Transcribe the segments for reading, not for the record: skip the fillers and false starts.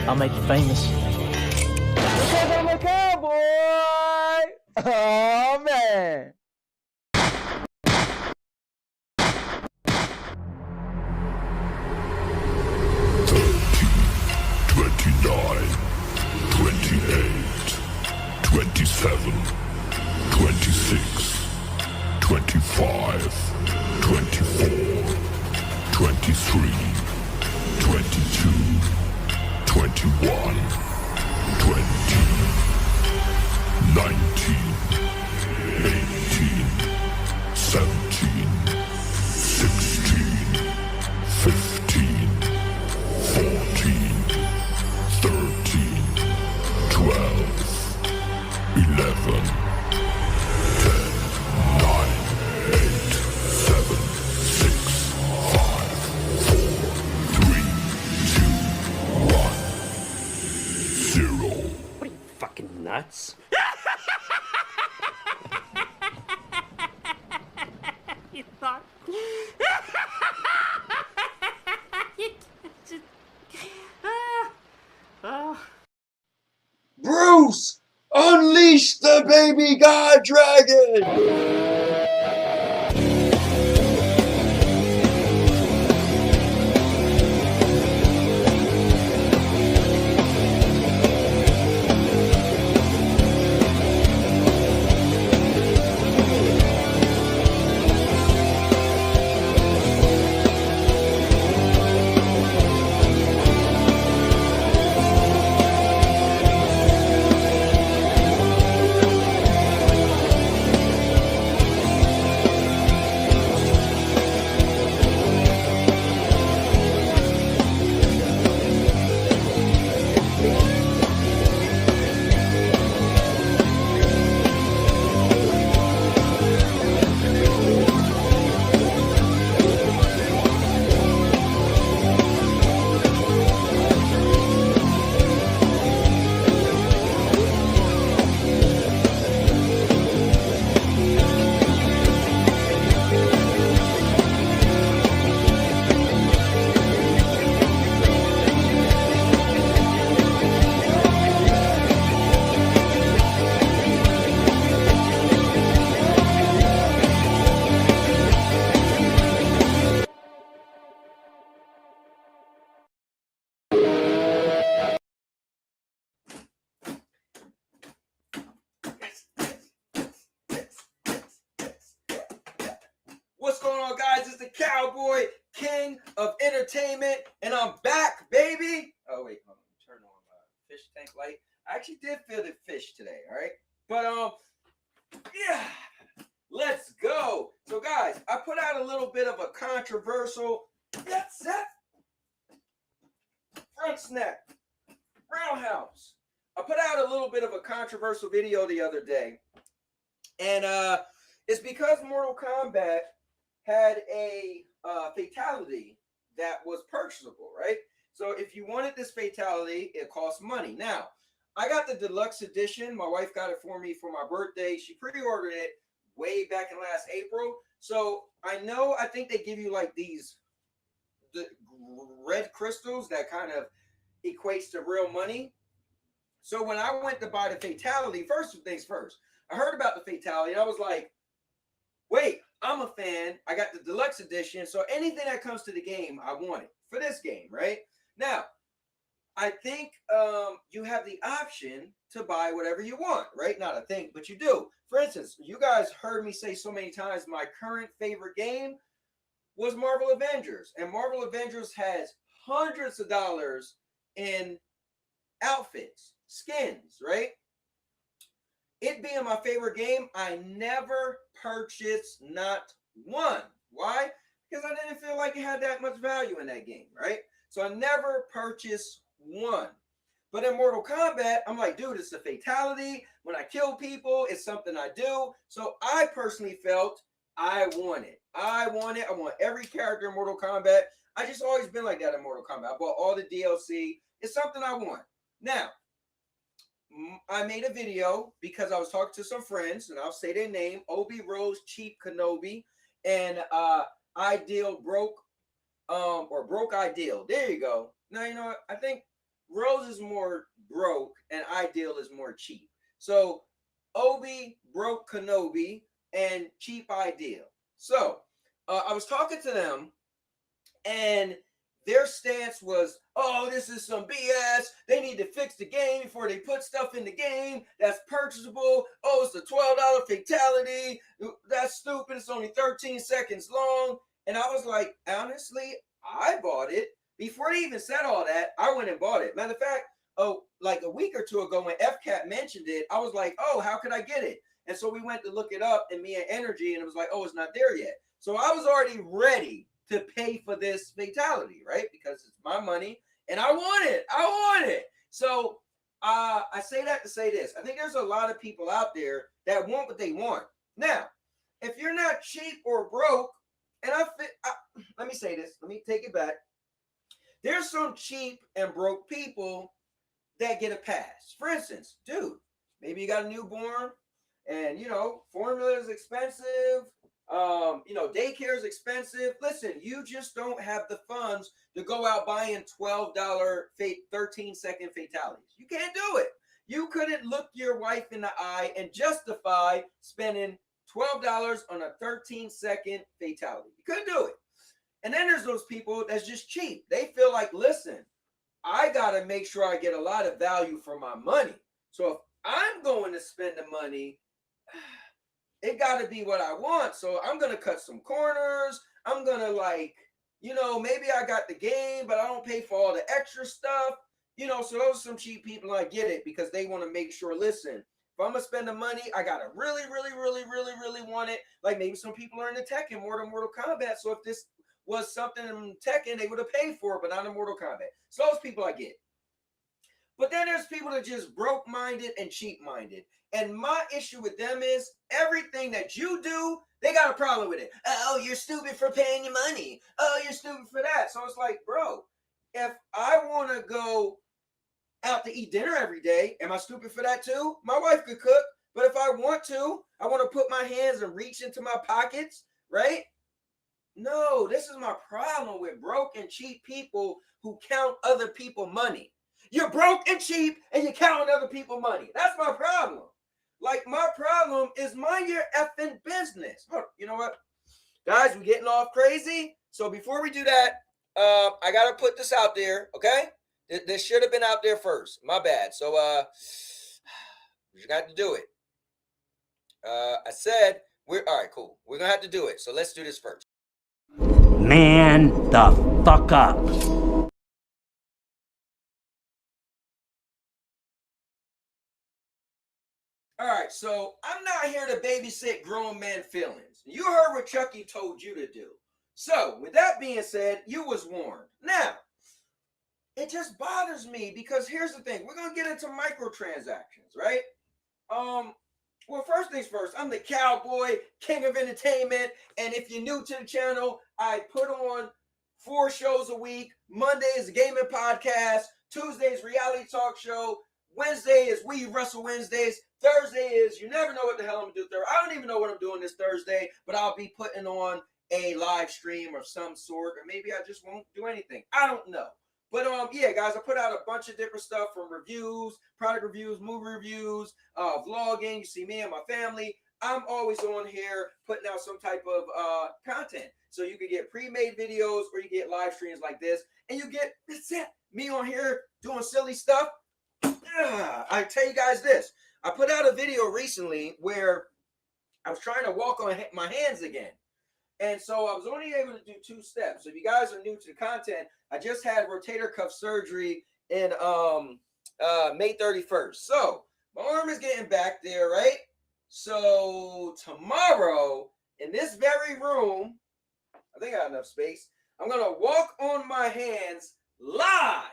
I'll make you famous. Because I'm a cowboy! Oh, man! Nuts. You thought? Bruce! Unleash the baby god dragon! What's going on, guys? It's the Cowboy, king of entertainment, and I'm back, baby. Oh, wait, hold on. Turn on my fish tank light. I actually did feel the fish today, all right? But, yeah, let's go. So, guys, I put out a little bit of a controversial, that's it, front snap, roundhouse. I put out a little bit of a controversial video the other day, and it's because Mortal Kombat had a fatality that was purchasable, right? So if you wanted this fatality, it costs money. Now, I got the deluxe edition. My wife got it for me for my birthday. She pre-ordered it way back in last April. So I think they give you like the red crystals that kind of equates to real money. So when I went to buy the fatality, first things first, I heard about the fatality. And I was like, wait, I'm a fan. I got the deluxe edition. So anything that comes to the game, I want it for this game, right? Now, I think you have the option to buy whatever you want, right? Not a thing, but you do. For instance, you guys heard me say so many times my current favorite game was Marvel Avengers. And Marvel Avengers has hundreds of dollars in outfits, skins, right? It being my favorite game, I never purchased not one. Why? Because I didn't feel like it had that much value in that game, right? So I never purchased one. But in Mortal Kombat, I'm like, dude, it's a fatality. When I kill people, it's something I do. So I personally felt I want it. I want every character in Mortal Kombat. I just always been like that in Mortal Kombat. I bought all the DLC. It's something I want. Now, I made a video because I was talking to some friends, and I'll say their name, Obi Rose Cheap Kenobi, and Ideal Broke, or Broke Ideal. There you go. Now, you know what? I think Rose is more broke and Ideal is more cheap. So Obi, broke Kenobi, and cheap Ideal. So I was talking to them, and their stance was, oh, this is some BS. They need to fix the game before they put stuff in the game that's purchasable. Oh, it's a $12 fatality. That's stupid. It's only 13 seconds long. And I was like, honestly, I bought it. Before they even said all that, I went and bought it. Matter of fact, like a week or two ago when FCAT mentioned it, I was like, oh, how could I get it? And so we went to look it up in Me and Energy, and it was like, oh, it's not there yet. So I was already ready to pay for this fatality, right? Because it's my money and I want it. I want it. So I say that to say this. I think there's a lot of people out there that want what they want. Now, if you're not cheap or broke, and let me say this. Let me take it back. There's some cheap and broke people that get a pass. For instance, dude, maybe you got a newborn and, formula is expensive. Daycare is expensive. Listen, you just don't have the funds to go out buying $12 13-second fatalities. You can't do it. You couldn't look your wife in the eye and justify spending $12 on a 13-second fatality. You couldn't do it. And then there's those people that's just cheap. They feel like, listen, I got to make sure I get a lot of value for my money. So if I'm going to spend the money, it got to be what I want. So I'm going to cut some corners. I'm going to maybe I got the game, but I don't pay for all the extra stuff. So those are some cheap people. I get it because they want to make sure, listen, if I'm going to spend the money, I got to really, really, really, really, really want it. Like maybe some people are into Tekken more than Mortal Kombat. So if this was something in Tekken, they would have paid for it, but not in Mortal Kombat. So those people I get. But then there's people that are just broke-minded and cheap-minded. And my issue with them is everything that you do, they got a problem with it. Oh, you're stupid for paying your money. Oh, you're stupid for that. So it's like, bro, if I want to go out to eat dinner every day, am I stupid for that too? My wife could cook, but if I want to put my hands and reach into my pockets, right? No, this is my problem with broke and cheap people who count other people's money. You're broke and cheap and you're counting other people's money. That's my problem. Like, my problem is mind your effing business. You know what? Guys, we're getting off crazy. So before we do that, I got to put this out there, okay? This should have been out there first. My bad. So we got to do it. I said, all right, cool. We're going to have to do it. So let's do this first. Man the fuck up. All right, so I'm not here to babysit grown men feelings. You heard what Chucky told you to do. So with that being said, you was warned. Now, it just bothers me because here's the thing. We're going to get into microtransactions, right? Well, first things first, I'm the Cowboy, king of entertainment. And if you're new to the channel, I put on 4 shows a week. Monday is a gaming podcast. Tuesday is reality talk show. Wednesday is We Wrestle Wednesdays. Thursday is you never know what the hell I'm going to do Thursday. I don't even know what I'm doing this Thursday, but I'll be putting on a live stream of some sort, or maybe I just won't do anything. I don't know. But yeah, guys, I put out a bunch of different stuff from reviews, product reviews, movie reviews, vlogging. You see me and my family. I'm always on here putting out some type of content. So you can get pre-made videos or you get live streams like this. And you get, that's it, me on here doing silly stuff. I tell you guys this. I put out a video recently where I was trying to walk on my hands again. And so I was only able to do 2 steps. So if you guys are new to the content, I just had rotator cuff surgery in May 31st. So my arm is getting back there, right? So tomorrow in this very room, I think I have enough space. I'm going to walk on my hands live.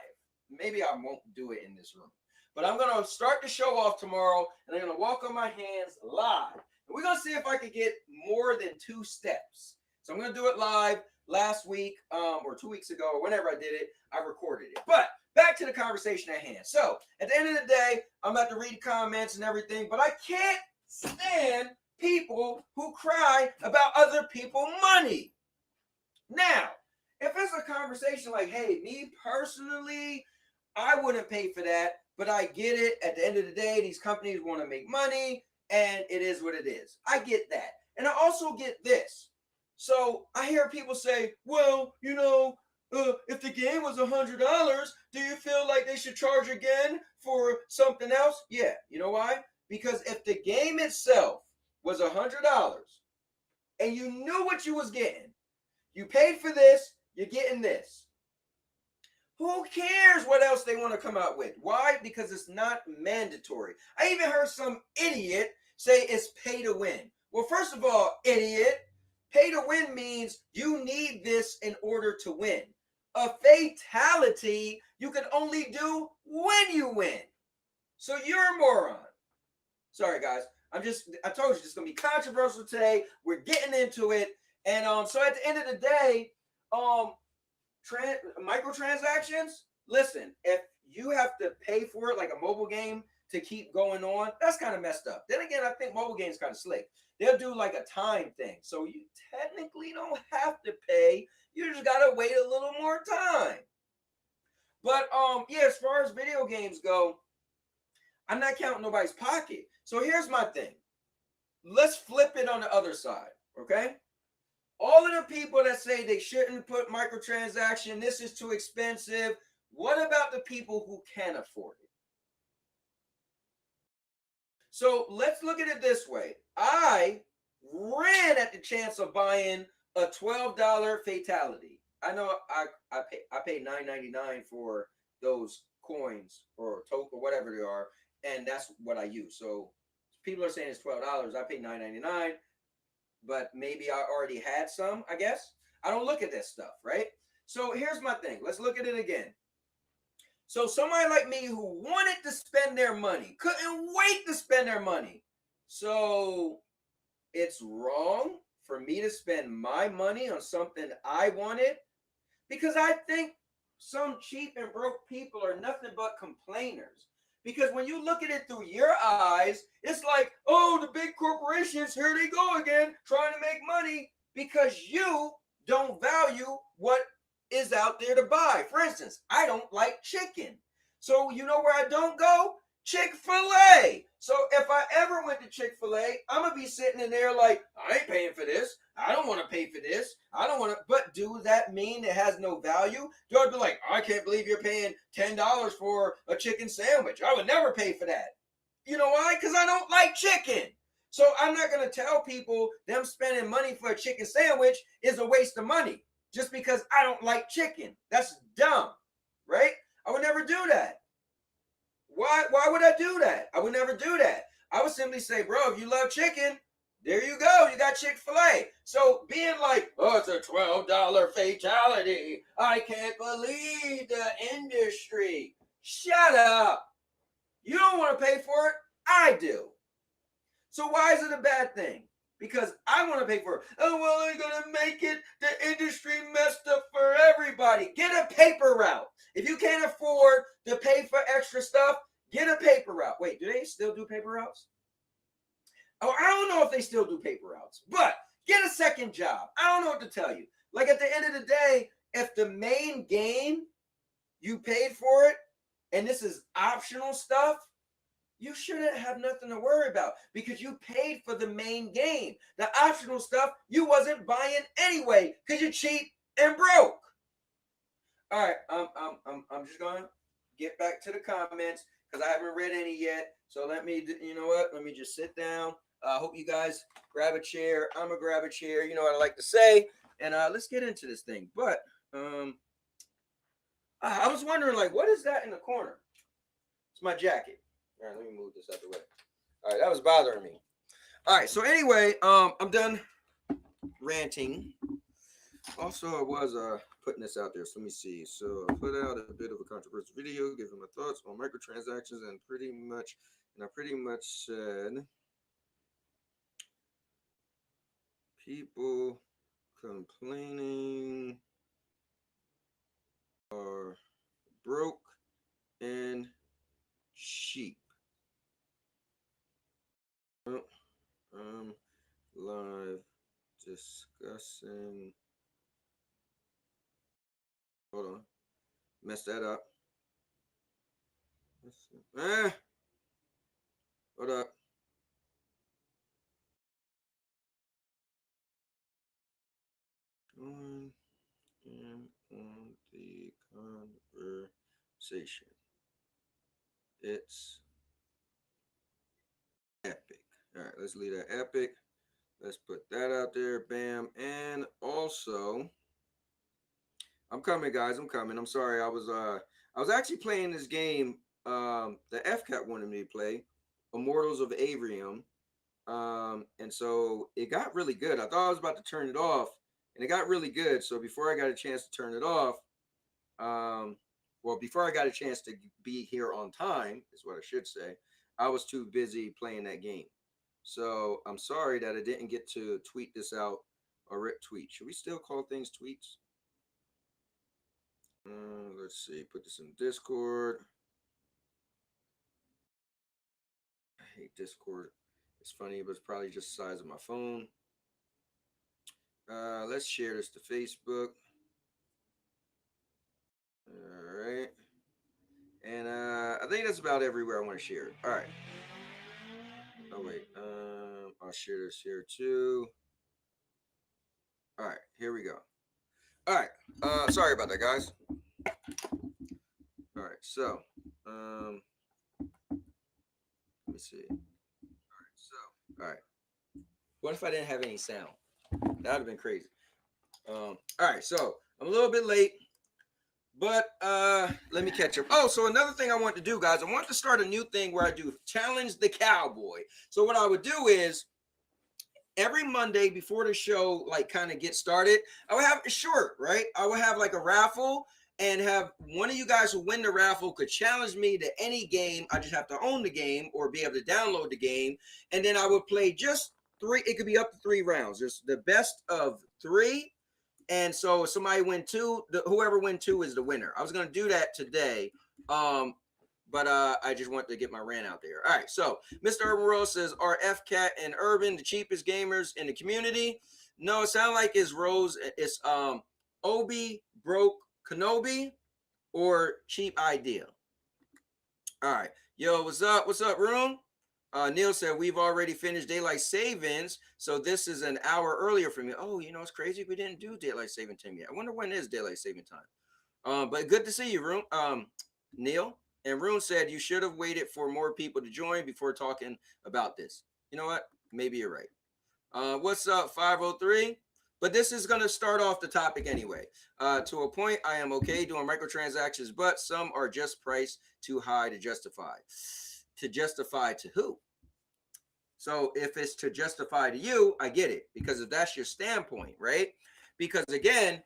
Maybe I won't do it in this room, but I'm going to start the show off tomorrow and I'm going to walk on my hands live. And we're going to see if I can get more than 2 steps. So I'm going to do it live. Last week or 2 weeks ago or whenever I did it, I recorded it. But back to the conversation at hand. So at the end of the day, I'm about to read comments and everything, but I can't stand people who cry about other people's money. Now, if it's a conversation like, hey, me personally, I wouldn't pay for that, but I get it. At the end of the day, these companies want to make money, and it is what it is. I get that. And I also get this. So I hear people say, well, if the game was $100, do you feel like they should charge again for something else? Yeah. You know why? Because if the game itself was $100 and you knew what you was getting, you paid for this, you're getting this. Who cares what else they want to come out with? Why? Because it's not mandatory. I even heard some idiot say it's pay to win. Well, first of all, idiot, pay to win means you need this in order to win. A fatality you can only do when you win. So you're a moron. Sorry, guys. I told you it's going to be controversial today. We're getting into it. And so at the end of the day, microtransactions, listen, if you have to pay for it like a mobile game to keep going on, that's kind of messed up. Then again, I think mobile games kind of slick. They'll do like a time thing. So you technically don't have to pay. You just got to wait a little more time. But yeah, as far as video games go, I'm not counting nobody's pocket. So here's my thing. Let's flip it on the other side, okay? All of the people that say they shouldn't put microtransaction, this is too expensive. What about the people who can afford it? So let's look at it this way. I ran at the chance of buying a $12 Fatality. I know I paid $9.99 for those coins or token or whatever they are, and that's what I use. So people are saying it's $12. I paid $9.99. But maybe I already had some, I guess. I don't look at this stuff, right? So here's my thing. Let's look at it again. So somebody like me who wanted to spend their money, couldn't wait to spend their money. So it's wrong for me to spend my money on something I wanted because I think some cheap and broke people are nothing but complainers. Because when you look at it through your eyes, it's like, oh, the big corporations, here they go again, trying to make money because you don't value what is out there to buy. For instance, I don't like chicken. So you know where I don't go? Chick-fil-A. So if I ever went to Chick-fil-A, I'm going to be sitting in there like, I ain't paying for this. I don't want to pay for this. I don't want to. But do that mean it has no value? Do I be like, I can't believe you're paying $10 for a chicken sandwich? I would never pay for that. You know why? Because I don't like chicken. So I'm not going to tell people them spending money for a chicken sandwich is a waste of money just because I don't like chicken. That's dumb, right? I would never do that. Why would I do that? I would never do that. I would simply say, bro, if you love chicken, there you go. You got Chick-fil-A. So being like, oh, it's a $12 Fatality. I can't believe the industry. Shut up. You don't want to pay for it. I do. So why is it a bad thing? Because I want to pay for it. Oh, well, they're going to make it the industry messed up for everybody. Get a paper route. If you can't afford to pay for extra stuff, get a paper route. Wait, do they still do paper routes? Oh, I don't know if they still do paper routes, but get a second job. I don't know what to tell you. Like at the end of the day, if the main game, you paid for it, and this is optional stuff, you shouldn't have nothing to worry about because you paid for the main game. The optional stuff you wasn't buying anyway because you're cheap and broke. All right, I'm just gonna get back to the comments because I haven't read any yet. So let me, you know what? Let me just sit down. I hope you guys grab a chair. I'm gonna grab a chair. You know what I like to say, and let's get into this thing. But I was wondering, like, what is that in the corner? It's my jacket. All right, let me move this out the way. All right, that was bothering me. All right, so anyway, I'm done ranting. Also, I was putting this out there, so let me see. So I put out a bit of a controversial video, giving my thoughts on microtransactions, and I pretty much said people complaining are broke and cheap. Live discussing. Hold on. Messed that up. Hold up. Join in on the conversation. It's epic. All right, let's leave that epic. Let's put that out there. Bam. And also, I'm coming, guys. I'm coming. I'm sorry. I was actually playing this game. The FCAT wanted me to play, Immortals of Avrium. And so it got really good. I thought I was about to turn it off, and it got really good. So before I got a chance to turn it off, well, before I got a chance to be here on time, is what I should say, I was too busy playing that game. So I'm sorry that I didn't get to tweet this out or rip tweet. Should we still call things tweets? Let's see. Put this in Discord. I hate Discord. It's funny, but it's probably just the size of my phone. Let's share this to Facebook. All right. And I think that's about everywhere I want to share it. All right. Oh, wait. I'll share this here too. All right. Here we go. All right. Sorry about that, guys. All right. So, let me see. All right. What if I didn't have any sound? That would have been crazy. All right. So, I'm a little bit late. But let me catch up. Oh, so another thing I want to do, guys, I want to start a new thing where I do challenge the cowboy. So what I would do is every Monday before the show like kind of gets started, I would have a short, right? I would have like a raffle and have one of you guys who win the raffle could challenge me to any game. I just have to own the game or be able to download the game. And then I would play just 3. It could be up to 3 rounds. There's the best of 3. And so somebody win 2, whoever win 2 is the winner. I was going to do that today, but I just want to get my rant out there. All right, so Mr. Urban World says, are FCAT and Urban the cheapest gamers in the community? No, it sounds like it's Rose. It's Obi, Broke, Kenobi, or Cheap Idea. All right, yo, what's up? What's up, Room? Neil said, we've already finished daylight savings, so this is an hour earlier for me. Oh, you know, it's crazy. We didn't do daylight saving time yet. I wonder when is daylight saving time. But good to see you, Room. Neil. And Rune said, you should have waited for more people to join before talking about this. You know what? Maybe you're right. What's up, 503? But this is going to start off the topic anyway. To a point, I am okay doing microtransactions, but some are just priced too high to justify. To justify to who? So if it's to justify to you, I get it. Because if that's your standpoint, right? Because again,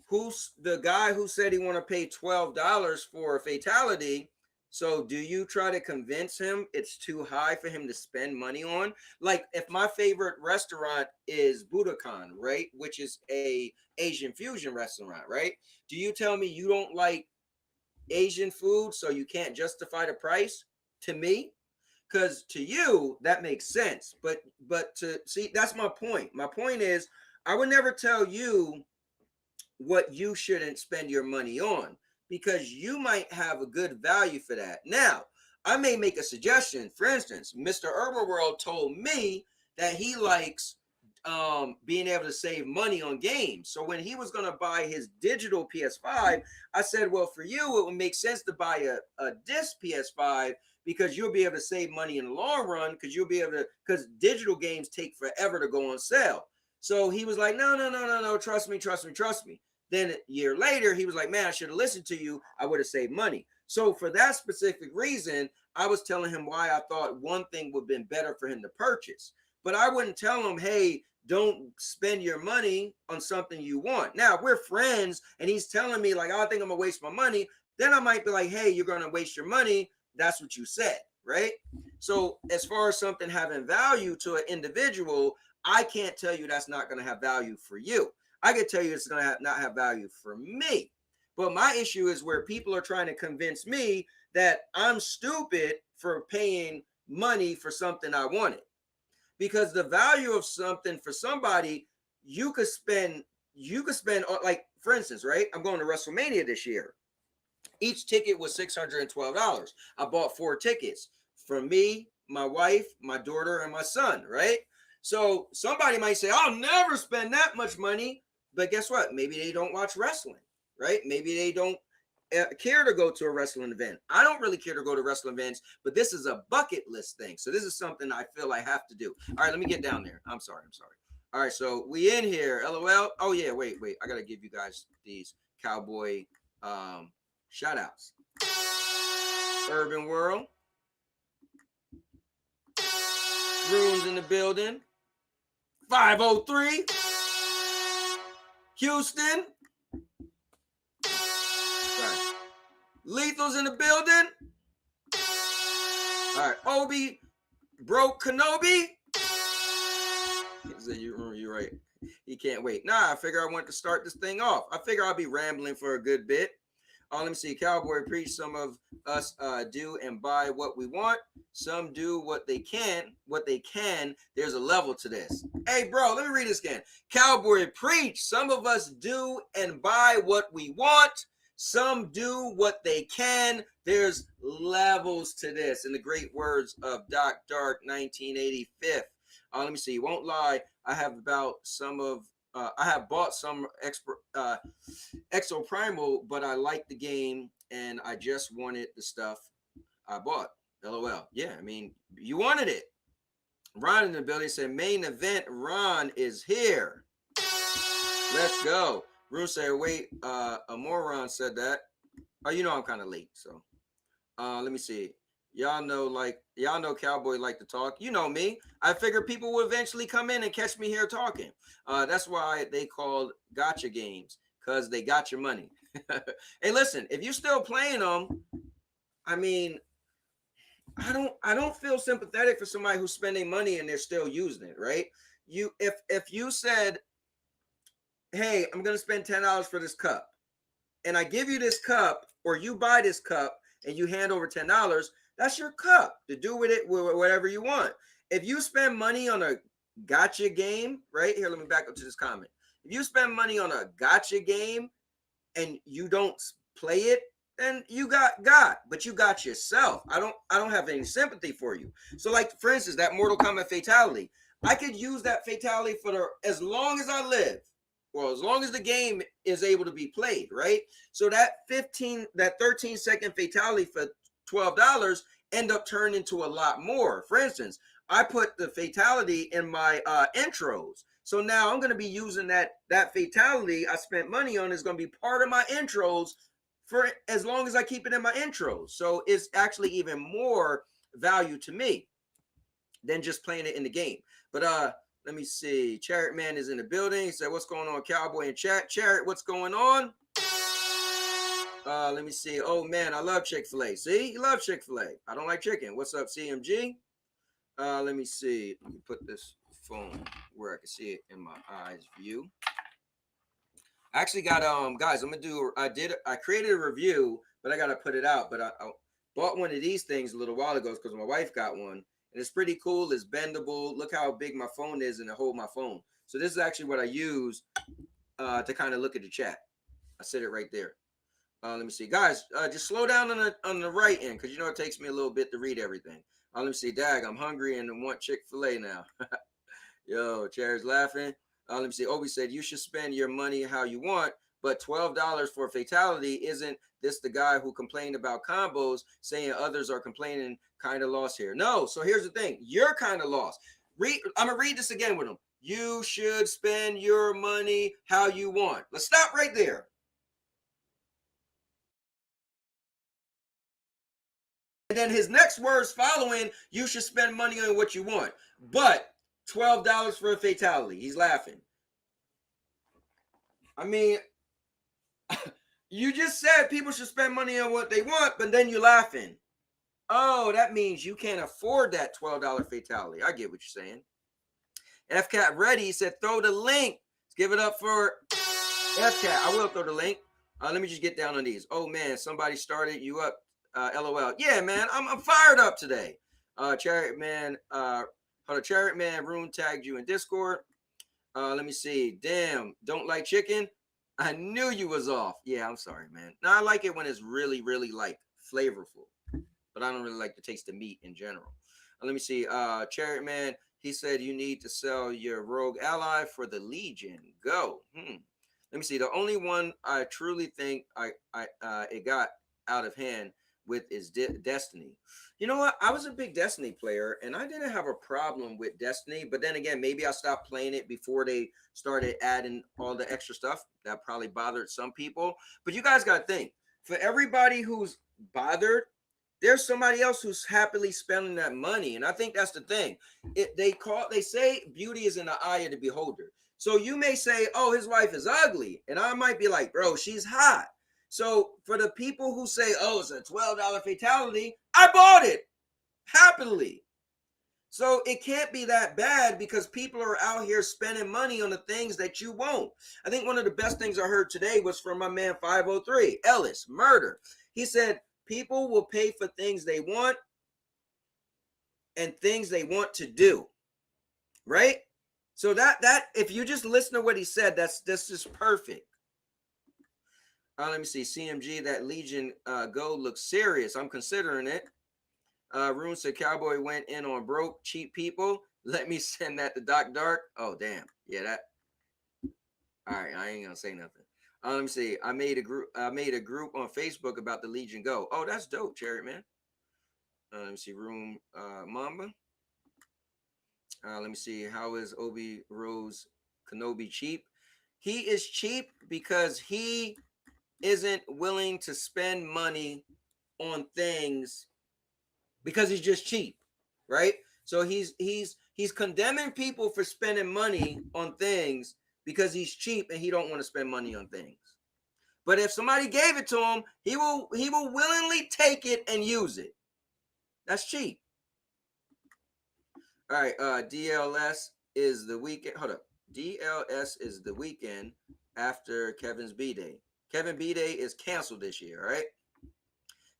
who's the guy who said he want to pay $12 for a fatality? So do you try to convince him it's too high for him to spend money on? Like if my favorite restaurant is Budokan, right? Which is a Asian fusion restaurant, right? Do you tell me you don't like Asian food, so you can't justify the price? To me, because to you that makes sense, but to see, that's my point. My point is I would never tell you what you shouldn't spend your money on, because you might have a good value for that. Now I may make a suggestion. For instance, Mr. Urban World told me that he likes being able to save money on games. So when he was going to buy his digital PS5, I said, well, for you it would make sense to buy a disc PS5, because you'll be able to save money in the long run, because you'll be able to, because digital games take forever to go on sale. So he was like, no, trust me. Then a year later, he was like, man, I should have listened to you. I would have saved money. So for that specific reason, I was telling him why I thought one thing would have been better for him to purchase. But I wouldn't tell him, hey, don't spend your money on something you want. Now, we're friends, and he's telling me, like, I think I'm going to waste my money. Then I might be like, hey, you're going to waste your money. That's what you said, right? So as far as something having value to an individual, I can't tell you that's not going to have value for you. I can tell you it's going to not have value for me. But my issue is where people are trying to convince me that I'm stupid for paying money for something I wanted. Because the value of something for somebody, you could spend like, for instance, right? I'm going to WrestleMania this year. Each ticket was $612. I bought 4 tickets for me, my wife, my daughter, and my son, right? So somebody might say, I'll never spend that much money. But guess what? Maybe they don't watch wrestling, right? Maybe they don't care to go to a wrestling event. I don't really care to go to wrestling events, but this is a bucket list thing. So this is something I feel I have to do. All right, let me get down there. I'm sorry. All right, so we in here. LOL. Oh yeah, wait. I gotta give you guys these Cowboy shout outs. Urban World. Runes in the building. 503. Houston. Right. Lethal's in the building. All right. Obi Broke Kenobi. You're right. He can't wait. Nah, I figure I want to start this thing off. I figure I'll be rambling for a good bit. Let me see. Cowboy preach. Some of us do and buy what we want. Some do what they can. There's a level to this. Hey, bro, let me read this again. Cowboy preach. Some of us do and buy what we want. Some do what they can. There's levels to this. In the great words of Doc Dark, 1985. Let me see. Won't lie. I have bought some Exo Primal, but I like the game and I just wanted the stuff I bought. LOL. Yeah, I mean, you wanted it. Ron in the building said, main event, Ron is here. Let's go. Bruce said, wait, a moron said that. Oh, you know I'm kind of late, so. Let me see. Y'all know Cowboy like to talk. You know me. I figure people will eventually come in and catch me here talking. That's why they called gotcha games, because they got your money. Hey, listen, if you're still playing them, I mean, I don't feel sympathetic for somebody who's spending money and they're still using it, right? If you said, hey, I'm gonna spend $10 for this cup, and I give you this cup, or you buy this cup and you hand over $10, that's your cup to do with it whatever you want. If you spend money on a gotcha game, right here, let me back up to this comment. If you spend money on a gotcha game and you don't play it, then you got, but you got yourself. I don't have any sympathy for you. So, like, for instance, that Mortal Kombat Fatality, I could use that Fatality for as long as I live. Well, as long as the game is able to be played, right? So that 13-second Fatality for $12 end up turning into a lot more. For instance, I put the Fatality in my intros. So now I'm going to be using that Fatality I spent money on is going to be part of my intros for as long as I keep it in my intros. So it's actually even more value to me than just playing it in the game. But let me see. Chariot Man is in the building. He said, what's going on, Cowboy in chat? Chariot, what's going on? Let me see. Oh, man, I love Chick-fil-A. See? You love Chick-fil-A. I don't like chicken. What's up, CMG? Let me see. Let me put this phone where I can see it in my eyes view. I actually got, guys, I created a review, but I got to put it out. But I bought one of these things a little while ago because my wife got one. And it's pretty cool. It's bendable. Look how big my phone is and to hold my phone. So this is actually what I use to kind of look at the chat. I set it right there. Let me see. Guys, just slow down on the right end because, you know, it takes me a little bit to read everything. Let me see. Dag, I'm hungry and want Chick-fil-A now. Yo, Chair's laughing. Let me see. Obi said, you should spend your money how you want, but $12 for a Fatality, isn't this the guy who complained about combos saying others are complaining, kind of lost here? No. So here's the thing. You're kind of lost. I'm going to read this again with him. You should spend your money how you want. Let's stop right there. And then his next words following, you should spend money on what you want. But $12 for a Fatality. He's laughing. I mean, you just said people should spend money on what they want, but then you're laughing. Oh, that means you can't afford that $12 Fatality. I get what you're saying. FCat Ready said, throw the link. Let's give it up for FCat. I will throw the link. Let me just get down on these. Oh, man, somebody started you up. LOL. Yeah, man, I'm fired up today. Chariot Man, Rune tagged you in Discord. Let me see. Damn, don't like chicken. I knew you was off. Yeah, I'm sorry, man. Now I like it when it's really, really like flavorful, but I don't really like the taste of meat in general. Let me see. Chariot Man, he said you need to sell your rogue ally for the Legion. Go. Let me see. The only one I truly think it got out of hand with is Destiny. You know what? I was a big Destiny player, and I didn't have a problem with Destiny. But then again, maybe I stopped playing it before they started adding all the extra stuff that probably bothered some people. But you guys got to think, for everybody who's bothered, there's somebody else who's happily spending that money, and I think that's the thing. They say beauty is in the eye of the beholder. So you may say, oh, his wife is ugly, and I might be like, bro, she's hot. So for the people who say, oh, it's a $12 fatality, I bought it happily. So it can't be that bad because people are out here spending money on the things that you won't. I think one of the best things I heard today was from my man 503, Ellis, Murder. He said, people will pay for things they want and things they want to do, right? So that if you just listen to what he said, that's just perfect. Let me see. CMG, that Legion Go looks serious. I'm considering it. Rune said Cowboy went in on broke, cheap people. Let me send that to Doc Dark. Oh, damn. Yeah, that. All right, I ain't gonna say nothing. Let me see. I made a group on Facebook about the Legion Go. Oh, that's dope, Chariot Man. Let me see. Room Mamba. Let me see. How is Obi Rose Kenobi cheap? He is cheap because he isn't willing to spend money on things because he's just cheap, right? So he's condemning people for spending money on things because he's cheap and he don't want to spend money on things. But if somebody gave it to him, he will willingly take it and use it. That's cheap. All right, DLS is the weekend. Hold up. DLS is the weekend after Kevin's B-Day. Kevin B-Day is canceled this year, all right?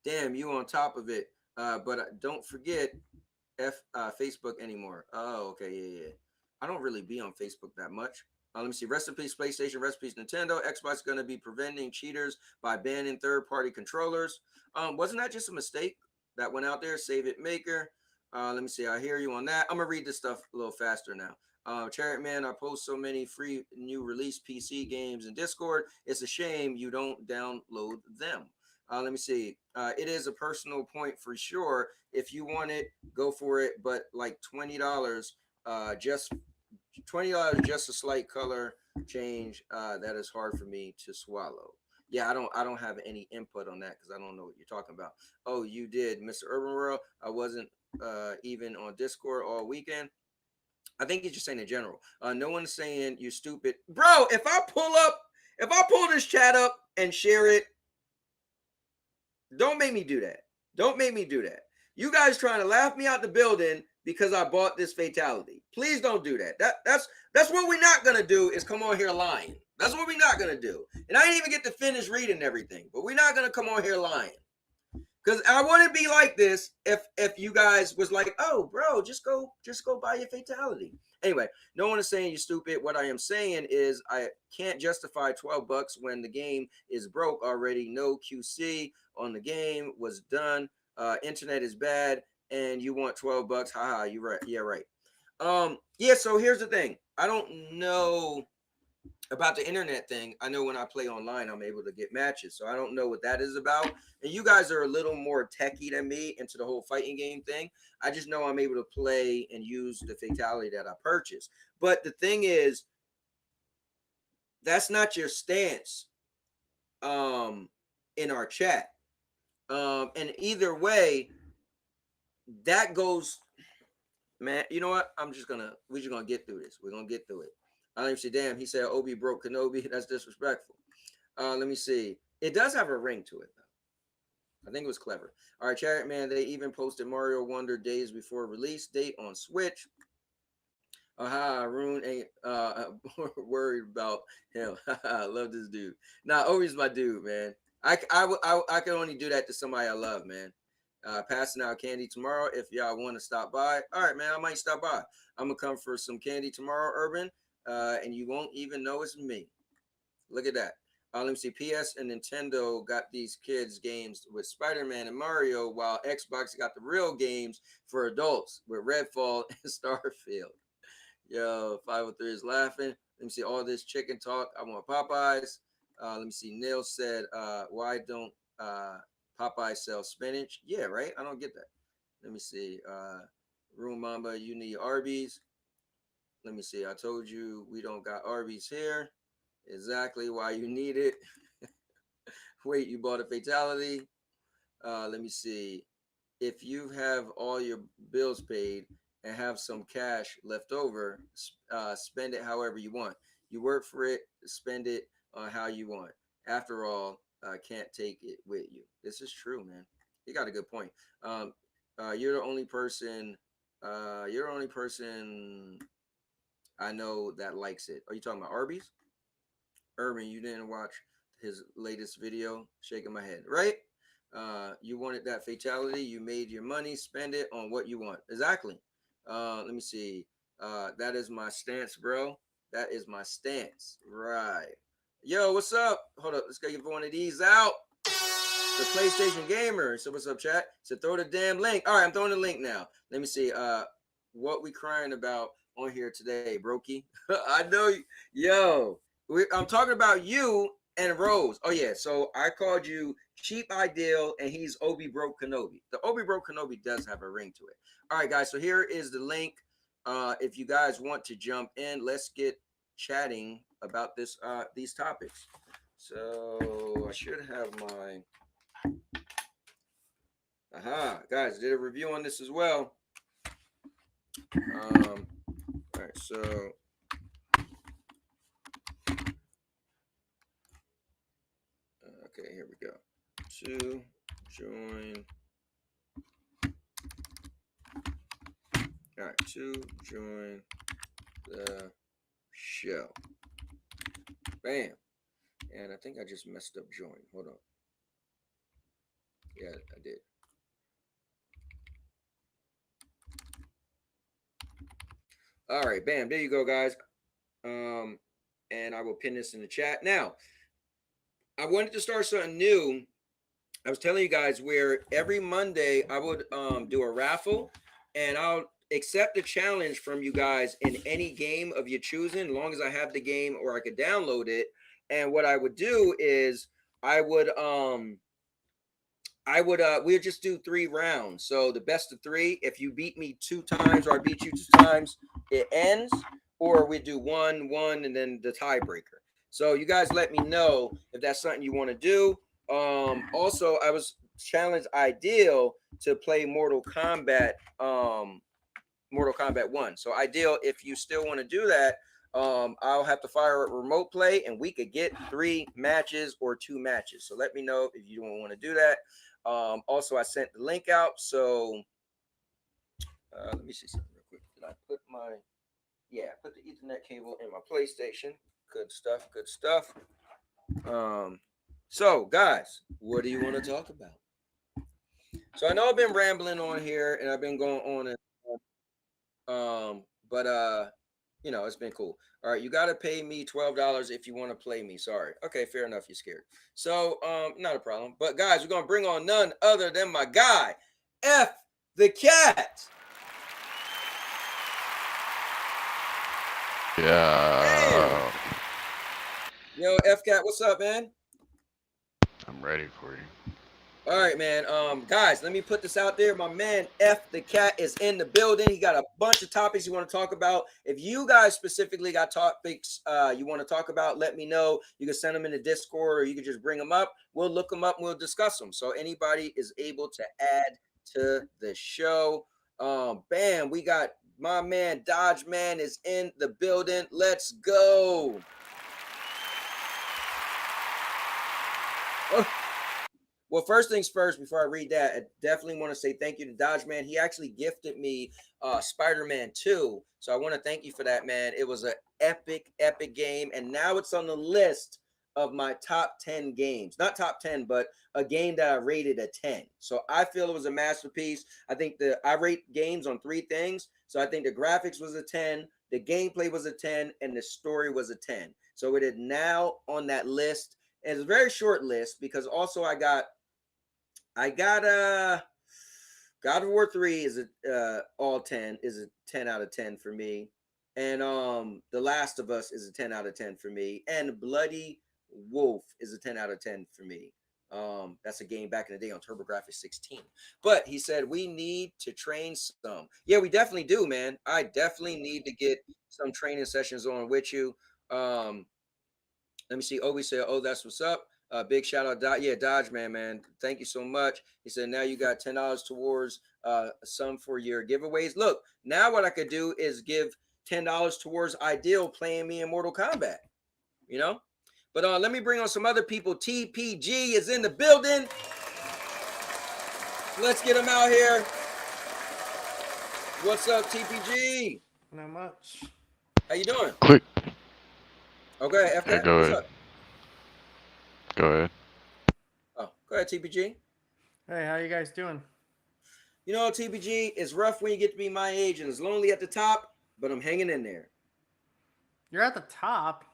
Damn, you on top of it. But don't forget Facebook anymore. Oh, okay, yeah. I don't really be on Facebook that much. Let me see. Rest in peace, PlayStation. Rest in peace, Nintendo. Xbox is going to be preventing cheaters by banning third-party controllers. Wasn't that just a mistake that went out there? Save it, maker. Let me see. I hear you on that. I'm gonna read this stuff a little faster now. Chariot Man, I post so many free new release PC games in Discord. It's a shame you don't download them. Let me see. It is a personal point for sure. If you want it, go for it. But like $20, just $20, just a slight color change. That is hard for me to swallow. Yeah, I don't have any input on that because I don't know what you're talking about. Oh, you did, Mr. Urban World. I wasn't even on Discord all weekend. I think he's just saying in general. No one's saying you're stupid, bro. If I pull this chat up and share it, don't make me do that. Don't make me do that. You guys trying to laugh me out the building because I bought this fatality. Please don't do that. That's what we're not gonna do is come on here lying. That's what we're not gonna do. And I didn't even get to finish reading everything, but we're not gonna come on here lying. Because I wouldn't be like this if you guys was like, oh, bro, just go buy your fatality. Anyway, no one is saying you're stupid. What I am saying is I can't justify $12 when the game is broke already. No QC on the game was done. Internet is bad, and you want $12. Haha, you right. Yeah, right. Yeah. So here's the thing. I don't know about the internet thing. I know when I play online, I'm able to get matches. So I don't know what that is about. And you guys are a little more techie than me into the whole fighting game thing. I just know I'm able to play and use the fatality that I purchased. But the thing is, that's not your stance in our chat. And either way, that goes, man, you know what? We're just gonna get through this. We're gonna get through it. Let me see. Damn, he said Obi broke Kenobi. That's disrespectful. Let me see. It does have a ring to it, though. I think it was clever. All right, Chariot Man, they even posted Mario Wonder days before release date on Switch. Aha, Rune ain't worried about him. I love this dude. Nah, Obi's my dude, man. I can only do that to somebody I love, man. Passing out candy tomorrow if y'all want to stop by. All right, man, I might stop by. I'm gonna come for some candy tomorrow, Urban, and you won't even know it's me. Look at that. Let me see. PS and Nintendo got these kids games with Spider-Man and Mario, while Xbox got the real games for adults with Redfall and Starfield. Yo, 503 is laughing. Let me see all this chicken talk. I want Popeyes. Let me see. Neil said, why don't Popeyes sell spinach? Yeah, right? I don't get that. Let me see. Room Mamba, you need Arby's. Let me see. I told you we don't got Arby's here. Exactly why you need it. Wait, you bought a fatality? Let me see. If you have all your bills paid and have some cash left over, spend it however you want. You work for it, spend it on how you want. After all, can't take it with you. This is true, man. You got a good point. You're the only person. You're the only person I know that likes it. Are you talking about Arby's? Urban, you didn't watch his latest video? Shaking my head, right? You wanted that fatality. You made your money. Spend it on what you want. Exactly. Let me see. That is my stance, bro. That is my stance. Right. Yo, what's up? Hold up. Let's go give one of these out. The PlayStation Gamer. So what's up, chat? So throw the damn link. All right, I'm throwing the link now. Let me see. What we crying about on here today, Brokey? I know. Yo, I'm talking about you and Rose. Oh yeah. So I called you Cheap Ideal, and he's Obi Broke Kenobi. The Obi Broke Kenobi does have a ring to it. All right, guys. So here is the link. If you guys want to jump in, let's get chatting about these topics. So I should have my. Guys, did a review on this as well. All right, so okay, here we go. To join. All right, to join the show. Bam. And I think I just messed up join. Hold on. Yeah, I did. All right, bam. There you go, guys. And I will pin this in the chat. Now, I wanted to start something new. I was telling you guys where every Monday I would do a raffle, and I'll accept the challenge from you guys in any game of your choosing, as long as I have the game or I could download it. And what I would do is I would we'll just do 3 rounds. So the best of 3. If you beat me 2 times or I beat you 2 times, it ends. Or we do 1, and then the tiebreaker. So you guys let me know if that's something you want to do. Also, I was challenged Ideal to play Mortal Kombat 1. So Ideal, if you still want to do that, I'll have to fire up remote play, and we could get 3 matches or 2 matches. So let me know if you don't want to do that. Also, I sent the link out. So let me see something real quick. Did I put my put the Ethernet cable in my PlayStation. Good stuff. Good stuff. So guys, what do you want to talk about? So I know I've been rambling on here and I've been going on and but you know, it's been cool. All right, you got to pay me $12 if you want to play me. Sorry. Okay, fair enough. You're scared. So not a problem. But guys, we're gonna bring on none other than my guy, F the Cat. Yeah. Hey. Yo, F Cat, what's up, man? I'm ready for you. All right, man. Guys, let me put this out there. My man F the Cat is in the building. He got a bunch of topics you want to talk about. If you guys specifically got topics you want to talk about, let me know. You can send them in the Discord, or you can just bring them up. We'll look them up and we'll discuss them. So anybody is able to add to the show. Bam, we got my man Dodge Man is in the building. Let's go. Oh. Well, first things first, before I read that, I definitely want to say thank you to Dodge Man. He actually gifted me Spider-Man 2. So I want to thank you for that, man. It was an epic, epic game. And now it's on the list of my top 10 games. Not top 10, but a game that I rated a 10. So I feel it was a masterpiece. I think I rate games on 3 things. So I think the graphics was a 10, the gameplay was a 10, and the story was a 10. So it is now on that list. And it's a very short list because also I got God of War 3 is a all 10 is a 10 out of 10 for me. And The Last of Us is a 10 out of 10 for me. And Bloody Wolf is a 10 out of 10 for me. That's a game back in the day on TurboGrafx 16. But he said we need to train some. Yeah, we definitely do, man. I definitely need to get some training sessions on with you. Let me see. Obi said, "Oh, that's what's up." Big shout out, Dodge man. Thank you so much. He said, now you got $10 towards some for your giveaways. Look, now what I could do is give $10 towards Ideal playing me in Mortal Kombat. You know, but let me bring on some other people. TPG is in the building. Let's get him out here. What's up, TPG? Not much. How you doing? Quick. Okay, Yeah, go ahead. Go ahead. Oh, go ahead, TPG. Hey, how you guys doing? You know, TPG, it's rough when you get to be my age and it's lonely at the top, but I'm hanging in there. You're at the top.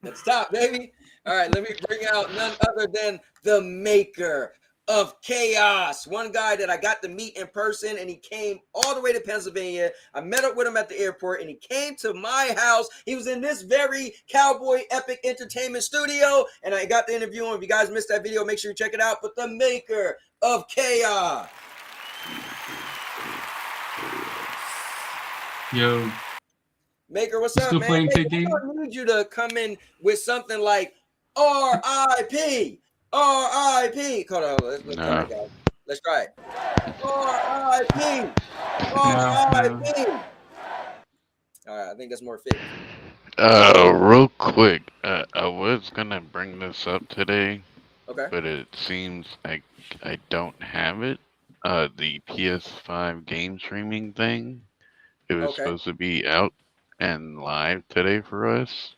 At the top, baby. All right, let me bring out none other than the maker of chaos. One guy that I got to meet in person, and he came all the way to Pennsylvania. I met up with him at the airport, and he came to my house. He was in this very Cowboy Epic Entertainment studio, and I got to interview him. If you guys missed that video, make sure you check it out. But the maker of chaos. Yo, Maker, what's up, still man? playing Hey, Fig I need you to come in with something like R.I.P. R.I.P. Hold on, let's try it. R.I.P. R.I.P. All right, I think that's more fit. Real quick, I was gonna bring this up today, Okay. but it seems like I don't have it. The PS5 game streaming thing, it was supposed to be out and live today for us.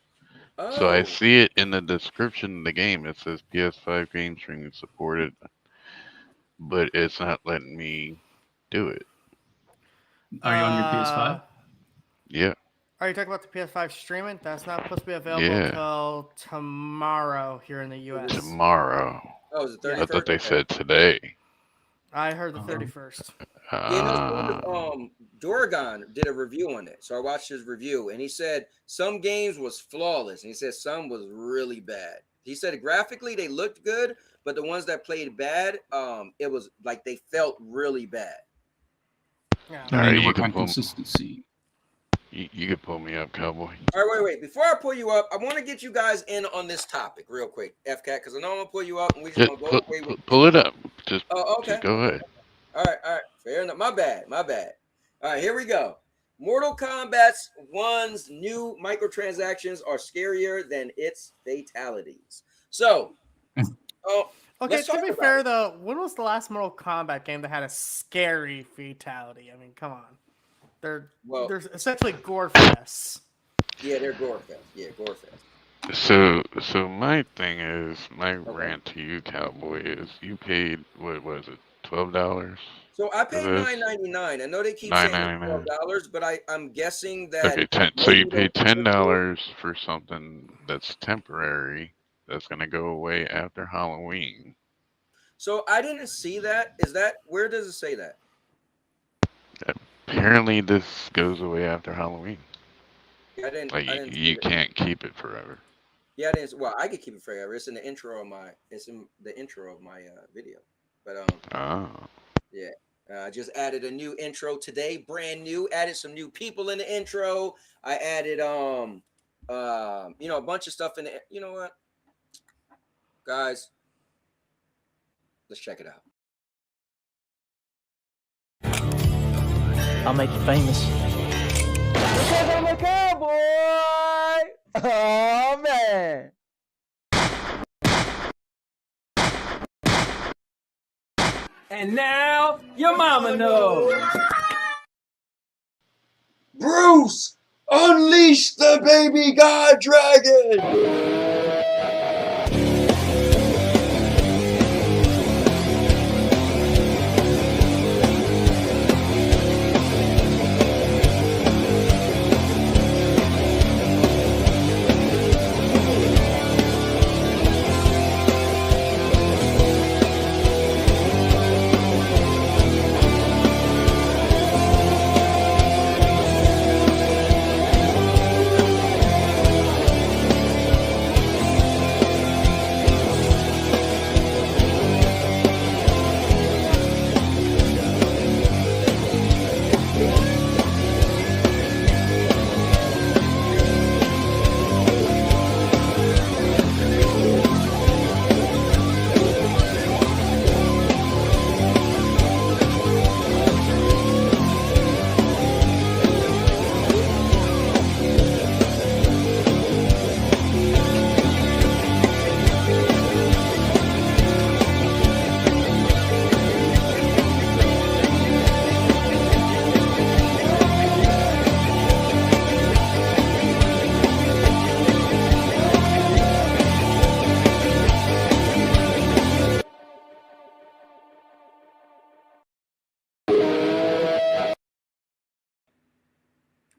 So I see it in the description of the game. It says PS5 game streaming supported, but it's not letting me do it. Are you on your PS5? Yeah. Are you talking about the PS5 streaming? That's not supposed to be available until tomorrow here in the US. Tomorrow. Oh, is it 31st? I thought they said today. I heard the 31st. Dorgon did a review on it, so I watched his review, and he said some games was flawless, and he said some was really bad. He said graphically they looked good, but the ones that played bad, it was like they felt really bad. Yeah. I need to work on consistency. You can pull me up, Cowboy. All right, wait. Before I pull you up, I want to get you guys in on this topic real quick, FCAT, because I know I'm gonna pull you up, and we just gonna go away with. Pull it up. Just okay. Just go ahead. All right. Fair enough. My bad. All right, here we go. Mortal Kombat 1's new microtransactions are scarier than its fatalities. So, okay, to be fair though, when was the last Mortal Kombat game that had a scary fatality? I mean, come on. They're essentially gore fests. Yeah, they're gore fest. Yeah, gore fest. So my thing is, my rant to you, Cowboy, is you paid, what was it, $12? So I paid $9.99. I know they keep saying $12, but I'm guessing that. Okay, so you paid $10 for something that's temporary, that's gonna go away after Halloween. So I didn't see that. Where does it say that? Apparently, this goes away after Halloween. I didn't. You can't keep it forever. Yeah, I didn't. Well, I could keep it forever. It's in the intro of my. Video. But yeah. I just added a new intro today, brand new. Added some new people in the intro. I added a bunch of stuff in the. You know what, guys? Let's check it out. I'll make you famous. Because I'm a cowboy! Oh, man! And now, your mama knows. Bruce, unleash the baby god dragon!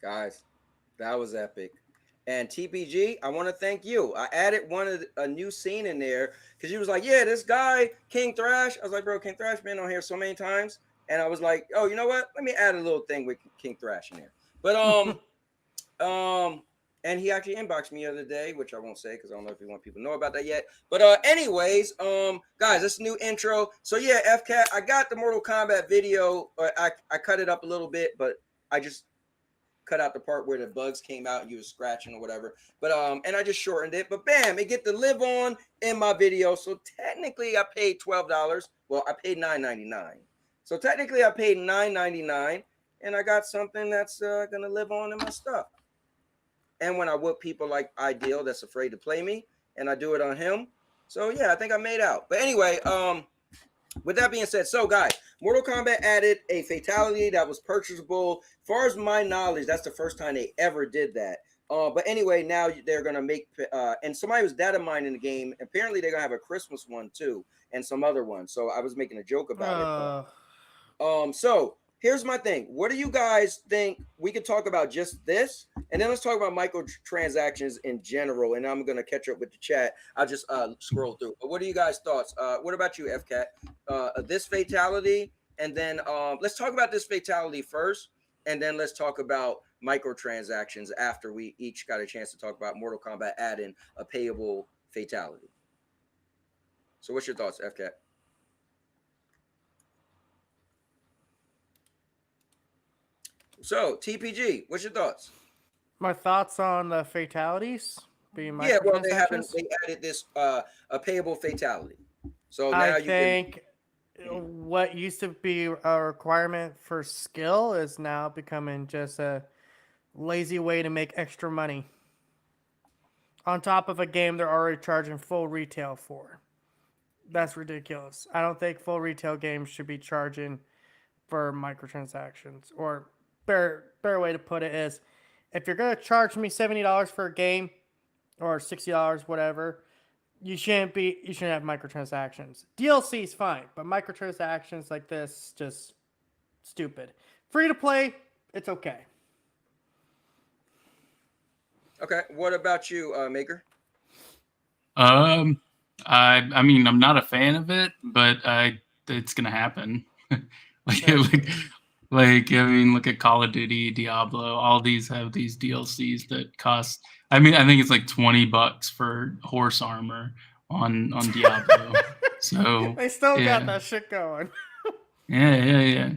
Guys, that was epic. And TPG, I want to thank you. I added a new scene in there because you was like, yeah, this guy, King Thrash. I was like, bro, King Thrash been on here so many times. And I was like, oh, you know what? Let me add a little thing with King Thrash in there. But and he actually inboxed me the other day, which I won't say because I don't know if you want people to know about that yet. But anyways, guys, this is a new intro. So yeah, FCat, I got the Mortal Kombat video. I cut it up a little bit, but I just cut out the part where the bugs came out and you was scratching or whatever. But and I just shortened it. But bam, it get to live on in my video. So technically I paid $12. Well, I paid $9.99. So technically I paid $9.99 and I got something that's gonna live on in my stuff. And when I whoop people like Ideal that's afraid to play me, and I do it on him. So yeah, I think I made out. But anyway, with that being said, so guys, Mortal Kombat added a fatality that was purchasable. As far as my knowledge, that's the first time they ever did that. But anyway, now they're gonna make and somebody was data mining the game. Apparently, they're gonna have a Christmas one too, and some other ones. So I was making a joke about it. So here's my thing. What do you guys think? We could talk about just this, and then let's talk about microtransactions in general. And I'm gonna catch up with the chat. I'll just scroll through. But what are you guys' thoughts? What about you, FCat? This fatality, and then let's talk about this fatality first, and then let's talk about microtransactions after we each got a chance to talk about Mortal Kombat adding a payable fatality. So what's your thoughts, FCat? So TPG, what's your thoughts? My thoughts on the fatalities being Yeah, well, they microtransactions? added this a payable fatality. So now I you think what used to be a requirement for skill is now becoming just a lazy way to make extra money on top of a game they're already charging full retail for. That's ridiculous. I don't think full retail games should be charging for microtransactions. Or better way to put it is, if you're gonna charge me $70 for a game or $60, whatever, you shouldn't have microtransactions. DLC is fine, but microtransactions like this, just stupid. Free to play, it's okay. Okay, what about you, Maker? I mean, I'm not a fan of it, but it's gonna happen. Like I mean, look at Call of Duty, Diablo. All these have these DLCs that cost. I mean, I think it's like $20 for horse armor on Diablo. So they still got that shit going. Yeah.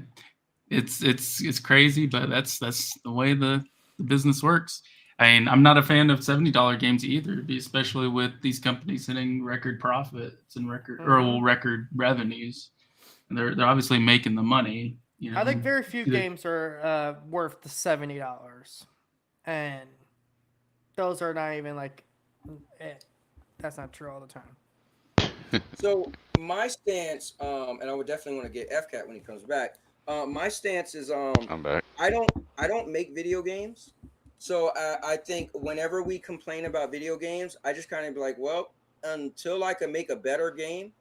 It's crazy, but that's the way the business works. I mean, I'm not a fan of $70 games either, especially with these companies hitting record profits and record revenues. And they're obviously making the money. You know, I think very few games are worth the $70, and those are not even like. That's not true all the time. So my stance, and I would definitely want to get FCat when he comes back. My stance is, I'm back. I don't make video games, so I think whenever we complain about video games, I just kind of be like, well, until I can make a better game,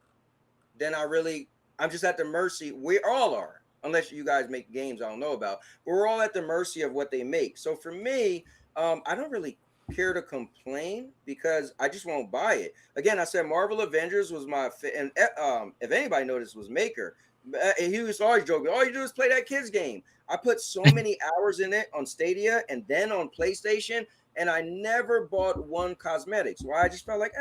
then I'm just at the mercy. We all are. Unless you guys make games I don't know about. We're all at the mercy of what they make. So for me, I don't really care to complain because I just won't buy it. Again, I said Marvel Avengers was my and if anybody noticed, was Maker. He was always joking, all you do is play that kids game. I put so many hours in it on Stadia and then on PlayStation, and I never bought one cosmetics. Why? I just felt like,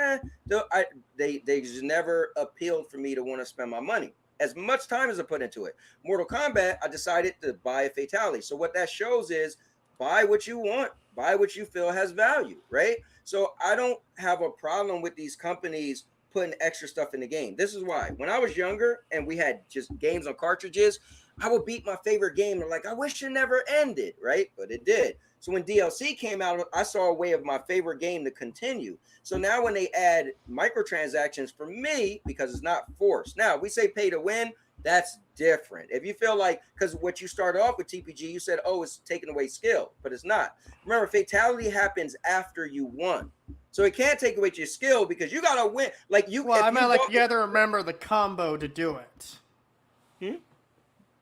they just never appealed for me to want to spend my money. As much time as I put into it. Mortal Kombat, I decided to buy a fatality. So what that shows is buy what you want, buy what you feel has value, right? So I don't have a problem with these companies putting extra stuff in the game. This is why. When I was younger and we had just games on cartridges, I would beat my favorite game and like, I wish it never ended, right? But it did. So when DLC came out, I saw a way of my favorite game to continue. So now when they add microtransactions for me, because it's not forced. Now, we say pay to win, that's different. If you feel like, because what you started off with TPG, you said, oh, it's taking away skill, but it's not. Remember, fatality happens after you won. So it can't take away your skill because you got to win. Like you. Well, I mean, like you got to remember the combo to do it.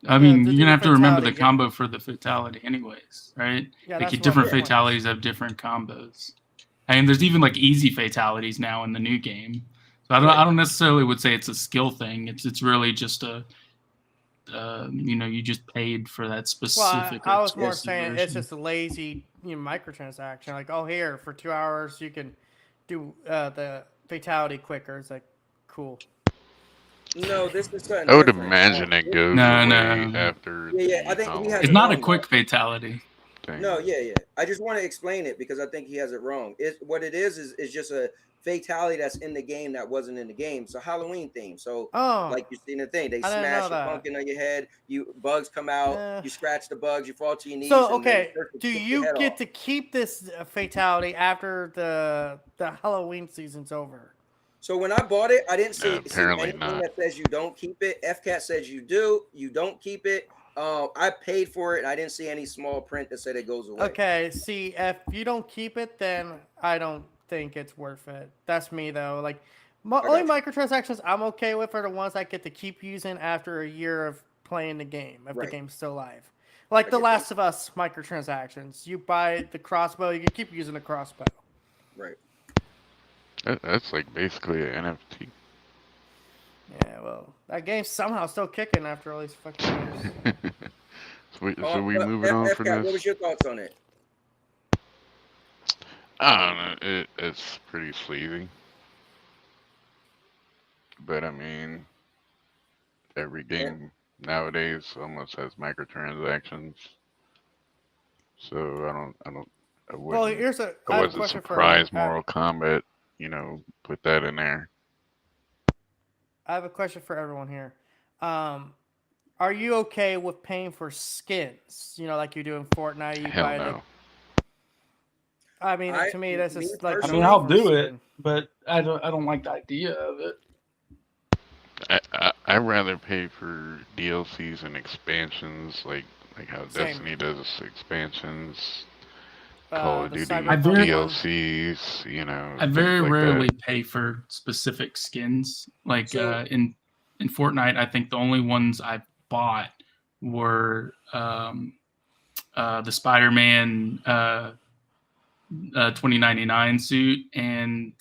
I mean, you're do gonna the have to remember the fatality, yeah. combo for the fatality, anyways, right? Yeah, Like that's different what I'm- fatalities have different combos. I mean, there's even like easy fatalities now in the new game. So I don't necessarily would say it's a skill thing. It's really just a you just paid for that Well, specific. I was more exclusive saying it's version. just a lazy microtransaction. Like, oh, here for 2 hours you can do the fatality quicker. It's like, cool. No, this is something I would different. imagine it goes No, away no. after Yeah, I the think he has It's it not a wrong, quick though. fatality. thing. No, yeah. I just want to explain it because I think he has it wrong. What it is just a fatality that's in the game that wasn't in the game. So Halloween theme. So Oh, like you seen the thing, they I didn't know smash a that. pumpkin on your head. Bugs come out. Eh. You scratch the bugs. You fall to your knees. So and then okay, the person do kicks your you head get off. to keep this fatality after the Halloween season's over? So when I bought it, I didn't see Apparently anything not. that says you don't keep it. FCAT says you do. You don't keep it. I paid for it, and I didn't see any small print that said it goes away. Okay, see, if you don't keep it, then I don't think it's worth it. That's me though. Like, only got you. microtransactions I'm okay with are the ones I get to keep using after a year of playing the game, if the Right. game's still live. Like I The get Last of Us microtransactions. You buy the crossbow, you can keep using the crossbow. Right. That's like basically an NFT. Yeah, well, that game's somehow still kicking after all these fucking years. So we But moving on from FCAT, what was this? your thoughts on it? I don't know. It's pretty sleazy. But I mean, every game nowadays almost has microtransactions. So I Well, wouldn't, here's a. I I have a wasn't question for. surprised Mortal Kombat, put that in there. I have a question for everyone here. Are you okay with paying for skins? You know, like you do in Fortnite. You Hell buy no. I mean, to me, that's Me just like. I personally- mean, I'll for do it, skin. but I don't like the idea of it. I'd rather pay for DLCs and expansions, like how Same. Destiny does expansions, Call of The Duty Cyberpunk very- DLCs, I things very like rarely that. pay for specific skins. Like So- in Fortnite, I think the only ones I bought were the Spider-Man 2099 suit and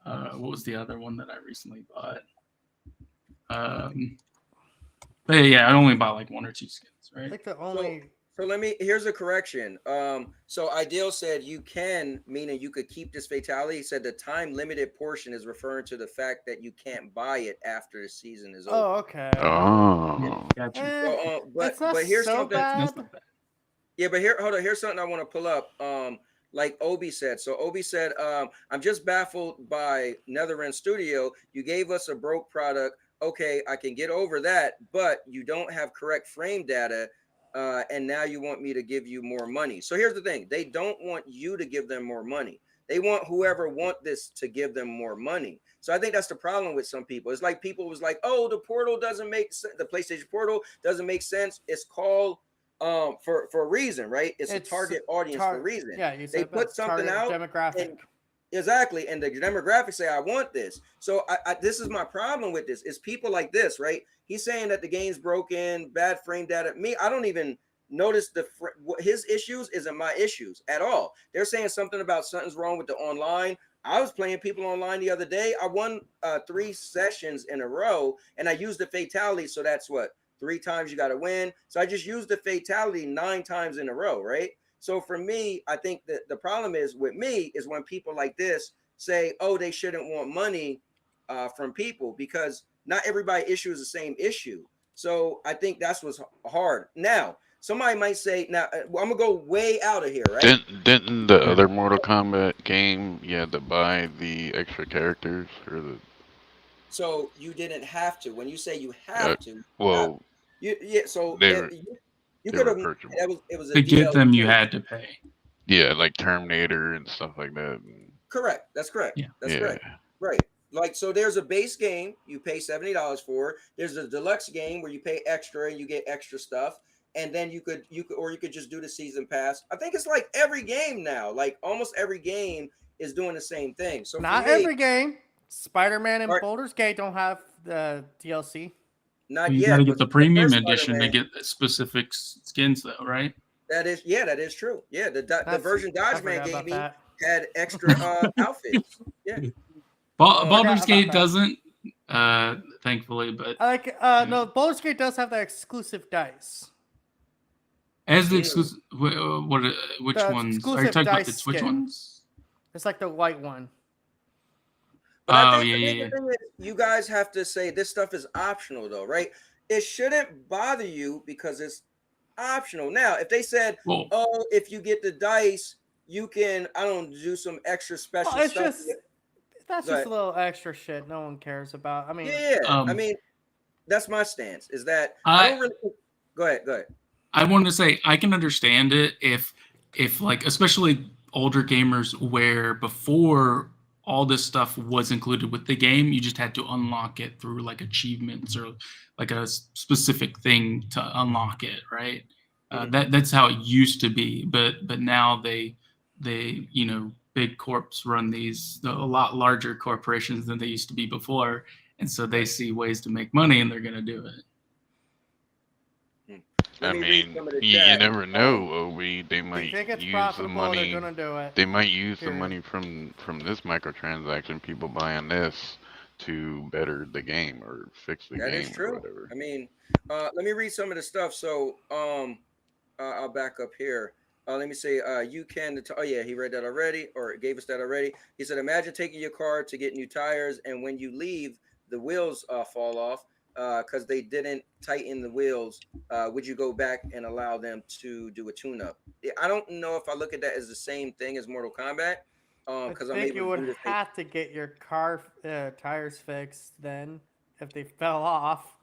what was the other one that I recently bought? But yeah, I only bought like one or two skins, I right? think the only. So here's a correction. So Ideal said you can, meaning you could keep this fatality. He said the time limited portion is referring to the fact that you can't buy it after the season is over. Oh, okay. Oh, Gotcha. It's not here's so something. bad. That's not bad. Yeah, but here's something I want to pull up. Like Obi said. So Obi said, I'm just baffled by NetherRealm Studio. You gave us a broke product. Okay, I can get over that, but you don't have correct frame data. And now you want me to give you more money. So here's the thing. They don't want you to give them more money. They want whoever want this to give them more money. So I think that's the problem with some people. It's like people was like, oh, the portal doesn't make sense. The PlayStation portal doesn't make sense. It's called for a reason, right? It's a target audience for a reason. Yeah, you said They put that. something Target out demographic. and- Exactly. And the demographics say, I want this. So this is my problem with this. It's people like this, right? He's saying that the game's broken, bad frame data. Me, I don't even notice his issues isn't my issues at all. They're saying something about something's wrong with the online. I was playing people online the other day. I won 3 sessions in a row and I used the fatality. So that's what? 3 times you got to win. So I just used the fatality 9 times in a row, right? So for me, I think that the problem is with me is when people like this say, oh, they shouldn't want money from people because not everybody issues the same issue. So I think that's what's hard. Now, somebody might say, now I'm going to go way out of here, right? didn't the other Mortal Kombat game, you had to buy the extra characters or the? So you didn't have to. When you say you have to, Well, so they were- you they could were have. purchasable. It was a To get them, you DLC. had to pay. Yeah, like Terminator and stuff like that. Correct. That's correct. Yeah. That's Yeah. correct. Right. Like, so there's a base game you pay $70 for. There's a deluxe game where you pay extra and you get extra stuff. And then you could just do the season pass. I think it's like every game now, like almost every game is doing the same thing. So Not for me, every game. Spider-Man and Right. Baldur's Gate don't have the DLC. Not You yet. gotta get But the the premium first edition to Spider-Man, get specific skins, though, right? that is true. Yeah, the That's, version I Dodge Man forgot gave about me that. had extra outfits. Yeah. Baldur's Forgot about Gate that. doesn't, thankfully, but I like no, Baldur's Gate does have the exclusive dice. as the Mm. exclusive, which The ones are you exclusive talking about? dice The Switch skin. ones? It's like the white one. But I Oh think yeah. the thing is, you guys have to say this stuff is optional, though, right? It shouldn't bother you because it's optional. Now, if they said, Well, "Oh, if you get the dice, you can, I don't do some extra special Well, it's stuff." just that's Go just ahead. a little extra shit no one cares about. I mean, Yeah. I um, mean, that's my stance. Is that I I don't really. Go ahead. Go ahead. I wanted to say I can understand it if like especially older gamers where before all this stuff was included with the game, you just had to unlock it through like achievements or like a specific thing to unlock it, right? Mhm. That's how it used to be, but now big corps run these a lot larger corporations than they used to be before, and so they Right. see ways to make money and they're gonna do it. Let I me read mean, some of the you chat. never know, Obi. They if they might think it's use the profitable, they're money. gonna do it. They might use the Period. money from this microtransaction, people buying this, to better the game or fix the That is game or true. whatever. I mean, let me read some of the stuff. So, I'll back up here. Let me say, you can. Oh yeah, he read that already, or gave us that already. He said, imagine taking your car to get new tires, and when you leave, the wheels fall off because they didn't tighten the wheels. Would you go back and allow them to do a tune-up? I don't know if I look at that as the same thing as Mortal Kombat, I because I'm think able you to would do the same. have to get your car tires fixed then if they fell off.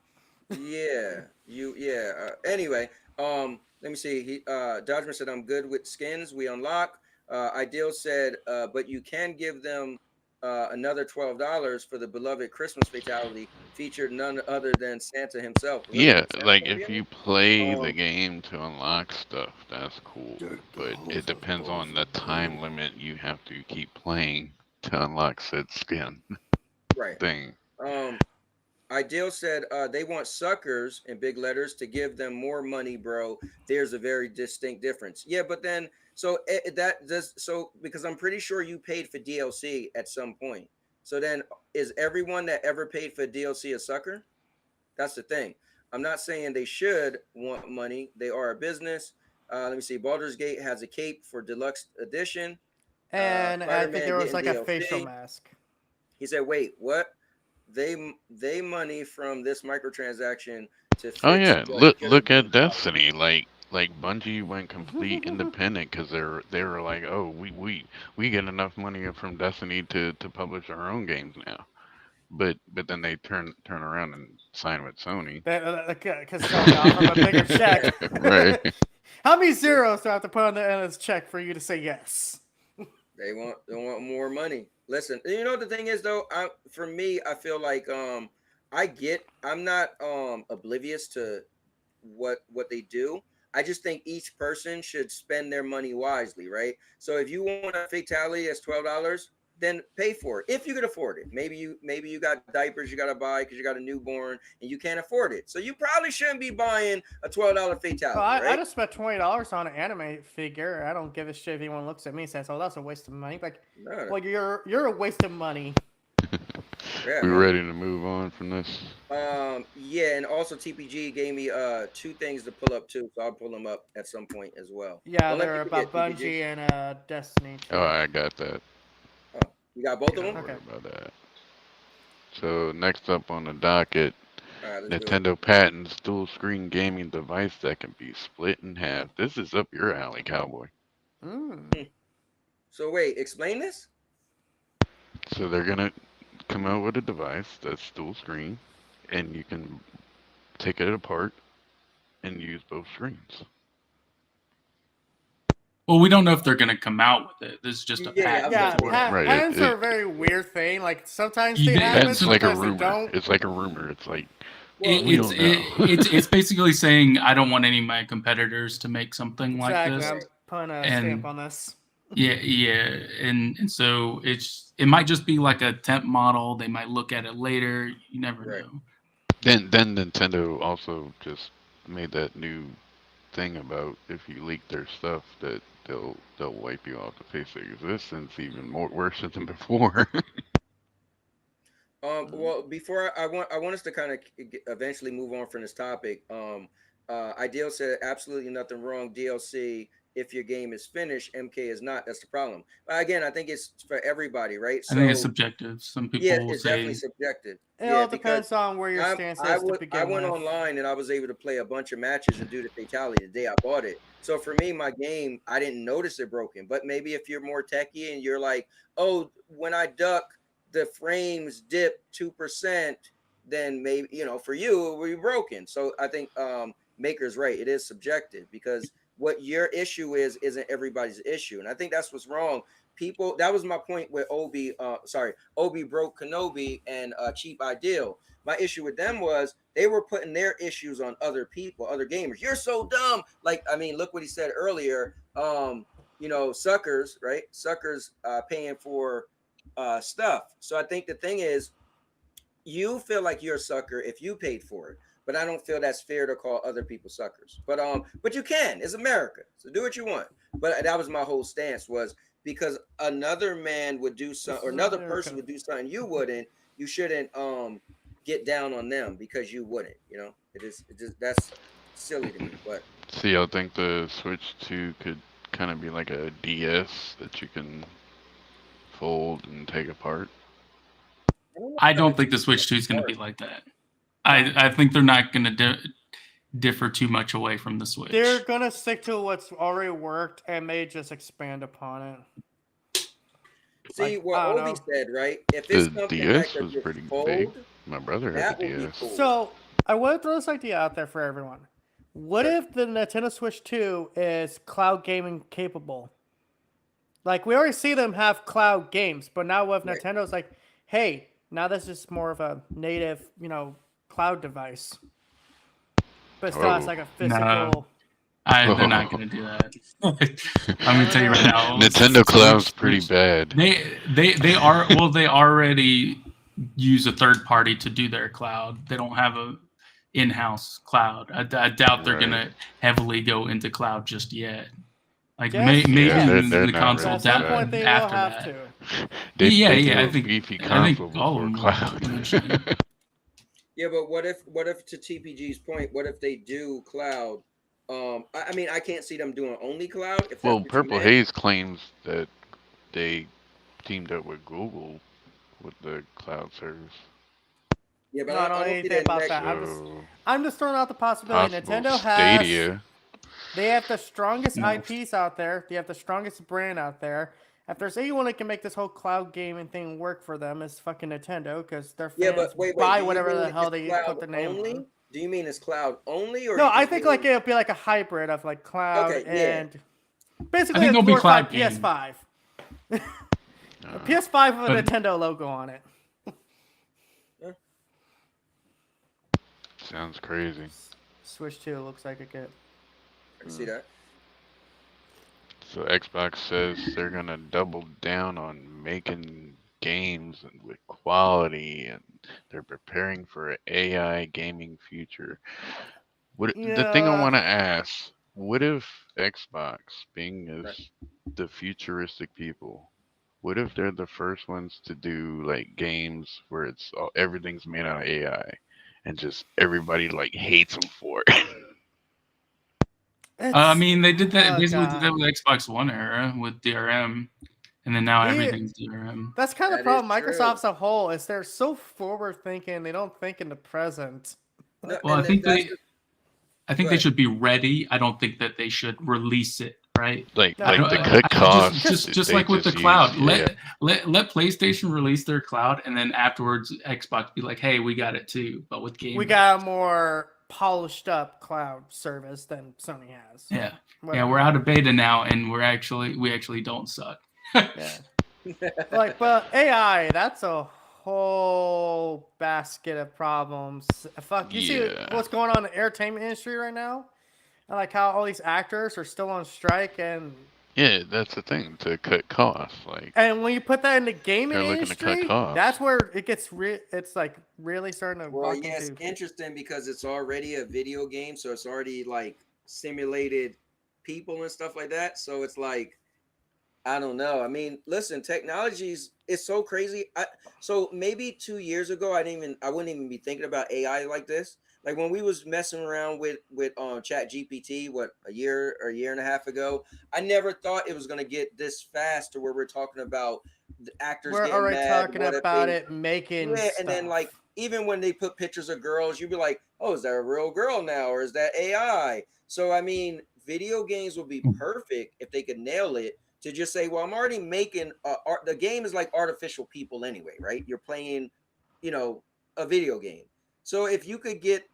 Yeah, yeah. Anyway, let me see. Dodgeman said I'm good with skins. We unlock. Ideal said, but you can give them another $12 for the beloved Christmas fatality featured none other than Santa himself. Really? Yeah, Santa's like gonna be if in you it? play the Um, game to unlock stuff, that's cool. But it depends on the time limit you have to keep playing to unlock said skin right. thing. Um, Ideal said they want suckers in big letters to give them more money, bro. There's a very distinct difference. Yeah, but then that does so because I'm pretty sure you paid for DLC at some point. So then is everyone that ever paid for DLC a sucker? That's the thing. I'm not saying they should want money. They are a business. Let me see. Baldur's Gate has a cape for deluxe edition. And I think Spider-Man there was getting like a facial DLC. mask. He said, "Wait, what? They money from this microtransaction to Oh fix yeah, what should look have been at problem." Destiny. Like Bungie went complete independent because they were like, oh, we get enough money from Destiny to publish our own games now. But then they turn around and sign with Sony. Because Sony offered a bigger check. Right. How many zeros do I have to put on the end of this check for you to say yes? They want more money. Listen, you know what the thing is though. For me, I feel like I'm not oblivious to what they do. I just think each person should spend their money wisely, right? So if you want a fatality that's $12, then pay for it if you could afford it. Maybe you got diapers you gotta buy because you got a newborn and you can't afford it. So you probably shouldn't be buying a $12 fatality, Well, I right? just spent $20 on an anime figure. I don't give a shit if anyone looks at me and says, "Oh, that's a waste of money." Like, No, well, you're a waste of money. yeah, We man. ready to move on from this? Yeah, and also TPG gave me two things to pull up too, so I'll pull them up at some point as well. Yeah, Don't let me they're forget about TPG. Bungie and Destiny too. Oh, I got that. Oh, you got both of Don't them? worry Okay. about that. So next up on the docket, All right, let's do it. Nintendo patents dual screen gaming device that can be split in half. This is up your alley, Cowboy. Mm. So wait, explain this. So they're gonna come out with a device that's dual screen, and you can take it apart and use both screens. Well, we don't know if they're going to come out with it. This is just a Yeah, I was patent about Yeah, to say for it. that. Right. patents are a very weird thing. Like sometimes they happen, Patents like a sometimes they rumor. don't. It's like a rumor. It's like Well, we don't know. It's basically saying I don't want any of my competitors to make something like Exactly. this. I'm putting a And stamp on this. yeah, and so it might just be like a temp model. They might look at it later. You never Right. know. Then Nintendo also just made that new thing about if you leak their stuff that they'll wipe you off the face of existence even more worse than before. Well, before I want us to kind of eventually move on from this topic. Ideal said absolutely nothing wrong. DLC, if your game is finished, MK is not. That's the problem. But again, I think it's for everybody, right? I think it's So subjective. Some yeah, people will it's definitely say, subjective. It Yeah, all because depends on where your stance is to I begin went with. online and I was able to play a bunch of matches and do the fatality the day I bought it. So for me, my game, I didn't notice it broken. But maybe if you're more techie and you're like, oh, when I duck, the frames dip 2%, then maybe for you it will be broken. So I think Maker's right. It is subjective because what your issue is isn't everybody's issue, and I think that's what's wrong. People, that was my point with Obi broke Kenobi and Cheap Ideal. My issue with them was they were putting their issues on other people, other gamers. You're so dumb. Like, I mean, look what he said earlier. Suckers, right? Suckers paying for stuff. So I think the thing is, you feel like you're a sucker if you paid for it, but I don't feel that's fair to call other people suckers. But you can. It's America, so do what you want. But that was my whole stance, was because another man would do something, or another person would do something you wouldn't. You shouldn't get down on them because you wouldn't. It just that's silly to me. But See, I think the Switch 2 could kind of be like a DS that you can fold and take apart. I don't think the Switch 2 is going to be like that. I think they're not going to differ too much away from the Switch. They're gonna stick to what's already worked and may just expand upon it. see what Obi said, right? If The it's something DS like was a pretty big. fold, My brother had that the would be DS. cool. So I want to throw this idea out there for everyone. What if the Nintendo Switch 2 is cloud gaming capable? Like, we already see them have cloud games, but now with Right. Nintendo's like, hey, now this is more of a native, cloud device. But still has like a physical. They're not going to do that. I'm going to tell you right now. Nintendo Cloud's pretty bad. They are, well, they already use a third party to do their cloud. They don't have a in-house cloud. I doubt they're going to heavily go into cloud just yet. Like maybe they're the not console ready At some point they will after have that. to. They do I a think beefy console all of before them Cloud. eventually. Yeah, but what if to TPG's point, what if they do cloud? I mean, I can't see them doing only cloud. If that's Well, what you Purple meant. Haze claims that they teamed up with Google with the cloud service. Yeah, but No, I don't know see anything that about next. that. So, I'm just throwing out the possibility. possible Nintendo has. Stadia. They have the strongest No. IPs out there. They have the strongest brand out there. If there's anyone that can make this whole cloud gaming thing work for them, it's fucking Nintendo, because their fans Yeah, but wait. buy Do you whatever mean the hell it's they cloud put the name only? on. Do you mean it's cloud only, or No, you I just think mean- like it'll be like a hybrid of like cloud Okay, yeah. and basically think a it'll be glorified cloud gaming. PS5. A PS5 with a But- Nintendo logo on it. Sounds crazy. Switch 2 looks like it could. I can see that. So Xbox says they're gonna double down on making games with quality, and they're preparing for an AI gaming future. The thing I Yeah. want to ask: what if Xbox, being as the futuristic people, what if they're the first ones to do like games where everything's made out of AI, and just everybody like hates them for it? I mean, they did that. Oh, Basically, God. did that with Xbox One era with DRM, and then now Yeah. everything's DRM. That's kind of the That is problem. true. Microsoft's a whole is they're so forward thinking. They don't think in the present. No, Well, and I think that's they Right. should be ready. I don't think that they should release it. Right? Like No, like I the don't- cut cost. Just they like with the just cloud. use- Let PlayStation release their cloud, and then afterwards Xbox be like, "Hey, we got it too," but with gaming. We got a more polished up cloud service than Sony has. Yeah, Whatever. we're out of beta now, and we actually don't suck. Yeah. Like, but AI, that's a whole basket of problems. Fuck, you see Yeah. what's going on in the entertainment industry right now? And like how all these actors are still on strike, and Yeah, that's the thing, to cut costs. Like, And when you put that in the gaming they're looking to cut industry, costs. that's where it gets it's like really starting to Well, walk yeah, it's into. interesting because it's already a video game, so it's already like simulated people and stuff like that. So it's like, I don't know. I mean, listen, technologies is so crazy. So maybe 2 years ago, I wouldn't even be thinking about AI like this. Like when we was messing around with Chat GPT, what, a year and a half ago, I never thought it was gonna get this fast to where we're talking about the actors We're getting already mad. talking What if about they it making Yeah, and then like stuff. even when they put pictures of girls, you'd be like, "Oh, is that a real girl now, or is that AI?" So I mean, video games would be perfect if they could nail it to just say, "Well, I'm already making art." The game is like artificial people anyway, right? You're playing, you know, a video game. So if you could get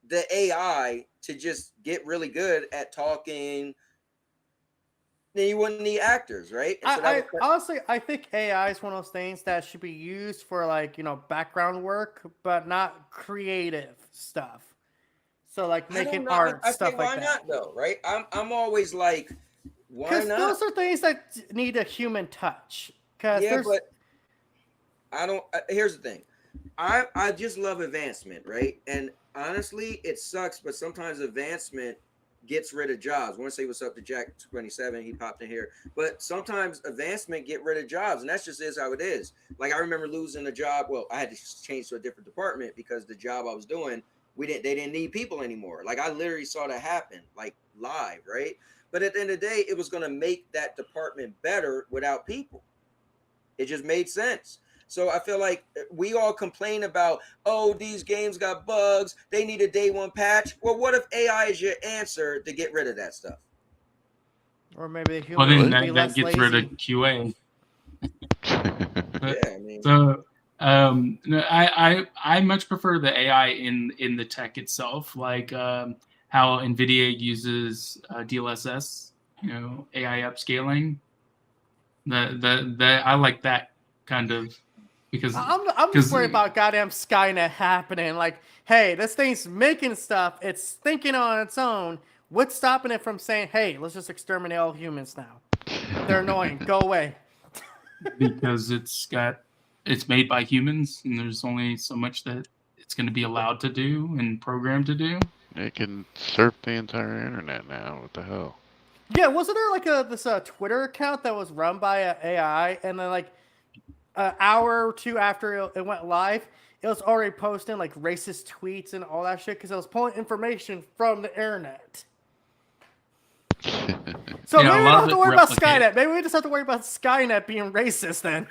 the AI to just get really good at talking, then you wouldn't need actors, right? And so that I would honestly I think AI is one of those things that should be used for like background work, but not creative stuff. So like I making don't know. art Okay, stuff like why that. not though, right? I'm always like, why Because not? those are things that need a human touch. Because Yeah, there's but I don't. Here's the thing. I just love advancement, right? And honestly, it sucks, but sometimes advancement gets rid of jobs. I want to say what's up to Jack 27. He popped in here, but sometimes advancement get rid of jobs, and that's just is how it is. Like I remember losing a job. Well, I had to change to a different department because the job I was doing, they didn't need people anymore. Like I literally saw that happen, like live, right? But at the end of the day, it was going to make that department better without people. It just made sense. So I feel like we all complain about, oh, these games got bugs. They need a day one patch. Well, what if AI is your answer to get rid of that stuff? or maybe the Well, humans then would What? be that less gets rid of lazy. QA. But, Yeah, I mean, so no, I much prefer the AI in the tech itself, like how NVIDIA uses DLSS, AI upscaling. That I like that kind of because I'm just because worried about goddamn Skynet happening. Like, hey, this thing's making stuff. It's thinking on its own. What's stopping it from saying, hey, let's just exterminate all humans now? They're annoying. Go away. because it's made by humans and there's only so much that it's going to be allowed to do and programmed to do. They can surf the entire internet now. What the hell? Yeah, wasn't there like this Twitter account that was run by a AI, and then like an hour or two after it went live, it was already posting like racist tweets and all that shit because it was pulling information from the internet. So maybe A we lot don't of have to it worry about replicate. Skynet. Maybe we just have to worry about Skynet being racist then.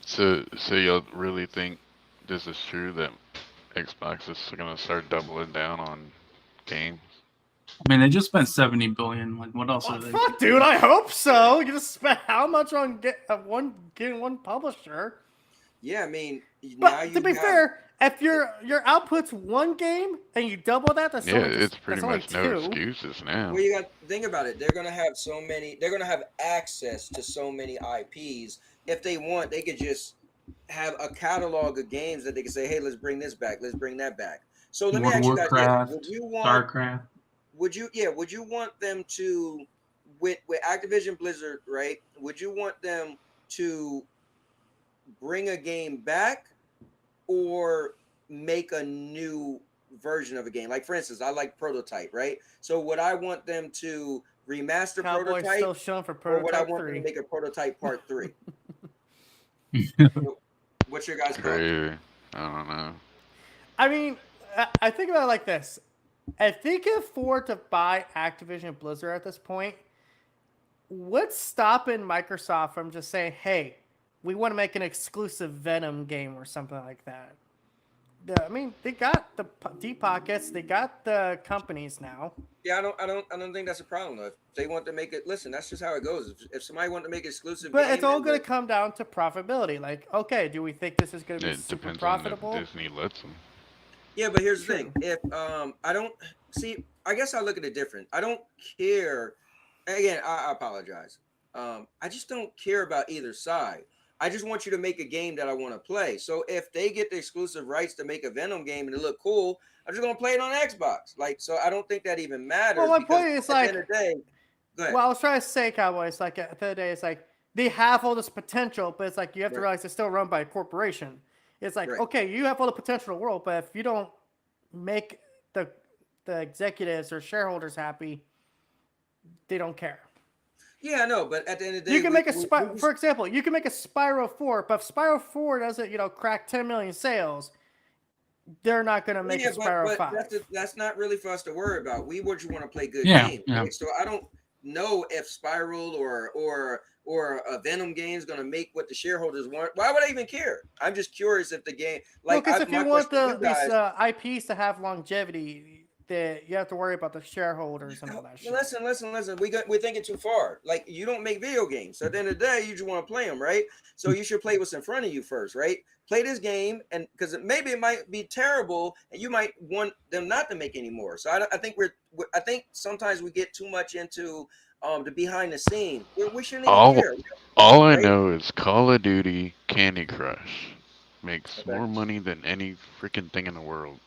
So y'all really think this is true that Xbox is gonna start doubling down on games? I mean, they just spent 70 billion. Like, what else Oh, are they? fuck, dude. I hope so. You just spent how much on getting one publisher? yeah, I mean, now But to you be have, fair, if your output's one game and you double that, Yeah, it's pretty that's only much no two. excuses now. well, you got to think about it. They're gonna have access to so many IPs. If they want, they could just have a catalog of games that they can say, hey, let's bring this back, let's bring that back. So let me World of ask you guys this: Would Warcraft, you want Starcraft. would you want them to, with Activision Blizzard, right? Would you want them to bring a game back or make a new version of a game? Like for instance, I like Prototype, right? So would I want them to remaster Cowboy still Prototype, showing for or would I Prototype want them to 3. make a Prototype Part 3? What's your guys' thoughts? Crazy. I don't know. I mean, I think about it like this. If they can afford to buy Activision Blizzard at this point, what's stopping Microsoft from just saying, hey, we want to make an exclusive Venom game or something like that? I mean, they got the deep pockets, they got the companies now. Yeah, I don't think that's a problem though. If they want to make it, listen, that's just how it goes. If somebody want to make an exclusive But game, it's all and going to come down to profitability. Like, okay, do we think this is going to be It super depends on if profitable? Disney lets them. yeah, but here's the True. thing: if I don't see, I guess I look at it different. I don't care. Again, I apologize. I just don't care about either side. I just want you to make a game that I want to play. So if they get the exclusive rights to make a Venom game and it look cool, I'm just gonna play it on Xbox. Like, so I don't think that even Well, matters my because point is at the end like, of the day, Go ahead. Well, I was trying to say, Cowboy, it's like at the end of the day, it's like they have all this potential, but it's like you have to Right. realize it's still run by a corporation. It's like, Right. okay, you have all the potential in the world, but if you don't make the the executives or shareholders happy, they don't care. Yeah, I know, but at the end of the day, You can make a we for example, you can make a Spyro 4, but if Spyro 4 doesn't, crack 10 million sales, they're not going to make a yeah, Spyro but 5. that's not really for us to worry about. We would want to play good Yeah, games, yeah. right? So I don't know if Spiral or a Venom game is going to make what the shareholders want. Why would I even care? I'm just curious if the game, like, Because if my you want question to you these guys. IPs to have longevity, that you have to worry about the shareholders and all that shit. Listen. We're thinking too far. Like, you don't make video games. So at the end of the day, you just want to play them, right? So you should play what's in front of you first, right? Play this game, and because maybe it might be terrible, and you might want them not to make any more. So I think I think sometimes we get too much into the behind the scene. We shouldn't even All care, all I right? know is Call of Duty Candy Crush makes Okay. more money than any freaking thing in the world,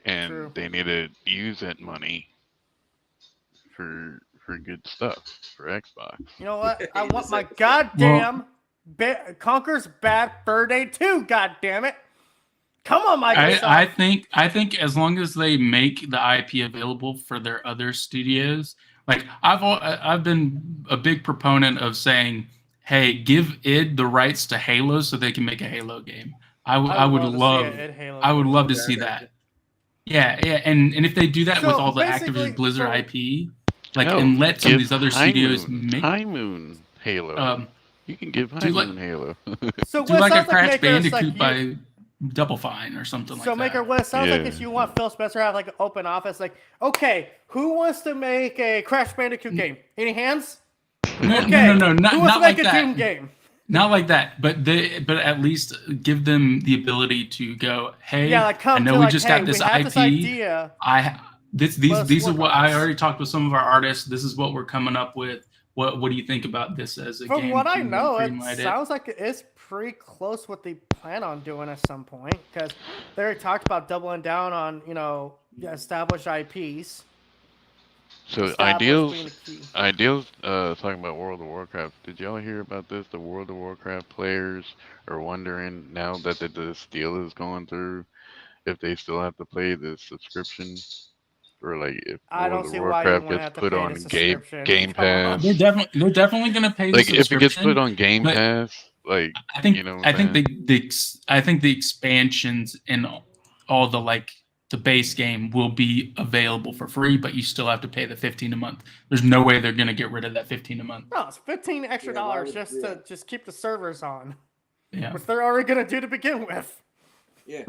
and True. they need to use that money for good stuff for Xbox. You know what? I You want just my said the same. Well, goddamn Conker's Bad Fur Day 2, goddammit. it. Come on, Microsoft. I think as long as they make the IP available for their other studios, like I've been a big proponent of saying, hey, give id the rights to Halo so they can make a Halo game. I I would would love to see love a Halo I would game. love to Okay, I see got you. that. Yeah, yeah, and if they do that with So all the basically, Activision Blizzard IP, like Hell, and let some of give these other studios make High Moon Halo. um You can give High do like Moon Halo. so do what it like a sounds like, Crash Maker, is like Bandicoot you. by Double Fine or something So like Maker, that. what it sounds like Yeah. is you want Phil Spencer to have like an open office. Like, okay, who wants to make a Crash Bandicoot game? Any hands? No, Okay, no, who not wants to not make like a Doom that. game? Not like that, but at least give them the ability to go, Yeah, hey, like I come know to we like, just hey, got we this have this IP. idea. I Let's these are work what on I this. already talked with some of our artists. This is what we're coming up with. What do you think about this as a From game? what Do I you want to know, it greenlight it? sounds like it's pretty close what they plan on doing at some point, because they already talked about doubling down on the established IPs. So Established being the key. ideals. Talking about World of Warcraft. Did y'all hear about this? The World of Warcraft players are wondering now that this deal is going through if they still have to pay the subscription, or like if I World don't of see why you Warcraft want to gets have to put pay the on subscription. Game Come on. Pass. They're definitely going to pay the Like if it gets put subscription, on Game but Pass, like I think you know what I I'm think saying? I think the expansions and all the like the base game will be available for free, but you still have to pay the 15 a month. There's no way they're gonna get rid of that 15 a month. No, it's 15 extra Yeah, why dollars would just yeah. to just keep the servers on, Yeah. which they're already gonna do to begin with. Yeah,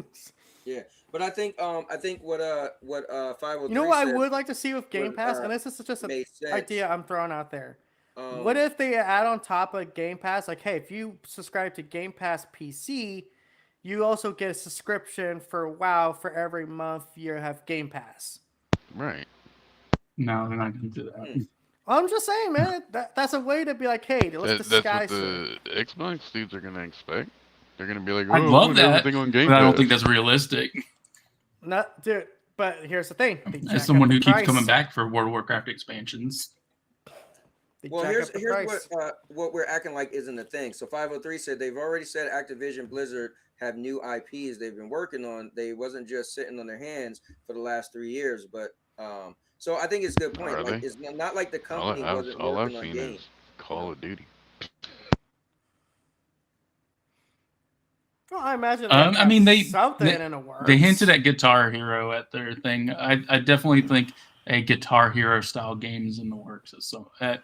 yeah. But I think what 503 You know what I said would like to see with Game was, Pass, and this is just an made sense. idea I'm throwing out there. What Um, if they add on top of Game Pass, like, hey, if you subscribe to Game Pass PC, you also get a subscription for WoW for every month you have Game Pass. Right. No, they're not gonna do that. I'm just saying, man, that's a way to be like, hey, let's That's what disguise it. the Xbox dudes are gonna expect. They're gonna be like, I'd oh, love put that, everything on Game but I don't Pass. think that's realistic. Not, dude, but here's the thing. They jack As up someone the who keeps price. coming back for World of Warcraft expansions. They well, jack here's up the here's price. what we're acting like isn't a thing. So 503 said they've already said Activision Blizzard have new IPs they've been working on. They wasn't just sitting on their hands for the last 3 years, but so I think it's a good point. Are Like, they? it's not like the company wasn't All I've working on seen games. is Call of Duty. Well, I imagine I mean, something in the works. they hinted at Guitar Hero at their thing. I definitely think a Guitar Hero style game is in the works at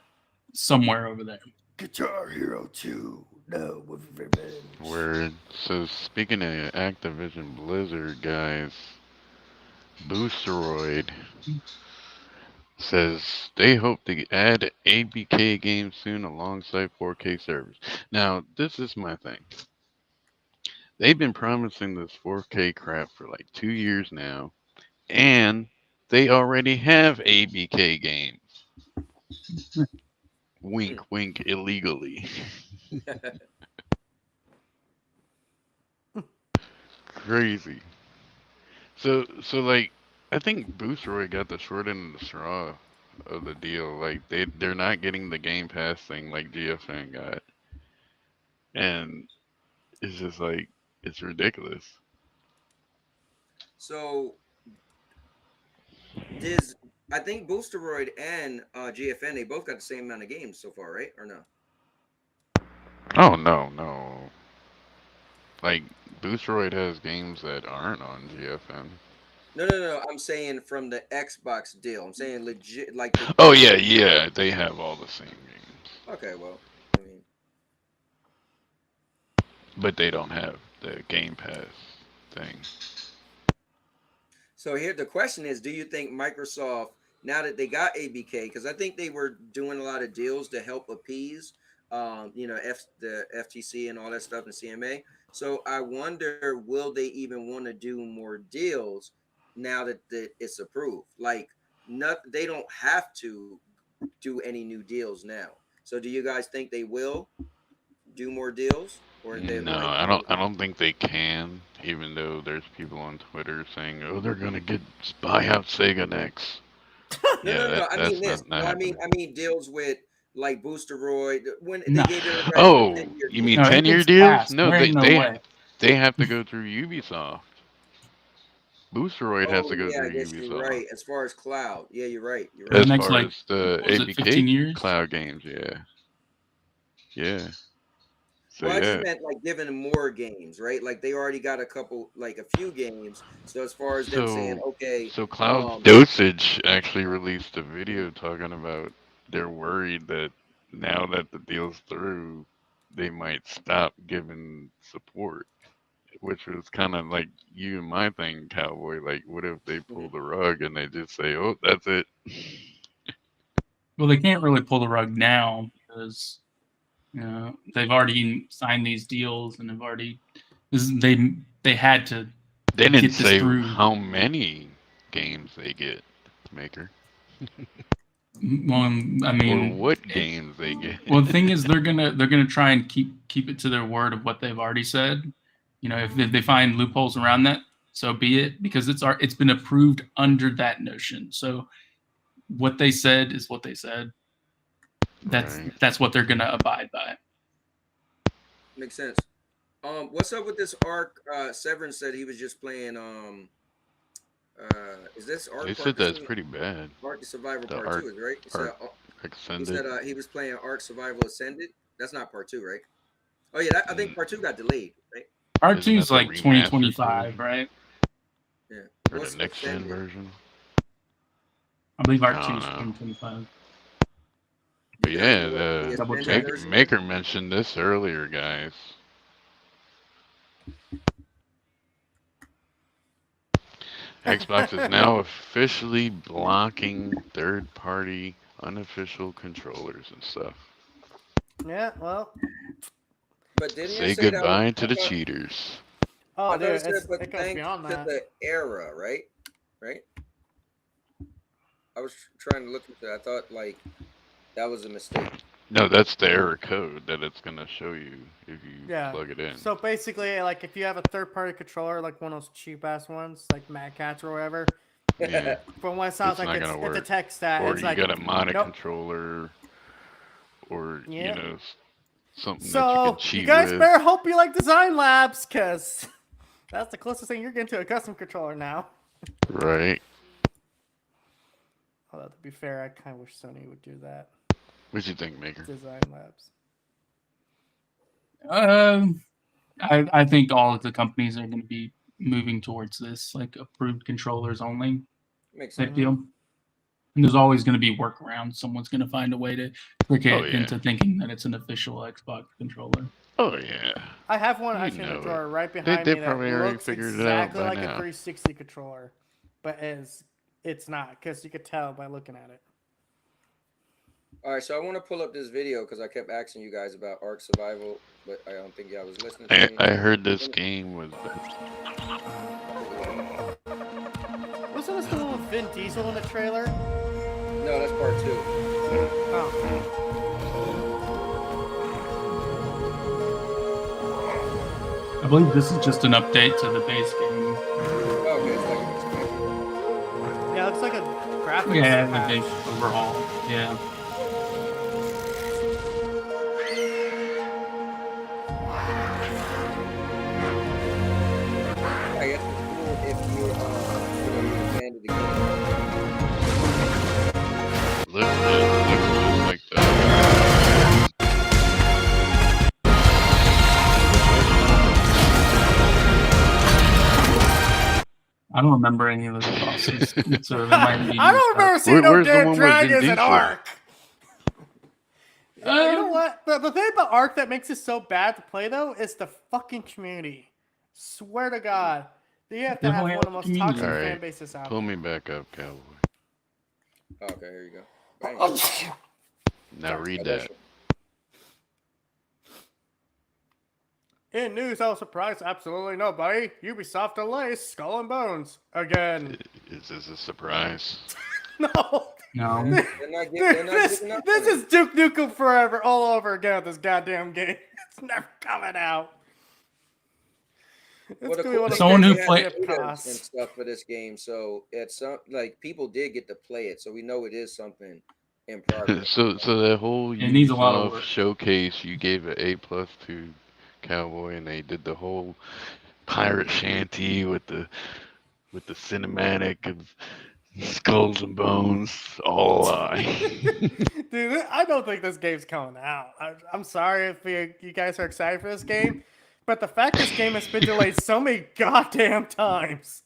somewhere over there. Guitar Hero 2. No, with revenge. Word. So speaking of Activision Blizzard, guys, Boosteroid says they hope to add ABK games soon alongside 4K servers. Now, this is my thing. They've been promising this 4K crap for like 2 years now, and they already have ABK games. Wink, wink, illegally. Crazy. So like, I think Boosteroid got the short end of the straw of the deal. Like they're not getting the Game Pass thing like GFN got, and it's just like it's ridiculous. So does I think Boosteroid and GFN, they both got the same amount of games so far, right? Or no? Oh no, no. Like Boosteroid has games that aren't on GFN. No. I'm saying from the Xbox deal. I'm saying legit, like the. Oh yeah, yeah. They have all the same games, Okay, well, I mean, but they don't have the Game Pass thing. so here the question is: do you think Microsoft, now that they got ABK, because I think they were doing a lot of deals to help appease, the FTC and all that stuff and CMA. So I wonder, will they even want to do more deals now that it's approved? Like, not they don't have to do any new deals now. So do you guys think they will do more deals, or they're No, like, I don't think they can. Even though there's people on Twitter saying, "Oh, they're gonna buy out Sega next." Yeah, no. I mean that's this. not No, happening. I mean deals with like Boosteroid when they No, gave their regular Oh, 10-year you deal. mean no, 10-year it's deals? passed. No, There ain't no way. they have to go through Ubisoft. Boosteroid has Oh to go yeah, I through guess you're Ubisoft right. As far as cloud, yeah, you're right. You're For the right. as next far like as the what was it, APK 15 years? cloud games. Yeah, yeah. So Well, I just yeah. meant like giving them more games, right? Like they already got like a few games. So as far as them saying, So okay, Cloud's Dosage actually released a video talking about they're worried that now that the deal's through, they might stop giving support, which was kind of like you and my thing, Cowboy. Like, what if they pull mhm. the rug and they just say, "Oh, that's it"? Well, they can't really pull the rug now because they've already signed these deals and have already they had to They didn't get this say through. how many games they get, Maker, Well, I or mean, what games they get. well, the thing is, they're gonna try and keep it to their word of what they've already said. If they find loopholes around that, so be it, because it's been approved under that notion. So what they said is what they said. Right. That's what they're gonna abide by. Makes sense. What's up with this Arc? Severin said he was just playing. Is this They Arc said Part that's 2? pretty bad. Arc Survival The Part 2 is right. art He extended. said he was playing Arc Survival Ascended. That's not Part 2, right? Oh yeah, I think Mm, Part 2 got delayed, right? R2 Isn't is that the like remastered 2025, version right? Yeah. or the What's next gen Ascended? version? I believe I R2 don't is know. 2025. You But guys yeah, know what the the Double Ascended check. version is? Maker mentioned this earlier, guys. Xbox is now officially blocking third-party unofficial controllers and stuff. Yeah, well, But didn't you Say say that was? goodbye to the cheaters. oh, I thought it dude, said, but it goes thanks beyond to that. the era, right? Right. I was trying to look into that. I thought like that was a mistake. No, that's the error code that it's gonna show you if you Yeah. plug it in. So basically, like if you have a third-party controller, like one of those cheap-ass ones, like Mad Cats or whatever, Yeah, from what it sounds it's like, not it's gonna a work. text stat. Or It's you like, got a modded nope. controller, or Yeah. something that you So can cheat you guys with. better hope you like Design Labs, cause that's the closest thing you're getting to a custom controller now. Right. Although to be fair, I kind of wish Sony would do that. What you think, Maker? Design Labs. I think all of the companies are going to be moving towards this, like approved controllers only Makes type sense. deal. And there's always going to be workarounds. Someone's going to find a way to trick it Oh, yeah. into thinking that it's an official Xbox controller. Oh yeah. I have one You actually in the know drawer it. right behind They me that probably already looks figured it out exactly by like a now. 360 controller, but it's not, because you could tell by looking at it. All right, so I want to pull up this video because I kept asking you guys about Ark Survival, but I don't think y'all was listening to me. I heard this game was. Wasn't this the one with Vin Diesel in the trailer? No, that's part 2. Oh. I believe this is just an update to the base game. Oh, okay, it's like an expansion. Yeah, looks like a graphics Yeah, the patch. big overhaul. Yeah. I guess it's cool if you're you're a fan of the game. Looks just like that. I don't remember any of those bosses, so that might be. I don't remember seeing no Where's the damn one with Vin dragons in Diesel? Ark. You know what? The thing about Ark that makes it so bad to play though is the fucking community. Swear to God, you have to have Definitely one of the most community. toxic All right, fan bases out pull there. me back up, Cowboy. Okay, here you go. Bang. Now read I got that. you. In news, I was surprised absolutely nobody. Ubisoft delays Skull and Bones again. Is this a surprise? No. No. They're not giving This up on is it. Duke Nukem Forever all over again with this goddamn game. It's never coming out. It's Well, the gonna be one of cool those Someone who games play- that betas and costs. stuff for this game, so it's like people did get to play it, so we know it is something in progress. So that whole It needs a lot of Ubisoft work. showcase, you gave an A+ to Cowboy, and they did the whole pirate shanty with the cinematic of skulls and bones, all a lie. Dude, I don't think this game's coming out. I'm sorry if you guys are excited for this game, but the fact this game has been delayed so many goddamn times.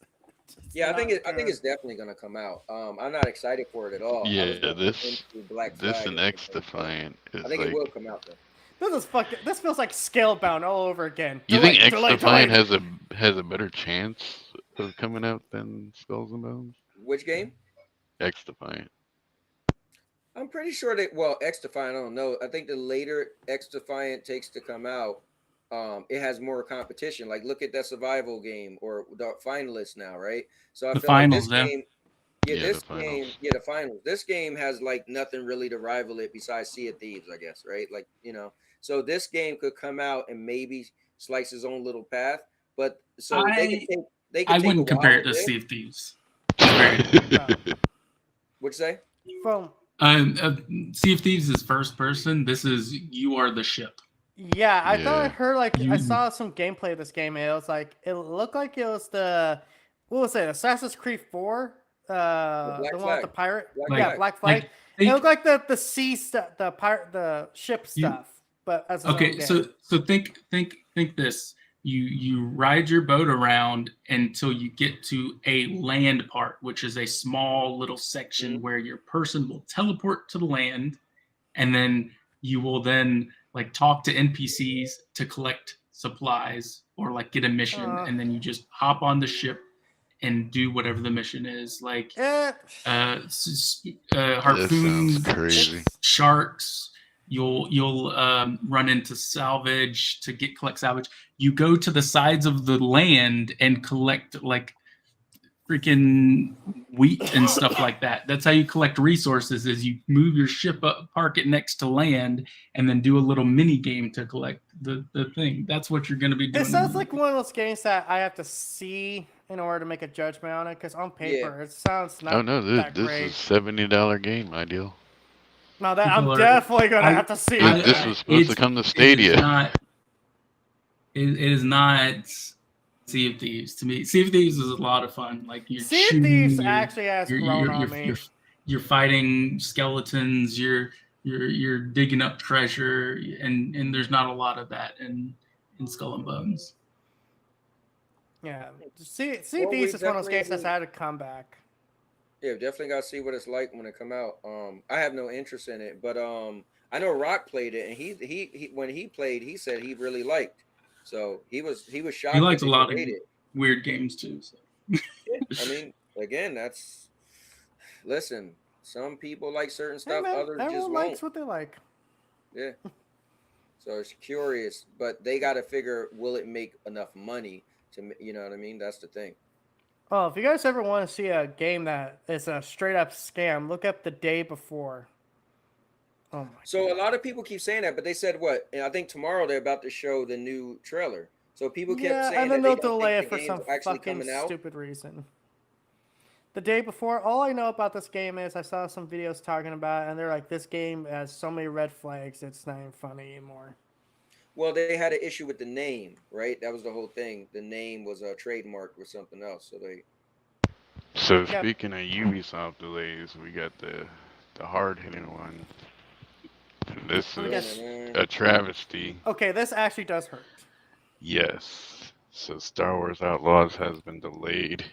Yeah, I think not good. it's definitely gonna come out. I'm not excited for it at all. I was Yeah, gonna this into Black this Flag and or X something, but Defiant is I think like. it will come out though. This feels like Scalebound all over again. You think X Delayed. Defiant has a better chance of coming out than Skulls and Bones? Which game? X Defiant. I'm pretty sure that X Defiant, I don't know. I think the later X Defiant takes to come out, it has more competition. Like look at that survival game or the finalists now, right? So I The feel like this finals, yeah. game, The finals. the finals. This game has like nothing really to rival it besides Sea of Thieves, I guess, right? Like, so this game could come out and maybe slice his own little path, but so they could take I wouldn't compare it to Sea of Thieves. What'd you say? From Sea of Thieves is first person. This is you are the ship. yeah, I thought I Yeah. heard I You- saw some gameplay of this game and it was like it looked like it was what was it, Assassin's Creed 4? Black The one with Flag. the pirate. Black Yeah, Flag. Black Flag. Like, It looked like the sea stuff, the ship stuff, but as its own okay, game. so think this. You ride your boat around until you get to a land part, which is a small little section where your person will teleport to the land, and then you will then like talk to NPCs to collect supplies or like get a mission, and then you just hop on the ship and do whatever the mission is, like harpoons, That sounds crazy. sharks. You'll run into salvage to collect salvage. You go to the sides of the land and collect like freaking wheat and stuff like that. That's how you collect resources. Is you move your ship up, park it next to land, and then do a little mini game to collect the thing. That's what you're going to be doing. It sounds like one of those games that I have to see in order to make a judgment on it, because on paper it sounds not Oh no, that this great. is $70 game, Ideal. No, that I'm People are- definitely gonna have to see it. This was supposed to come to Stadia. It is not Sea of Thieves to me. Sea of Thieves is a lot of fun. Like you're Sea of shooting, Thieves you're- actually has grown on me. You're fighting skeletons. You're digging up treasure, and there's not a lot of that in Skull and Bones. Yeah, Sea of Well, we Thieves is one of those games that's definitely- had to come back. Yeah, definitely got to see what it's like when it come out. I have no interest in it, but I know Rock played it, and he when he played, he said he really liked. So he was shocked. He likes that a they lot of delayed it. weird games too. So. I mean, again, listen. Some people like certain Hey, stuff, man, others just everyone won't. likes what they like. Yeah. So it's curious, but they got to figure: will it make enough money to? You know what I mean? That's the thing. Oh, if you guys ever want to see a game that is a straight up scam, look up The Day Before. Oh my! So a lot of people keep saying that, but they said what? And I think tomorrow they're about to show the new trailer. So people kept saying and then that they'll they don't delay think it the for some game's actually fucking coming out. stupid reason. the day before. All I know about this game is I saw some videos talking about it, and they're like, this game has so many red flags, it's not even funny anymore. Well, they had an issue with the name, right? That was the whole thing. The name was a trademark with something else, so they. So Yep. speaking of Ubisoft delays, we got the hard hitting one. And this Let me guess. is a travesty. Okay, this actually does hurt. Yes. So Star Wars Outlaws has been delayed.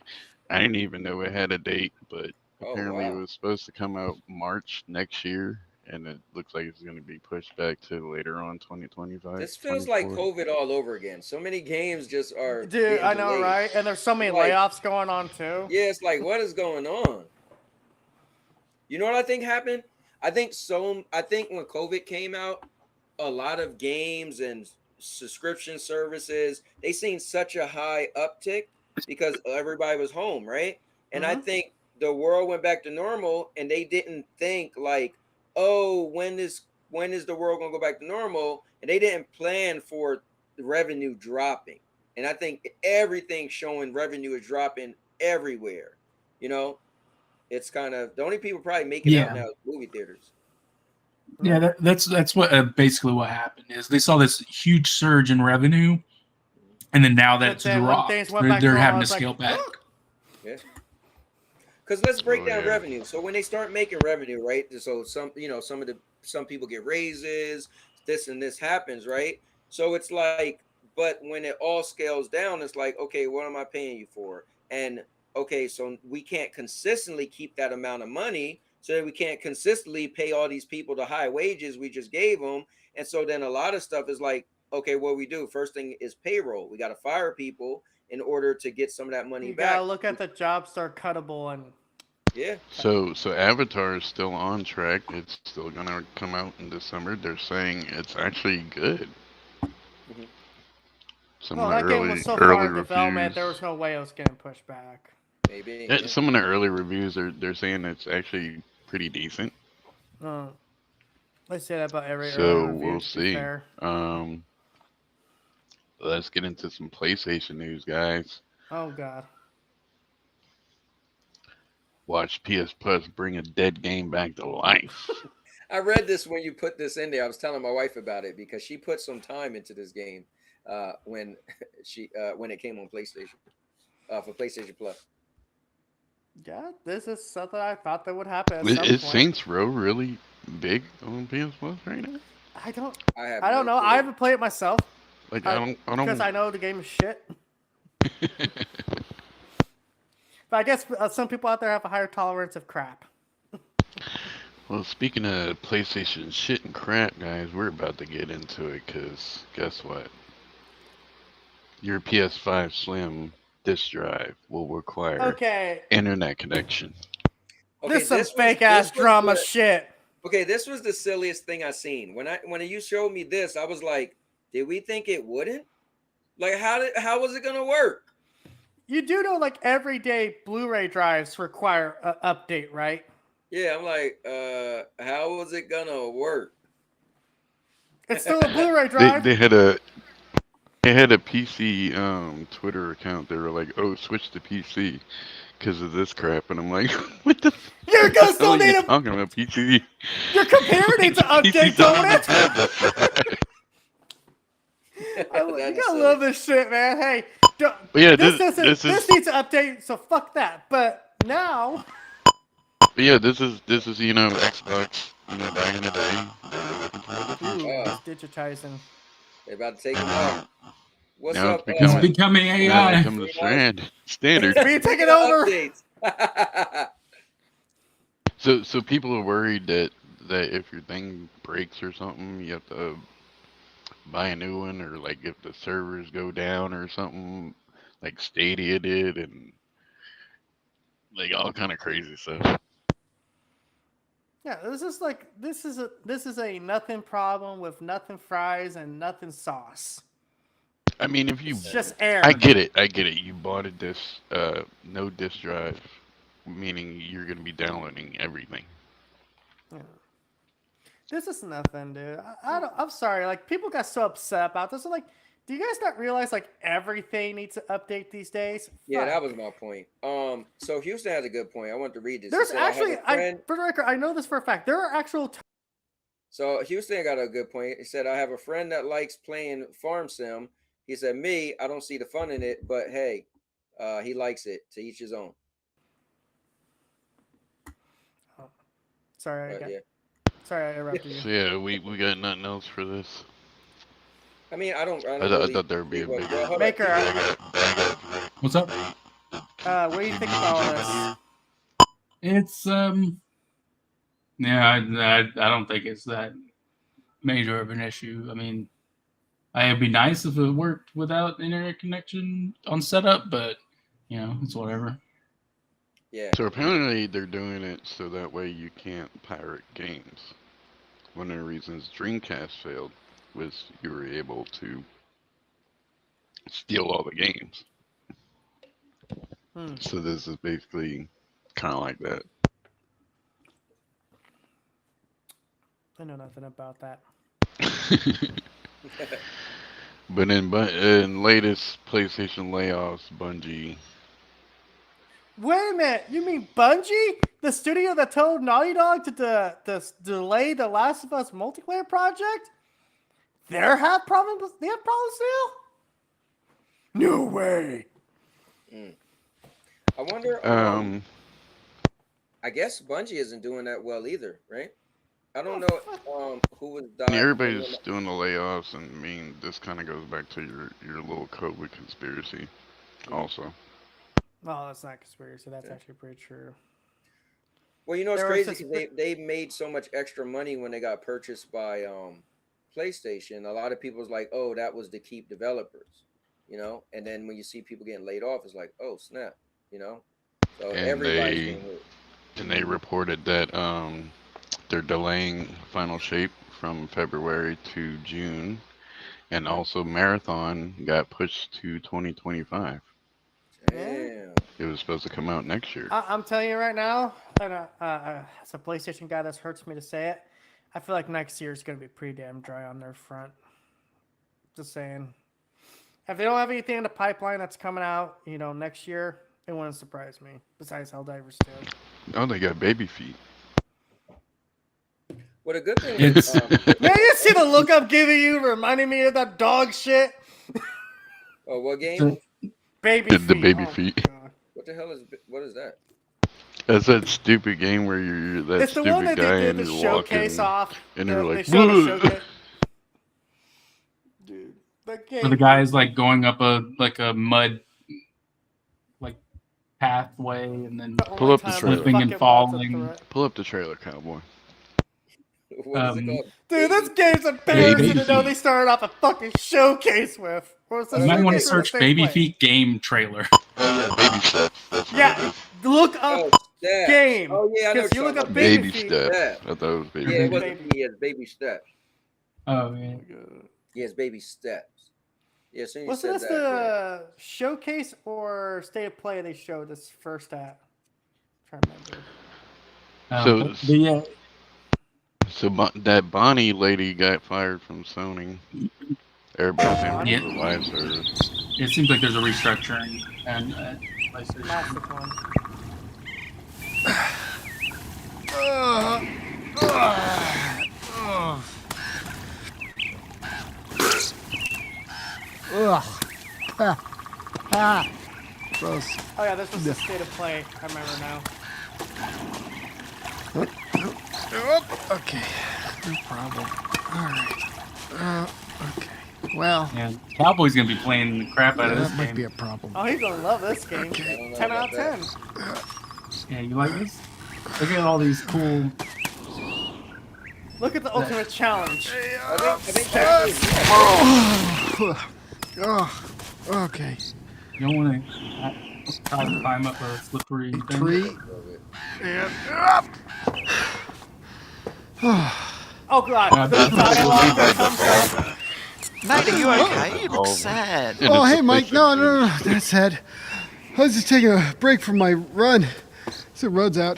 I didn't even know it had a date, but Oh apparently it wow! was supposed to come out March next year, and it looks like it's going to be pushed back to later on 2025. This feels like COVID all over again. So many games just are Dude, getting I know, delayed. right? And there's so many Like- layoffs going on too. Yeah, it's like, what is going on? You know what I think happened? I think when COVID came out, a lot of games and subscription services, they seen such a high uptick because everybody was home, right? And I think the world went back to normal, and they didn't think like, oh, when is the world gonna go back to normal? And they didn't plan for the revenue dropping. And I think everything's showing revenue is dropping everywhere. You know, it's kind of the only people probably making out now is movie theaters. Yeah, that's what basically what happened is they saw this huge surge in revenue, and then now that But it's then when dropped, things went back they're to normal, having to it's like, scale back. Yeah. Because let's break down yeah. revenue. So when they start making revenue, right? So some people get raises, this and this happens, right? So it's like, but when it all scales down, it's like, okay, what am I paying you for? And okay, so we can't consistently keep that amount of money, so that we can't consistently pay all these people the high wages we just gave them. And so then a lot of stuff is like, okay, what we do first thing is payroll. We got to fire people in order to get some of that money you back. gotta look at the jobs that are cuttable and Yeah. So Avatar is still on track. It's still going to come out in December. They're saying it's actually good. Mhm. Some well, of that the game was so early far in development, there was reviews. no way it was getting pushed back. Maybe. Yeah, Yeah. some of the early reviews they're saying it's actually pretty decent. I say that about every early So review, we'll to be see. fair. Let's get into some PlayStation news, guys. Oh god. Watch PS Plus bring a dead game back to life. I read this when you put this in there. I was telling my wife about it because she put some time into this game when when it came on PlayStation for PlayStation Plus. Yeah, this is something I thought that would happen at some Is point. Saints Row really big on PS Plus right now? I don't I know. no I clue. haven't played it myself. Like Because I know the game is shit. But I guess some people out there have a higher tolerance of crap. Well, speaking of PlayStation shit and crap, guys, we're about to get into it because guess what? Your PS5 Slim disk drive will require Okay, internet connection. this is some was- fake ass this was drama the- shit. Okay, this was the silliest thing I seen. When you showed me this, I was like, did we think it wouldn't? Like, how was it gonna work? You do know, like, everyday Blu-ray drives require an update, right? Yeah, I'm like, how was it gonna work? It's still a Blu-ray They drive. they had a PC Twitter account. They were like, "Oh, switch to PC because of this crap," and I'm like, "What the? You're gonna still What are need you a. talking about PC? You're comparing it to PC update, doesn't don't it? have this, right?" You That's gotta silly. love this shit, man. Hey, But yeah, this this needs to update, so fuck that. But now, But yeah, this is Xbox, back in the day. ooh, Oh. it's digitizing. They're about to take them out. What's Now up? it's It's becoming becoming now AI. it's becoming standard. Being taken over. Updates. So people are worried that if your thing breaks or something, you have to buy a new one, or like if the servers go down or something, like Stadia did, and like all kind of crazy stuff. Yeah, this is a nothing problem with nothing fries and nothing sauce. I mean, if you, It's just air. I get it. You bought no disk drive, meaning you're gonna be downloading everything. Yeah. This is nothing, dude. I'm sorry. Like, people got so upset about this. Like, Do you guys not realize like everything needs to update these days? Yeah, that Fuck. was my point. So Houston has a good point. I want to read this. He There's said, "I have actually, a friend." for the record, I know this for a fact. There are actual. So Houston got a good point. He said, "I have a friend that likes playing farm sim." He said, "Me, I don't see the fun in it, but hey, he likes it. To each his own." Sorry, Yeah. sorry, I interrupted you. So yeah, we got nothing else for this. I mean, I don't I really thought there would be a see big. hold up. Maker, What's up? what do you think about all this? It's yeah, I don't think it's that major of an issue. I mean, it'd be nice if it worked without internet connection on setup, but you know, it's whatever. Yeah. So apparently they're doing it so that way you can't pirate games. One of the reasons Dreamcast failed was you were able to steal all the games. So this is basically kind of like that. I know nothing about that. But in latest PlayStation layoffs, Bungie. Wait a minute, you mean Bungie, the studio that told Naughty Dog to delay the Last of Us multiplayer project? They have problems. They have problems now. No way. I wonder. I guess Bungie isn't doing that well either, right? I don't know who was dying. Everybody's doing the layoffs, and I mean this kind of goes back to your little COVID conspiracy, also. Well, that's not conspiracy. That's actually pretty true. Well, you know, it's crazy because they made so much extra money when they got purchased by PlayStation. A lot of people's like, oh, that was to keep developers, you know. And then when you see people getting laid off, it's like, oh, snap, you know. So everybody's doing it. And they reported that they're delaying Final Shape from February to June, and also Marathon got pushed to 2025. Damn. It was supposed to come out next year. I'm telling you right now, and as a PlayStation guy, this hurts me to say it. I feel like next year is going to be pretty damn dry on their front. Just saying. If they don't have anything in the pipeline that's coming out, you know, next year, it wouldn't surprise me. Besides Helldivers 2. Oh, they got baby feet. What a good thing is, man, you see the look I'm giving you, reminding me of that dog shit. Oh, what game? Baby the feet. baby feet. What the hell is that? That's that stupid game where you're that it's the stupid one that guy they did and the you're showcase walking, off. and you're They like, showed the showcase. Dude, that game. Where the guy's like going up a mud like pathway and then pull up the trailer. slipping and falling. Pull up the trailer, Cowboy. What is it called? Dude, this game's embarrassing to know they started off a fucking showcase with. You might want to search Baby Feet game trailer. Baby steps. Yeah, look up game. Oh yeah, I know. Because you look up Baby Feet. steps. Yeah. I thought it was baby. Yeah, it feet. wasn't. Yes, baby steps. Oh yeah. Yes, baby steps. Yeah, so you Was said this that. the showcase or state of play they showed this first at? I'm trying to remember. So- yeah, So that Bonnie lady got fired from Sony. Everybody's saying Yeah. for live service. it seems like there's a restructuring and PlayStation. Classic one. Gross. Oh yeah, this was the state of play. I remember now. Okay. No problem. All right. Okay. Well, Yeah, Cowboy's gonna be playing the crap out of this that might game. be a problem. Oh, he's gonna love this game. I don't know 10 out of about 10. Yeah, you like this? Look at all these cool. Look at the ultimate challenge. I think that's it. Oh, okay. You don't want to try to climb up a slippery thing. Tree. And Oh god, the dialogue that comes up. Mate, are you okay? You look sad. And oh, it's hey, a Mike. No, PlayStation. no, no. That's sad. I was just taking a break from my run. So road's out.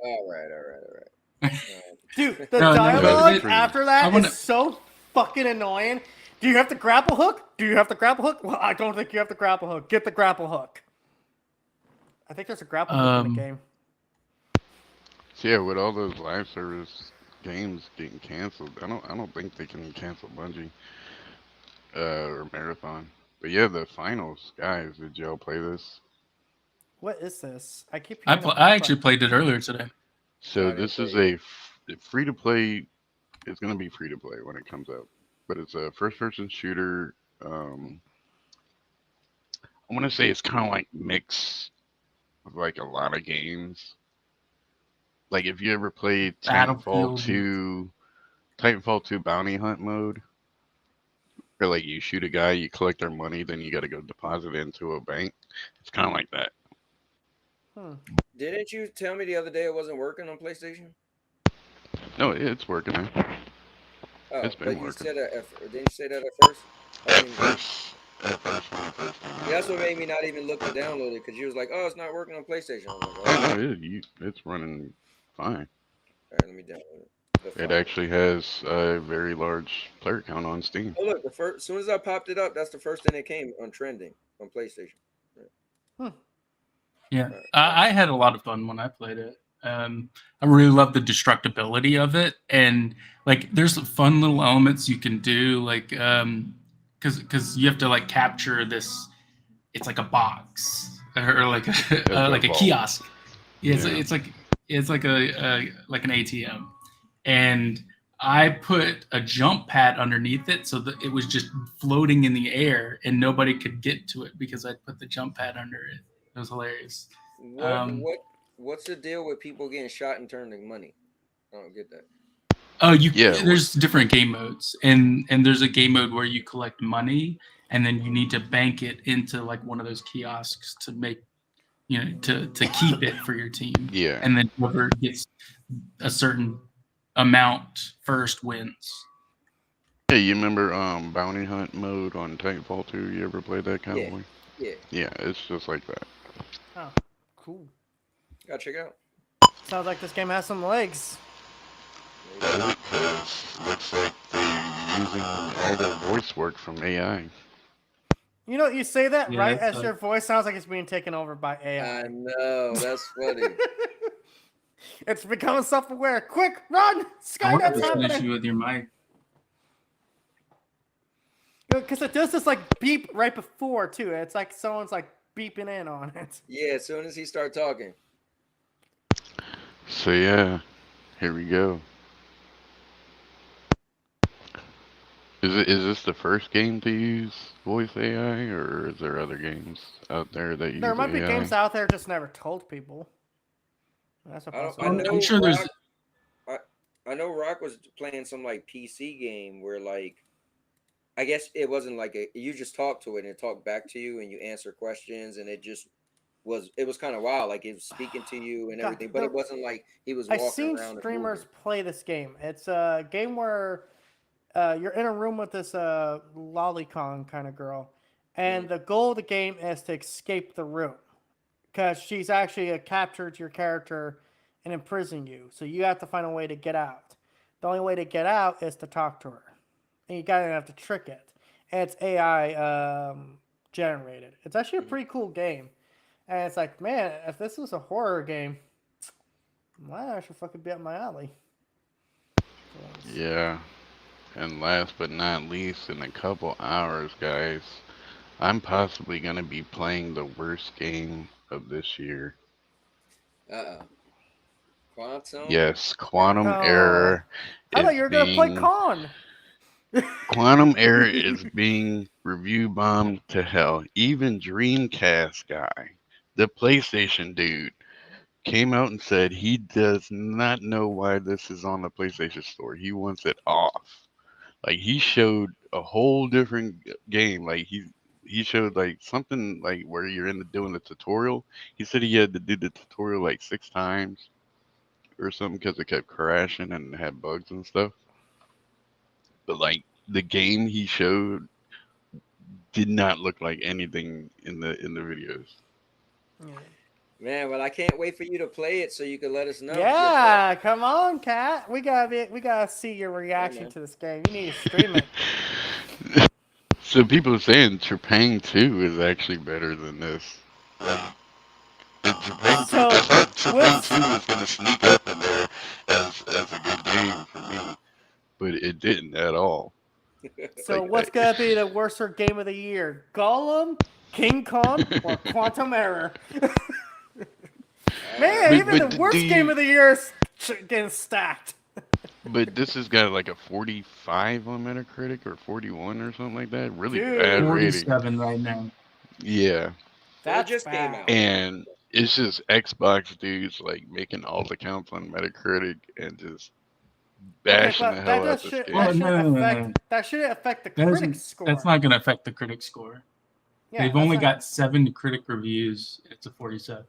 All right. Dude, the No, dialogue no, after that I wanna- is so fucking annoying. Do you have the grapple hook? Do you have the grapple hook? Well, I don't think you have the grapple hook. Get the grapple hook. I think there's a grapple hook in the game. So yeah, with all those live service games getting canceled, I don't think they can cancel Bungie or Marathon. But yeah, the finals, guys, did y'all play this? What is this? I keep I hearing it I pop actually up. played it earlier today. So I didn't this is play a free to play. It's gonna be free to play when it comes out, but it's a first person shooter. I want to say it's kind of like mix of like a lot of games. Like if you ever played Battlefield. Titanfall 2 Bounty Hunt mode, where like you shoot a guy, you collect their money, then you got to go deposit it into a bank. It's kind of like that. Didn't you tell me the other day it wasn't working on PlayStation? No, it's working. Man. Oh, It's been but you working. said that. Didn't you say that at first? At first, when I first Yeah, that's what made me not even look to download it because you was like, "Oh, it's not working on PlayStation." I was like, I "Oh, know it's running fine. all right, let me download it." The It file. actually has a very large player count on Steam. Oh, look, as soon as I popped it up, that's the first thing that came on trending on PlayStation. Yeah, Right. I had a lot of fun when I played it. I really love the destructibility of it, and like there's some fun little elements you can do, like because you have to like capture this. It's like a box or like like a vault. kiosk. Yeah, Yeah. it's like a like an ATM, and I put a jump pad underneath it so that it was just floating in the air and nobody could get to it because I put the jump pad under it. It was hilarious. What's the deal with people getting shot and turning money? I don't get that. Oh, Yeah, there's different game modes, and there's a game mode where you collect money, and then you need to bank it into like one of those kiosks to make to keep it for your team. Yeah. And then whoever gets a certain amount first wins. Yeah, you remember Bounty Hunt mode on Titanfall 2? You ever played that, Cowboy? Yeah. Yeah, it's just like that. Oh, cool. Gotta check it out. Sounds like this game has some legs. Because looks like they're using all their voice work from AI. You know, you say that Yeah, right that's as your voice sounds like it's being taken over by AI. I know, that's funny. It's becoming self-aware. Quick, run! I wonder if Skynet's it's an happening. issue with your mic. Because it does this like beep right before too. It's like someone's like beeping in on it. Yeah, as soon as he started talking. So yeah, here we go. Is this the first game to use voice AI, or is there other games out there that use There might be AI? games out there just never told people. That's a I possibility. know I'm sure there's. I know Rock was playing some like PC game where like I guess it wasn't like you just talked to it and it talked back to you and you answer questions and it was kind of wild, like it was speaking to you and everything, but it wasn't like he was walking I've seen around. streamers play this game. It's a game where you're in a room with this lolicon kind of girl, and the goal of the game is to escape the room because she's actually captured your character and imprisoned you. So you have to find a way to get out. The only way to get out is to talk to her, and you gotta have to trick it. And it's AI generated. It's actually a pretty cool game, and it's like, man, if this was a horror game, might actually fucking be up my alley. Yeah. And last but not least, in a couple hours, guys, I'm possibly gonna be playing the worst game of this year. Quantum. Yes, Quantum Oh, I Error thought is you were gonna play being Con. Quantum Error is being review bombed to hell. Even Dreamcast guy, the PlayStation dude, came out and said he does not know why this is on the PlayStation Store. He wants it off. Like he showed a whole different game. Like he showed like something like where you're doing the tutorial. He said he had to do the tutorial like 6 times or something because it kept crashing and had bugs and stuff. But like the game he showed did not look like anything in the videos. Man, well, I can't wait for you to play it so you can let us know. Yeah, come on, Kat. We gotta see your reaction to this game. You need to stream it. So people are saying Trepang 2 is actually better than this. And Trepang 2, So I thought Trepang what's 2 was going to sneak up in there as a good game for me, but it didn't at all. so Like, what's gonna be the worst game of the year? Gollum, King Kong, or Quantum Error? Man, even the but do worst game you? of the year is getting stacked. But this has got like a 45 on Metacritic or 41 or something like that. Really bad Dude, rating. 47 right now. Yeah, Well, it that's just came bad. out. and it's just Xbox dudes like making alt accounts on Metacritic and just Okay, bashing the but that hell out does this should game. that Well, shouldn't no, no, no, affect no. that shouldn't affect the That critic isn't, that's score. not going to affect the critic score. Yeah, They've that's only not, got 7 critic reviews. It's a 47.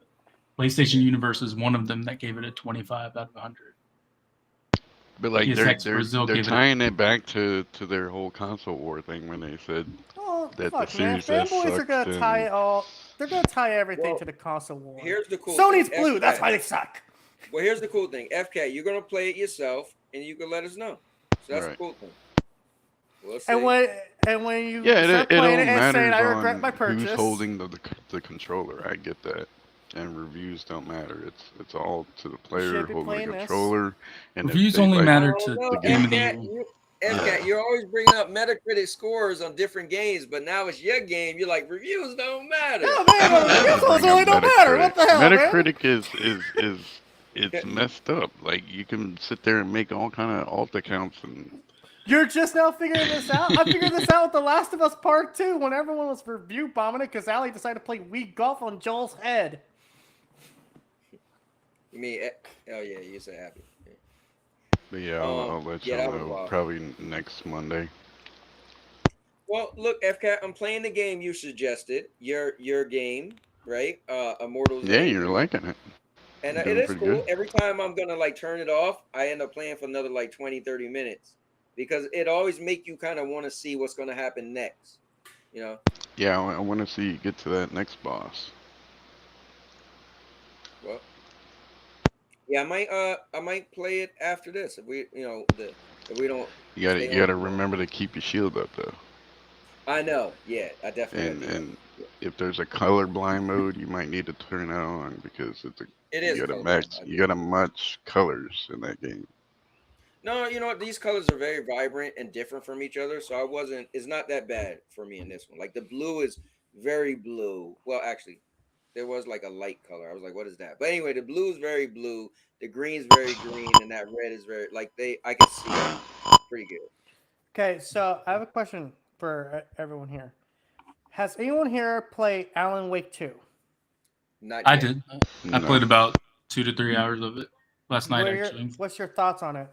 PlayStation Universe is one of them that gave it a 25 out of 100. But like PSX Brazil they're gave it a. tying it back to their whole console war thing when they said oh that the fuck, man. Series S Fanboys are gonna sucked tie and it all. They're gonna tie everything Well, to the console war. here's the cool Sony's thing. blue. That's FK. why they suck. Well, here's the cool thing. FK, you're gonna play it yourself, and you can let us know. So that's the right. cool thing. We'll see. And when you Yeah, start it playing all it and saying matters I regret my on who's purchase, holding the controller. I get that, and reviews don't matter. It's all to the you player should be holding the playing this. controller, and if Reviews they only like I matter don't to know, the Game of the FCAT. Year. FCAT, you're always bringing up Metacritic scores on different games, but now it's your game. You're like, reviews don't matter. No, man, I'm the not review gonna scores bring up really don't matter. Metacritic. What the hell, man? Metacritic is it's messed up. Like you can sit there and make all kind of alt accounts and You're just now figuring this out. I figured this out with The Last of Us Part 2 when everyone was review bombing it because Allie decided to play Wii Golf on Joel's head. You mean, oh yeah, you said happy. but yeah, I'll let Yeah, y'all that was know wild. probably next Monday. Well, look, FCAT, I'm playing the game you suggested. Your game, right? Immortals Yeah, Reign you're 3. liking it. And You're it doing is pretty cool. good. Every time I'm gonna like turn it off, I end up playing for another like 20, 30 minutes. Because it always make you kind of want to see what's gonna happen next. You know? Yeah, I want to see you get to that next boss. Well, yeah, I might play it after this if we if we don't stay You on gotta too long. remember to keep your shield up though. I know, yeah, I definitely gotta And do that. and if there's a color blind mode, you might need to turn that on because It is a color blind. I you do. gotta match colors in that game. No, you know what? These colors are very vibrant and different from each other, so it's not that bad for me in this one. Like the blue is very blue. Well, actually, there was like a light color. I was like, what is that? But anyway, the blue is very blue, the green's very green, and that red is very like I can see it pretty good. Okay, so I have a question for everyone here. Has anyone here played Alan Wake 2? Not I yet. did. I No. played about 2 to 3 hours of it last night, actually. What's your thoughts on it?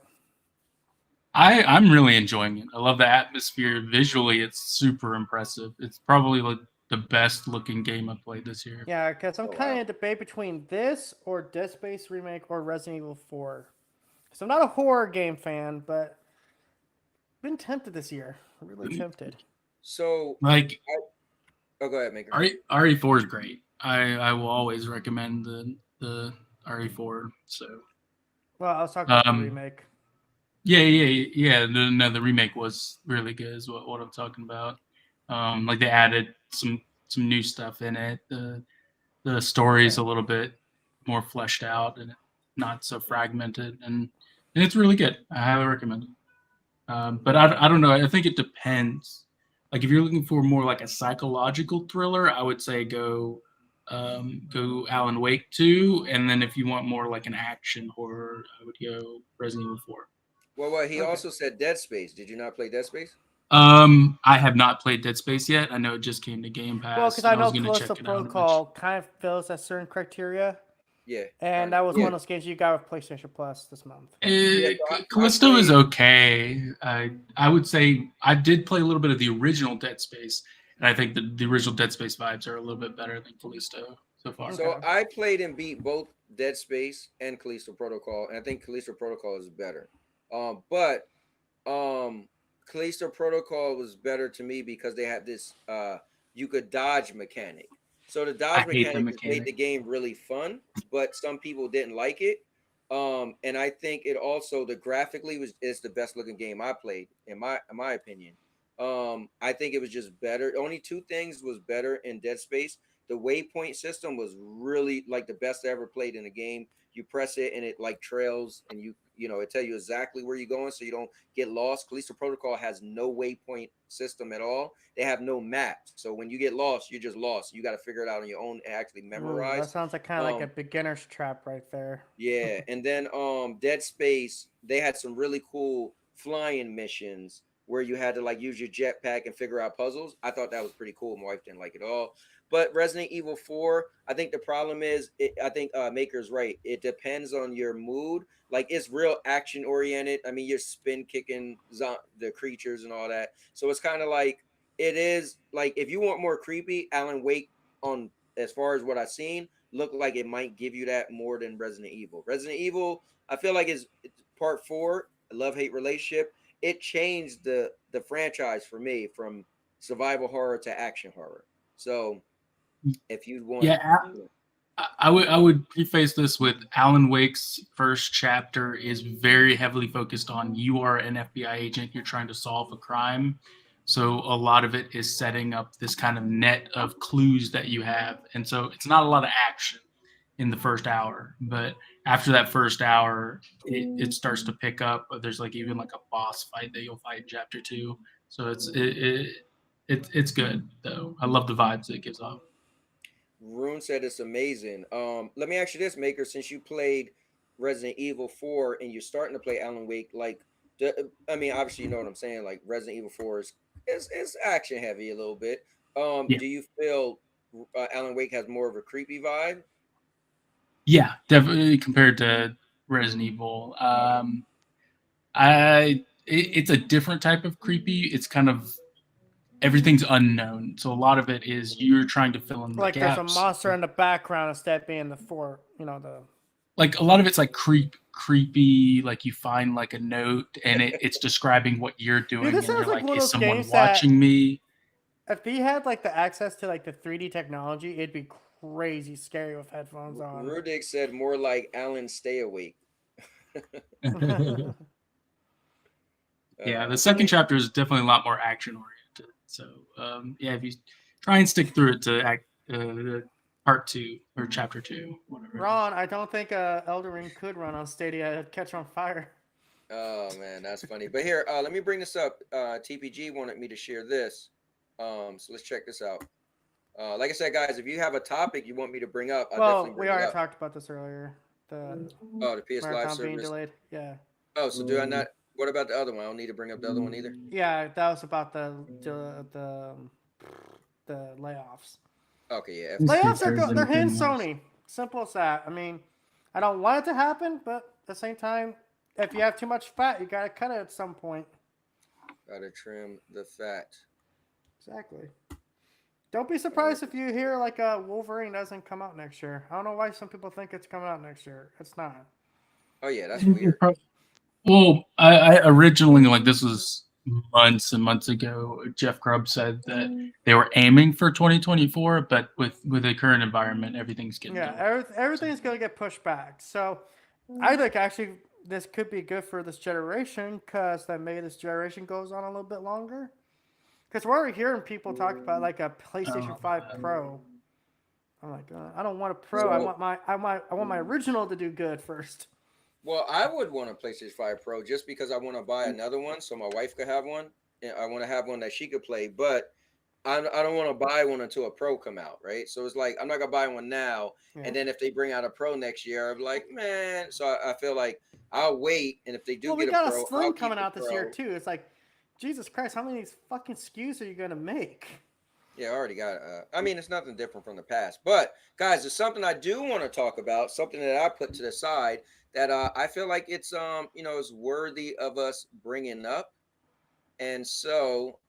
I'm really enjoying it. I love the atmosphere. Visually, it's super impressive. It's probably like the best looking game I've played this year. Yeah, because I'm Oh, kind of wow. in debate between this or Dead Space Remake or Resident Evil 4. So I'm not a horror game fan, but been tempted this year. Really tempted. So, Like oh, go ahead, Maker. RE4 is great. I will always recommend the RE4. So Well, I was talking about the Um, remake. yeah. The remake was really good. Is what I'm talking about. Like they added some new stuff in it. The story's a little bit more fleshed out and not so fragmented, and it's really good. I highly recommend it. But I don't know. I think it depends. Like if you're looking for more like a psychological thriller, I would say go Alan Wake 2, and then if you want more like an action horror, I would go Resident Evil 4. Well, he Okay. also said Dead Space. Did you not play Dead Space? I have not played Dead Space yet. I know it just came to Game Pass. Well, because and I know was gonna Callisto check it out Protocol kind of fills that certain criteria. Yeah. And that was one of those games you got with PlayStation Plus this month. eventually. Yeah, so I Callisto is played- okay. I would say I did play a little bit of the original Dead Space, and I think the original Dead Space vibes are a little bit better than Callisto so far. So I played and beat both Dead Space and Callisto Protocol, and I think Callisto Protocol is better. But Callisto Protocol was better to me because they had this you could dodge mechanic. So the dodge mechanic made the game really fun, but some people didn't like it. And I think it also the graphically is the best looking game I played in my opinion. I think it was just better. Only two things was better in Dead Space. The waypoint system was really like the best I ever played in a game. You press it and it like trails, and you know, it tell you exactly where you're going so you don't get lost. Callisto Protocol has no waypoint system at all. They have no map. So when you get lost, you're just lost. You got to figure it out on your own and actually Ooh, that memorize. sounds like kind of like a beginner's trap right there. Yeah, and then Dead Space, they had some really cool flying missions where you had to like use your jetpack and figure out puzzles. I thought that was pretty cool. My wife didn't like it all. But Resident Evil 4, I think the problem is I think Maker's right. It depends on your mood. Like it's real action oriented. I mean, you're spin kicking the creatures and all that. So it's kind of like it is like if you want more creepy, Alan Wake on as far as what I've seen look like it might give you that more than Resident Evil. Resident Evil, I feel like is part 4, love hate relationship. It changed the franchise for me from survival horror to action horror. So if you want, Yeah, I would preface this with Alan Wake's first chapter is very heavily focused on you are an FBI agent, you're trying to solve a crime. So a lot of it is setting up this kind of net of clues that you have. And so it's not a lot of action in the first hour, but after that first hour, it starts to pick up. There's like even like a boss fight that you'll fight in chapter 2. So it's good though. I love the vibes it gives off. Rune said it's amazing. Let me ask you this, Maker, since you played Resident Evil 4 and you're starting to play Alan Wake, like, I mean, obviously you know what I'm saying. Like Resident Evil 4 is action heavy a little bit. Yeah. Do you feel Alan Wake has more of a creepy vibe? Yeah, definitely compared to Resident Evil. It's a different type of creepy. It's kind of everything's unknown, so a lot of it is you're trying to fill in the Like there's a gaps. monster in the background instead of being the fort. You know the. Like a lot of it's like creepy. Like you find like a note and it's describing what you're doing, Dude, this and you're sounds like like, one of is those someone games watching that me? if he had like the access to like the 3D technology, it'd be crazy scary with headphones on. Rudik said more like Alan Stay Awake. Yeah, the second chapter is definitely a lot more action oriented. So yeah, if you try and stick through it to part 2 or chapter 2, whatever. Ron, I don't think Elden Ring could run on Stadia. It'd catch on fire. Oh man, that's funny. But here, let me bring this up. TPG wanted me to share this. So let's check this out. Like I said, guys, if you have a topic you want me to bring up, I'll definitely We bring it already up. talked about this earlier. The PS Live marathon being service. delayed. Yeah. Oh, so do I not? What about the other one? I don't need to bring up the other one either. Yeah, that was about the layoffs. Okay, yeah. Layoffs are they're hitting Sony. Simple as that. I mean, I don't want it to happen, but at the same time, if you have too much fat, you gotta cut it at some point. Gotta trim the fat. Exactly. Don't be surprised if you hear like a Wolverine doesn't come out next year. I don't know why some people think it's coming out next year. It's not. Oh yeah, that's weird. Well, I originally, like, this was months and months ago, Jeff Grubb said that they were aiming for 2024, but with the current environment, everything's getting everything's gonna get pushed back. So I think actually this could be good for this generation because that maybe this generation goes on a little bit longer. Because we're already hearing people talk about like a PlayStation 5 Pro. I'm like, I don't want a Pro. I want my original to do good first. Well, I would want a PlayStation 5 Pro just because I want to buy another one so my wife could have one. And I want to have one that she could play, but I don't want to buy one until a Pro come out, right? So it's like I'm not gonna buy one now, and then if they bring out a Pro next year, I'm like, man. So I feel like I'll wait, and if they do get a Pro, we got a Slim I'll coming keep out the this Pro. year too. It's like, Jesus Christ, how many of these fucking SKUs are you gonna make? Yeah, I already got. I mean, it's nothing different from the past, but guys, there's something I do want to talk about. Something that I put to the side that I feel like it's is worthy of us bringing up. And so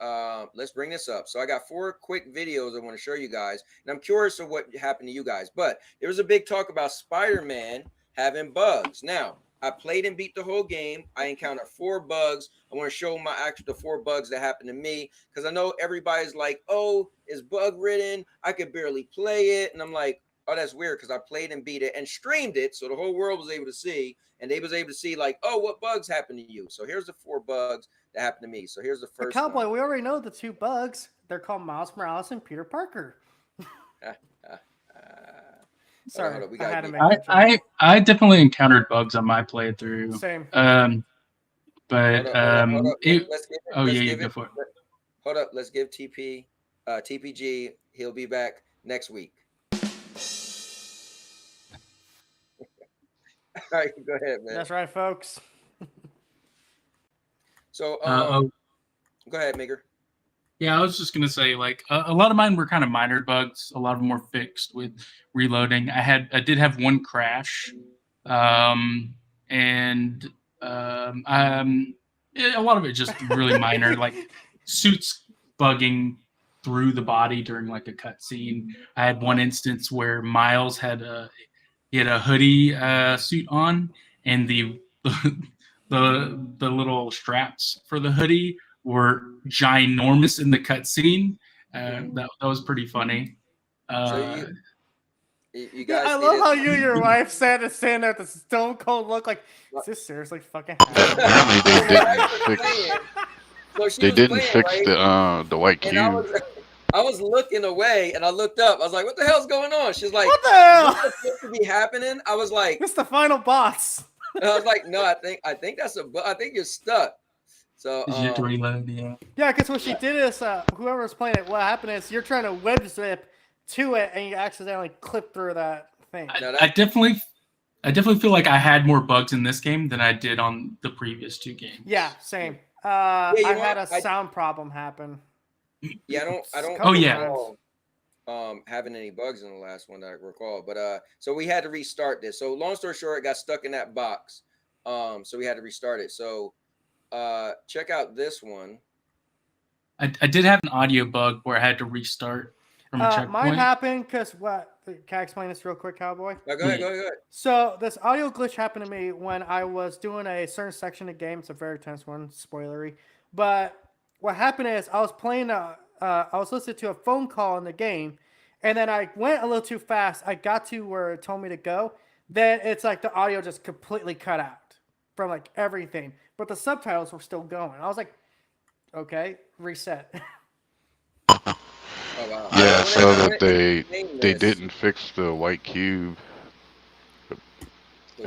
let's bring this up. So I got 4 quick videos I want to show you guys. And I'm curious of what happened to you guys. But there was a big talk about Spider-Man having bugs. Now, I played and beat the whole game. I encountered 4 bugs. I want to show the 4 bugs that happened to me. Because I know everybody's like, oh, it's bug ridden. I could barely play it. And I'm like, oh, that's weird because I played and beat it and streamed it. So the whole world was able to see. And they was able to see like, oh, what bugs happened to you? So here's the 4 bugs that happened to me. So here's the But first Cowboy, one. we already know the 2 bugs. They're called Miles Morales and Peter Parker. Sorry, hold on, we I gotta had to get- make that joke. I definitely encountered bugs on my playthrough. Same. But hold up. it, Let's give it, oh let's yeah, give go it. for it. Hold up. Let's give TPG. He'll be back next week. All right, go ahead, man. That's right, folks. So, Oh, go ahead, Maker. yeah, I was just gonna say, like, a lot of mine were kind of minor bugs. A lot of them were fixed with reloading. I did have one crash, and yeah, a lot of it just really minor, like suits bugging through the body during like a cutscene. I had one instance where Miles had a hoodie suit on, and the little straps for the hoodie were ginormous in the cutscene. That was pretty funny. So you Yeah, guys. I see love this? how you and your wife sat and standing there with the stone cold look like, is this seriously fucking happening? Apparently they My didn't wife was fix. playing, so she They was didn't playing, fix right? the white And I cube. was looking away, and I looked up. I was like, "What the hell's going on?" She's like, What the hell? "What's supposed to be happening?" I was like, This is the final boss. "No, I think that's I think you're stuck." So, You have to reload, yeah. Yeah, because what she did is, whoever was playing it, what happened is you're trying to web zip to it, and you accidentally clip through that thing. I definitely feel like I had more bugs in this game than I did on the previous 2 games. Yeah, same. Yeah, you I know had what? a sound problem happen. yeah, I don't. Couple yeah. recall, having any bugs in the last one that I recall, but so we had to restart this. So long story short, it got stuck in that box. So we had to restart it. So, check out this one. I did have an audio bug where I had to restart from a checkpoint. Mine happened because what? Can I explain this real quick, Cowboy? No, go ahead. So this audio glitch happened to me when I was doing a certain section of the game. It's a very tense one, spoilery. But what happened is I was playing. I was listening to a phone call in the game, and then I went a little too fast. I got to where it told me to go. Then it's like the audio just completely cut out from like everything, but the subtitles were still going. I was like, okay, reset. Oh wow. Yeah, I I saw wanna that they explain they this. didn't fix the white cube The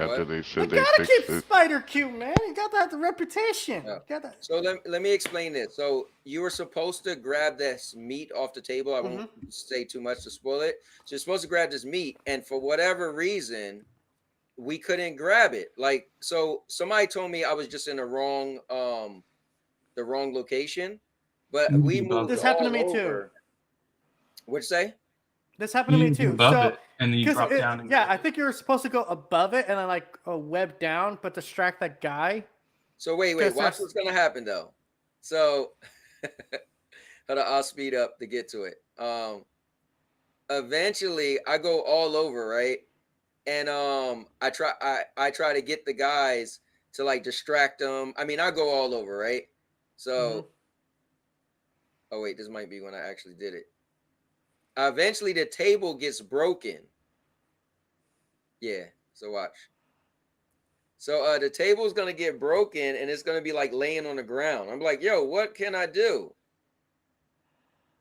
after what? they You said they gotta fixed keep it. Spider Cube, man. You got that reputation. Yeah. You got that. So let me explain this. So you were supposed to grab this meat off the table. I won't say too much to spoil it. So you're supposed to grab this meat, and for whatever reason, we couldn't grab it. Like, so somebody told me I was just in the wrong location, but we moved This happened to all me too. over. What'd you say? This happened to me too. Above So, it, and then you drop down. And yeah, I think you were supposed to go above it and then like web down, but distract that guy. So wait, Because watch that's- what's gonna happen though. So hold on, I'll speed up to get to it. Eventually I go all over, right? And I try to get the guys to like distract them. I mean, I go all over, right? So oh wait, this might be when I actually did it. Eventually the table gets broken. Yeah, so watch. So the table's gonna get broken and it's gonna be like laying on the ground. I'm like, yo, what can I do?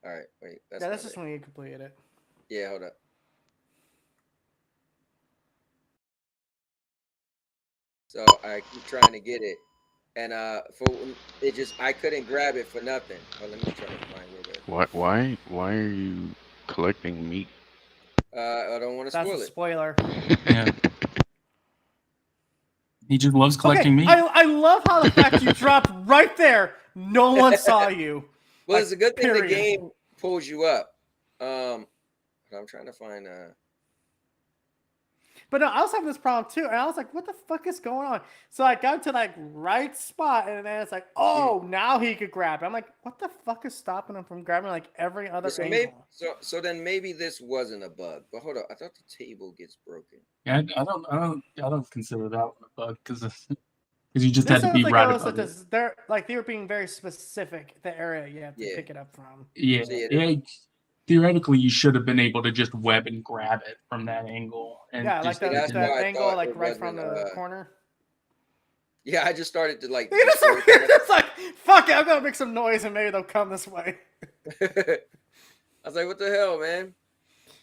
All right, wait. That's just when you completed it. Yeah, hold up. So I keep trying to get it, and I couldn't grab it for nothing. Oh, let me try to find where Why are you collecting meat? I don't want to That's spoil a it. spoiler. Yeah. He just loves collecting meat. I love how the fact you dropped right there. No one saw you. Well, Like, it's a good thing period. the game pulls you up. I'm trying to find. But no, I was having this problem too, and I was like, "What the fuck is going on?" So I got to like right spot, and then it's like, "Oh, now he could grab it." I'm like, "What the fuck is stopping him from grabbing like every other So angle?" maybe so then maybe this wasn't a bug. But hold on, I thought the table gets broken. Yeah, I don't consider that one a bug because you just This had to be sounds like right it was above it. they're like they were being very specific. The area you have to Yeah. pick it up from. Yeah, See, yeah. Theoretically, you should have been able to just web and grab it from that angle. And Yeah, like just the, that's the why I angle thought like it right from wasn't, the corner. Yeah, I just started to like. You're just like, fuck it, I'm gonna make some noise and maybe they'll come this way. I was like, what the hell, man?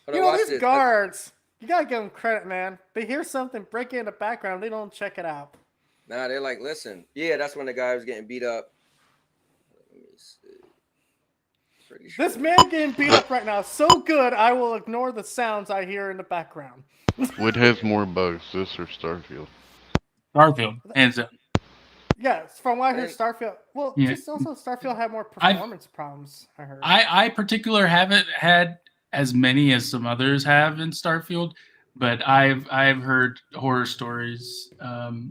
Hold You on, know, watch these this. guards, you gotta give them credit, man. They hear something, break in the background, they don't check it out. Nah, they're like, listen. Yeah, that's when the guy was getting beat up. Let me see. Pretty sure. This man getting beat up right now, so good, I will ignore the sounds I hear in the background. What has more bugs, this or Starfield? Starfield, hands down. Yes, from what I heard, And- Starfield. Well, Yeah. just also Starfield had more performance problems. I heard. I particular haven't had as many as some others have in Starfield, but I've heard horror stories.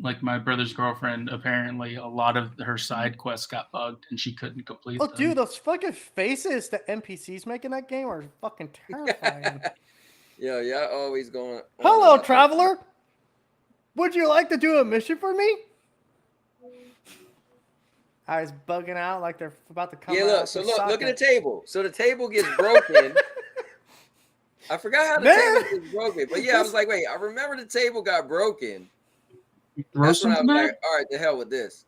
Like my brother's girlfriend, apparently a lot of her side quests got bugged and she couldn't complete Oh, them. dude, those fucking faces that NPCs make in that game are fucking terrifying. Yeah, always going. on Hello, about that. traveler. Would you like to do a mission for me? I was bugging out like they're about to come Yeah, out. look. of So their look at the socket. table. So the table gets broken. I forgot how the Man. table gets broken, but yeah, I was like, wait, I remember the table got broken. Throw That's when I was something like, back? all right, the hell with this.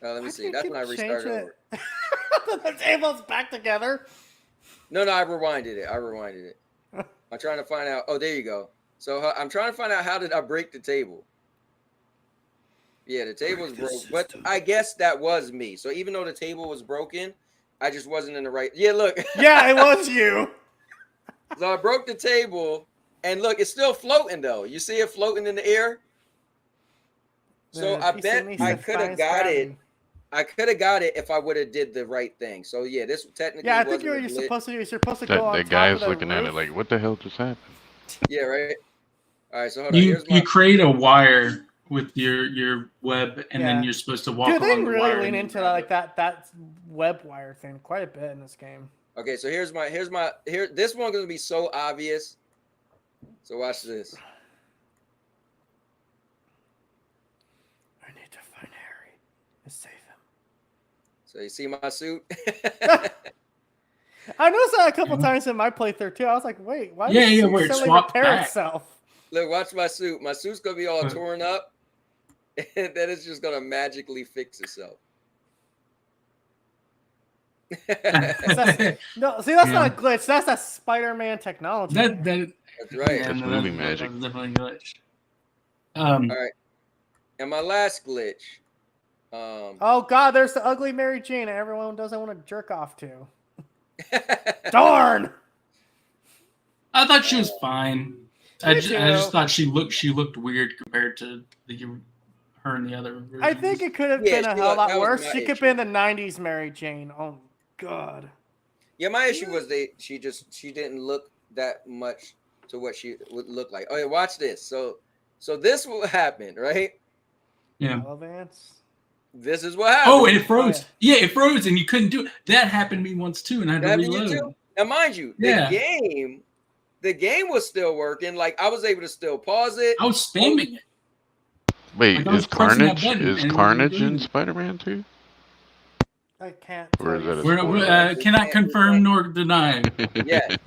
Let me Why see. do you That's keep when I changing restarted it? over. The table's back together. No, I rewinded it. I'm trying to find out. Oh, there you go. So I'm trying to find out how did I break the table. Yeah, the table was broke, but I guess that was me. So even though the table was broken, I just wasn't in the right. Yeah, look. Yeah, it was you. So I broke the table, and look, it's still floating though. You see it floating in the air. So The I PC bet needs I to could have find got it. gravity. I could have got it if I would have did the right thing. So yeah, this technically Yeah, I think wasn't what a you're glitch. supposed to do is you're supposed to go on The top guy's of the looking at it roof. like, what the hell just happened? Yeah, right. All right, so hold on. You Here's my. create a wire with your web, and then Yeah. you're supposed to walk Dude, they along the really wire. lean and into grab that, like it. that web wire thing quite a bit in this game. Okay, so here's my this one's gonna be so obvious. So watch this. I need to find Harry and save him. So you see my suit? I noticed that a couple times in my playthrough too. I was like, wait, why Yeah, does yeah, it where it suddenly swapped repair back. itself? Look, watch my suit. My suit's gonna be all torn up, and then it's just gonna magically fix itself. No, see, that's Yeah. not a glitch. That's a Spider-Man technology. that That's right. That's movie magic. That's definitely glitch. All right. And my last glitch. Oh God, there's the ugly Mary Jane that everyone doesn't want to jerk off to. Darn. I thought she was fine. I Me just too. thought she looked weird compared to her and the other versions. I think it could have Yeah, been a she hell was- lot that was worse. my She could have issue. been the '90s Mary Jane. Oh God. Yeah, my issue was she didn't look that much to what she would look like. Oh yeah, watch this. So this will happen, right? Yeah. Relevance. This is what happened. Oh, and it froze. Oh, yeah, it froze, and you couldn't do it. That happened to me once too, and I had to That happened to you reload. too? Now, mind you, Yeah. the game was still working. Like I was able to still pause it. I was spamming it. Wait, Like, I was is pressing that Carnage button and it Carnage wasn't in doing it. Spider-Man 2? I can't. Or tell is you that a for We're, sure. spoiler? cannot confirm nor deny. Yes.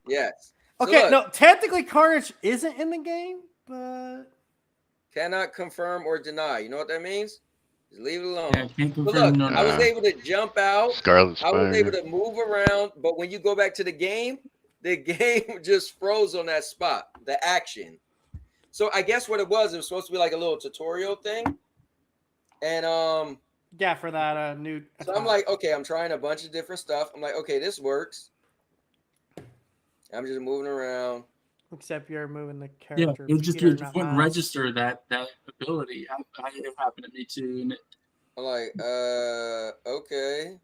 Yes. So Okay, look, no, technically Carnage isn't in the game, but cannot confirm or deny. You know what that means? Just leave it alone. Yeah, can't But confirm look, nor I was deny. able to jump out. Scarlet I was able Spider. to move around, but when you go back to the game just froze on that spot, the action. So I guess what it was supposed to be like a little tutorial thing. And yeah, for that new. so I'm like, okay, I'm trying a bunch of different stuff. I'm like, okay, this works. I'm just moving around. Except you're moving the Yeah, character. it just Peter, it not wouldn't Miles. register that ability. It happened to me too, and I'm like, okay.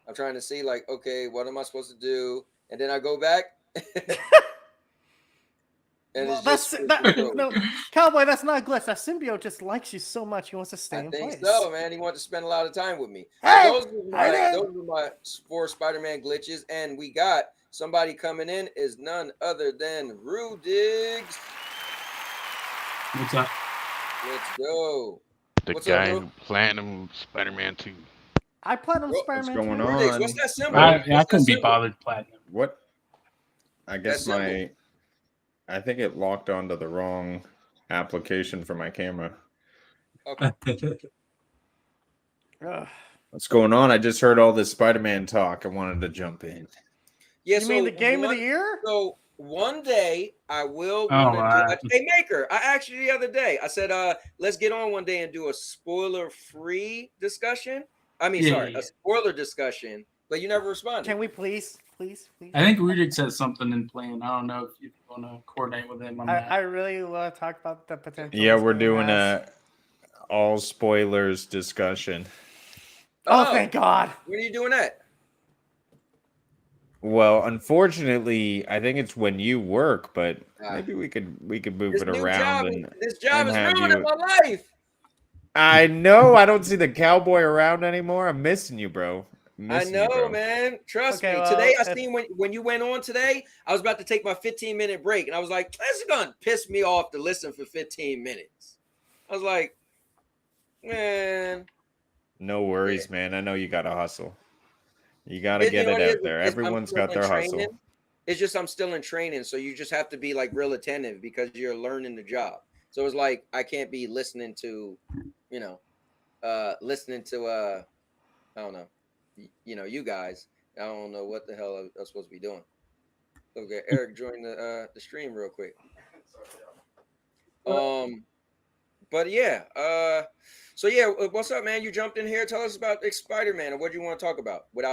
I'm trying to see, like, okay, what am I supposed to do? And then I go back. And Well, it's just no, Cowboy. That's not a glitch. That symbiote just likes you so much he wants to stay I in think place. so, man. He wanted to spend a lot of time with me. Hey, Those I were my 4 Spider-Man glitches, and we got somebody coming in is none other than Rue Diggs. what's up? Let's go. The What's up, guy bro? who Platinum Spider-Man 2. I Platinum What's Spider-Man. going too. on? Rue Diggs, what's that symbol? I What's that couldn't be symbol? bothered platinum. What? I guess symbol. I think it locked onto the wrong application for my camera. Okay. Ugh. What's going on? I just heard all this Spider-Man talk. I wanted to jump in. Yeah. You mean the game of the year? So one day I will Oh, want to do. wow. Hey, Maker, I asked you the other day. I said, let's get on one day and do a spoiler-free discussion. I mean, Yeah, sorry, yeah. a spoiler discussion. But you never responded. Can we please? I think Rudik says something in plan. I don't know if you want to coordinate with him on that. I really want to talk about the potential. Yeah, this we're game doing has. a all spoilers discussion. Oh, thank God. When are you doing that? Well, unfortunately, I think it's when you work, but maybe we could move This it new around job, and this job is have ruining you. my life. I know. I don't see the cowboy around anymore. I'm missing you, bro. I know, man. Trust me. well, Today, I seen when you went on today, I was about to take my 15-minute break, and I was like, "This is gonna piss me off to listen for 15 minutes." I was like, "Man." No worries, man. I know you got to hustle. You got to get it out there. Everyone's got their hustle. It's just I'm still in training, so you just have to be like real attentive because you're learning the job. So it's like I can't be listening to, I don't know, you guys. I don't know what the hell I'm supposed to be doing. Okay, Eric joined the stream real quick. But yeah, so yeah, what's up, man? You jumped in here. Tell us about Spider-Man and what do you want to talk about with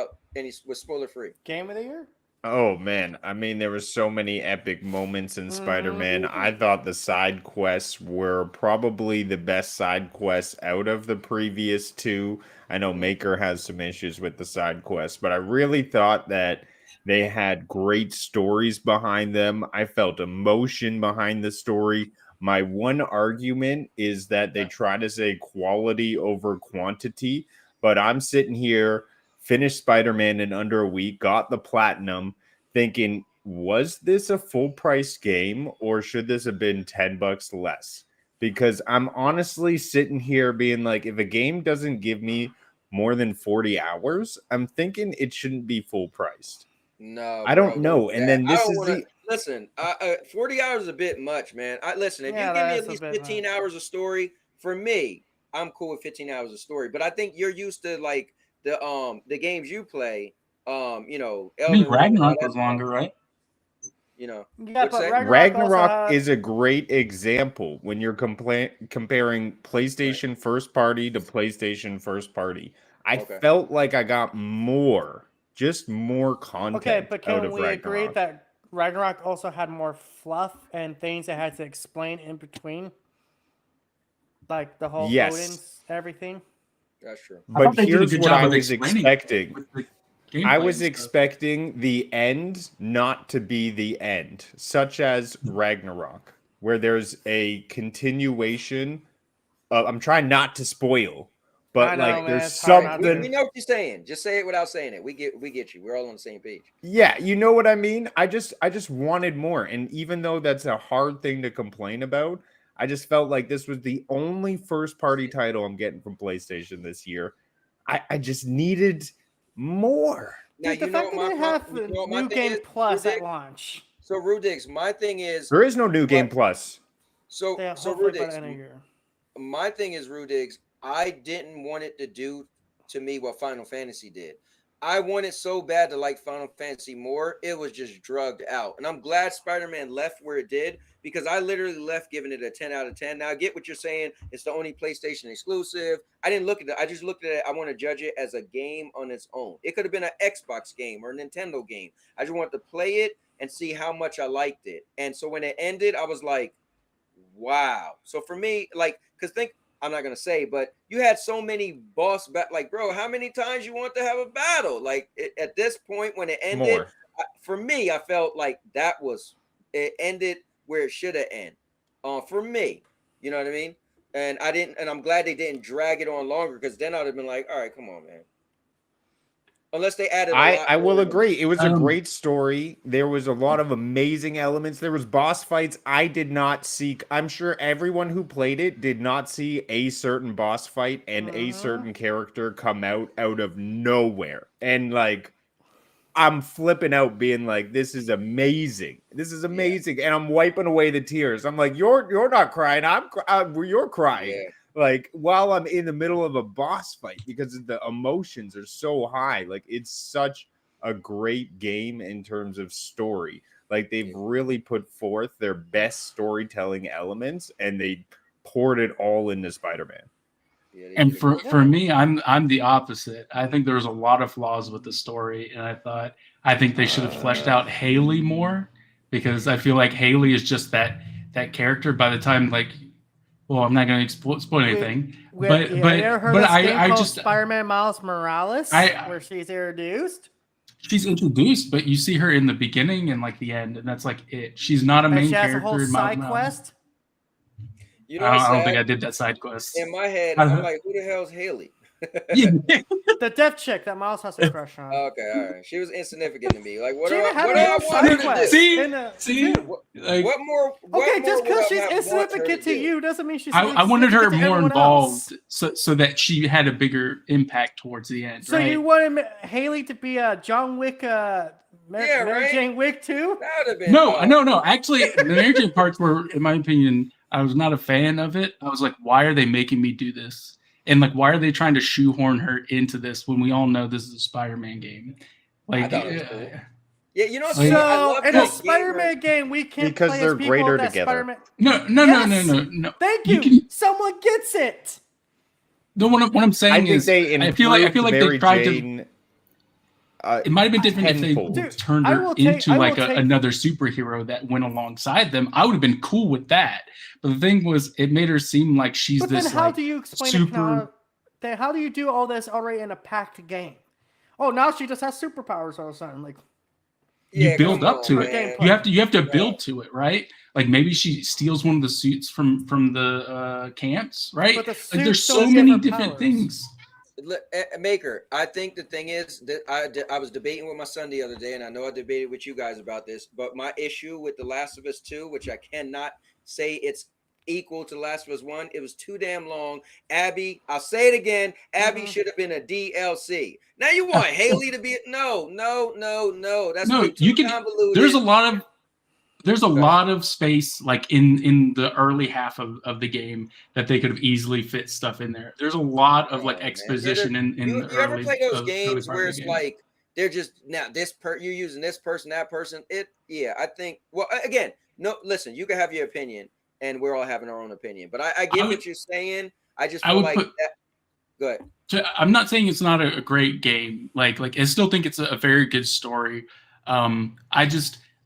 spoiler free. Game of the year? Oh man, I mean there were so many epic moments in Spider-Man. I thought the side quests were probably the best side quests out of the previous two. I know Maker has some issues with the side quests, but I really thought that they had great stories behind them. I felt emotion behind the story. My one argument is that they try to say quality over quantity, but I'm sitting here, finished Spider-Man in under a week, got the platinum, thinking, was this a full price game or should this have been $10 less? Because I'm honestly sitting here being like, if a game doesn't give me more than 40 hours, I'm thinking it shouldn't be full priced. No, I don't know. And then this is the listen. 40 hours is a bit much, man. Listen. If you give me at least 15 hours of story, for me, I'm cool with 15 hours of story. But I think you're used to like the games you play. I mean, Ragnarok was longer, right? Yeah, but Ragnarok is a great example when you're comparing PlayStation first party to PlayStation first party. I felt like I got more content. Okay, but can we agree that Ragnarok also had more fluff and things that had to explain in between? Like the whole Odin's everything? That's true. But here's what I was expecting. I was expecting the end not to be the end, such as Ragnarok, where there's a continuation. I'm trying not to spoil, but there's something. We know what you're saying. Just say it without saying it. We get you. We're all on the same page. Yeah, you know what I mean. I just wanted more, and even though that's a hard thing to complain about, I just felt like this was the only first party title I'm getting from PlayStation this year. I just needed more. Now, the fact that they have New Game Plus at launch. So Rudix, my thing is there is no New Game Plus. So Rudix, my thing is Rudix, I didn't want it to do to me what Final Fantasy did. I wanted so bad to like Final Fantasy more. It was just drugged out. And I'm glad Spider-Man left where it did because I literally left giving it a 10 out of 10. Now, I get what you're saying. It's the only PlayStation exclusive. I didn't look at it. I just looked at it. I want to judge it as a game on its own. It could have been an Xbox game or a Nintendo game. I just wanted to play it and see how much I liked it. And so when it ended, I was like, wow. So for me, because I'm not going to say, but you had so many boss bro, how many times you want to have a battle? At this point when it ended, for me, I felt like it ended where it should have ended. For me, you know what I mean? And I'm glad they didn't drag it on longer because then I'd have been like, all right, come on, man. Unless they added I will agree. It was a great story. There was a lot of amazing elements. There was boss fights I did not see. I'm sure everyone who played it did not see a certain boss fight and a certain character come out of nowhere. And I'm flipping out being like, this is amazing. This is amazing. Yeah. And I'm wiping away the tears. I'm like, you're not crying. You're crying. Yeah. like while I'm in the middle of a boss fight because the emotions are so high. Like it's such a great game in terms of story. Like they've really put forth their best storytelling elements and they poured it all into Spider-Man. And for me, I'm the opposite. I think there's a lot of flaws with the story, and I think they should have fleshed out Haley more, because I feel like Haley is just that character. By the time, like, well, I'm not going to spoil anything, but you ever heard of this game I called just Spider-Man Miles Morales, where she's introduced? She's introduced, but you see her in the beginning and like the end, and that's like it. She's not a main she has character a whole in side Miles. quest. You know, I don't think I did that side quest. In my head, I'm like, who the hell's Haley? The deaf chick that Miles has a crush on. Okay, all right. She was insignificant to me. Like, what do She I had want her to do? See, What more? Okay, what just more would because she's I want her insignificant to do? you doesn't mean she's. I wanted her insignificant to more everyone involved, else. so that she had a bigger impact towards the end. So right? you wanted Haley to be a John Wick, Mary Jane Wick too? That would have been No. Actually, the Mary Jane parts were, in my opinion, I was not a fan of it. I was like, why are they making me do this? And like, why are they trying to shoehorn her into this when we all know this is a Spider-Man game? Like, I thought it was cool. Yeah, you know, So I in a Spider-Man game, we can't because play they're as people greater that together. Spider-Man. No. Thank you. can- Someone gets it. No, what I'm saying I think is, they I feel like Mary they tried Jane, to. It might have been different if tenfold. they turned I her will take- into I will like take- another superhero that went alongside them. I would have been cool with that. But the thing was, it made her seem like she's But this then how like do you explain super. it? Then how do you do all this already in a packed game? Oh, now she just has superpowers all of a sudden. Like, You build up to it. man. You have to build to it, right? Like maybe she steals one of the suits from the camps, right? But the Like there's suits so don't many give her different powers. things. Maker, I think the thing is that I was debating with my son the other day, and I know I debated with you guys about this, but my issue with The Last of Us 2, which I cannot say it's equal to The Last of Us 1, it was too damn long. Abby, I'll say it again, Abby should have been a DLC. Now you want Haley to be no. That's too convoluted. There's a lot of space like in the early half of the game that they could have easily fit stuff in there. There's a lot of like exposition in you the ever early play those early games part where of the it's game. like they're just now you're using this person, that person. I think again, no, listen, you can have your opinion and we're all having our own opinion. But I get what you're saying. I just feel like that. Go ahead. I'm not saying it's not a great game. Like I still think it's a very good story.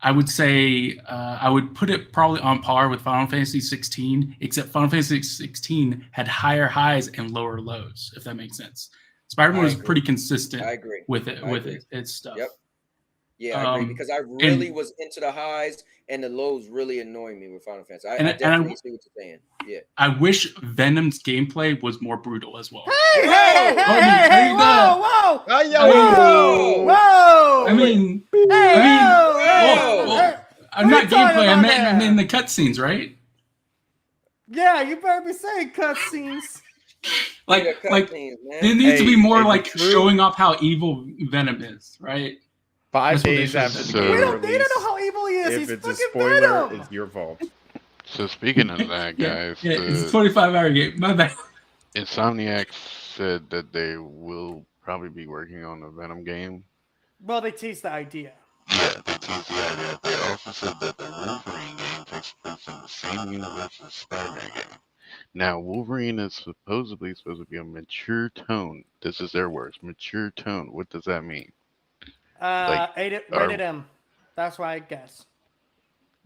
I would say I would put it probably on par with Final Fantasy 16, except Final Fantasy 16 had higher highs and lower lows, if that makes sense. Spider-Man was pretty consistent with its stuff. Yep. Yeah, I agree because I really was into the highs and the lows really annoying me with Final Fantasy. I definitely see what you're saying. Yeah. I wish Venom's gameplay was more brutal as well. Hey, whoa! I mean, I'm not gameplay. I mean the cutscenes, right? Yeah, you better be saying cutscenes. Like there needs to be more like showing off how evil Venom is, right? 5 days after the game we don't release, need to know how evil he is. if He's it's a fucking spoiler, Venom. it's your fault. So speaking of that, guys, it's a 25-hour game. My bad. Insomniac said that they will probably be working on a Venom game. Well, they teased the idea. Yeah, they teased the idea. They also said that the Wolverine game takes place in the same universe as Spider-Man game. Now, Wolverine is supposed to be a mature tone. This is their words. Mature tone. What does that mean? Rated M. That's what I guess.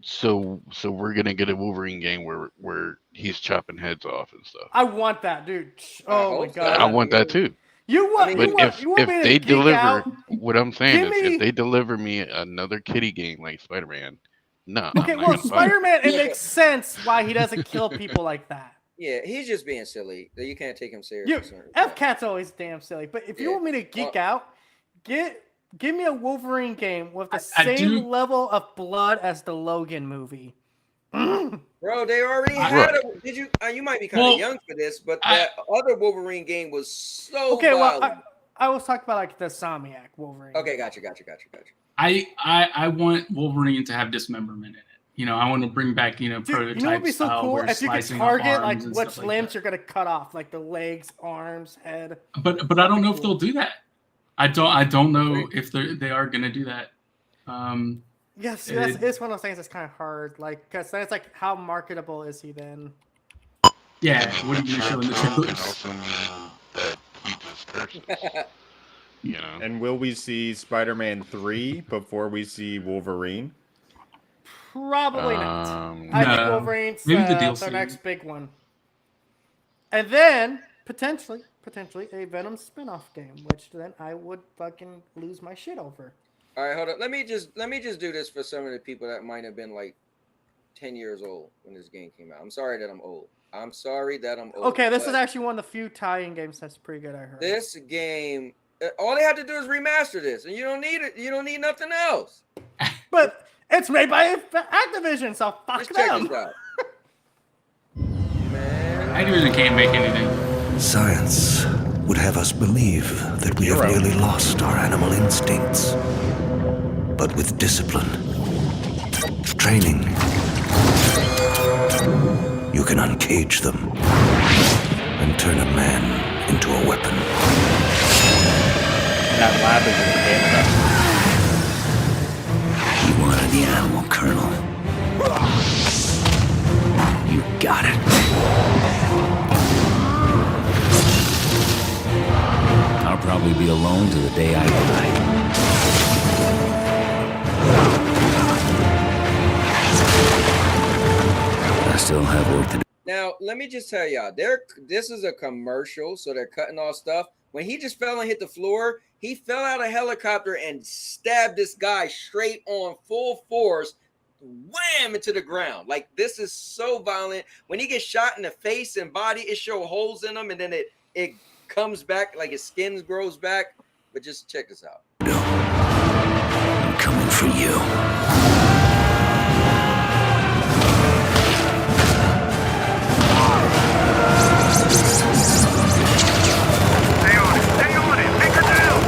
So we're gonna get a Wolverine game where he's chopping heads off and stuff. I want that, dude. Oh my god. I want that too. If they deliver, what I'm saying is, if they deliver me another kitty game like Spider-Man, no. Okay, well, Spider-Man, it makes sense why he doesn't kill people like that. Yeah, he's just being silly. You can't take him seriously. F-Cat's always damn silly. But if you want me to geek out, give me a Wolverine game with the same level of blood as the Logan movie. Bro, they already had it. Did you? You might be kind of young for this, but that other Wolverine game was so violent. I was talking about like the Insomniac Wolverine. Okay, gotcha. I want Wolverine to have dismemberment in it. I want to bring back, Dude, prototype you know what'd be so style cool where if you could slicing off target like arms and which stuff like limbs that. you're gonna cut off, like the legs, arms, head. But I That'd don't be know if cool. they'll do that. I don't know if they are gonna do that. Yes, it- it's one of those things that's kind of hard, like because then it's like how marketable is he then? Yeah, what are you gonna show in the Can trailers? also mean that he just curses. You know. And will we see Spider-Man 3 before we see Wolverine? Probably not. I think No, Wolverine's maybe the the DLC. next big one, and then potentially a Venom spin-off game, which then I would fucking lose my shit over. All right, hold up. Let me just do this for some of the people that might have been like 10 years old when this game came out. I'm sorry that I'm old. Okay, this is actually one of the few tie-in games that's pretty good. I heard this game. All they have to do is remaster this, and you don't need it. You don't need nothing else. But it's made by Activision, so fuck Just check them. this out. Man. Activision can't make anything. Science would have us believe that we have nearly lost our animal instincts. But with discipline, training, you can uncage them and turn a man into a weapon. That lab is in Canada. You wanted the animal, Colonel. You got it. I'll probably be alone to the day I die. I still have work to do. Now, let me just tell y'all, this is a commercial, so they're cutting off stuff. When he just fell and hit the floor, he fell out of a helicopter and stabbed this guy straight on full force, wham, into the ground. Like, this is so violent. When he gets shot in the face and body, it shows holes in him, and then it comes back, like his skin grows back. But just check this out. I'm coming for you. Stay on it, take her down!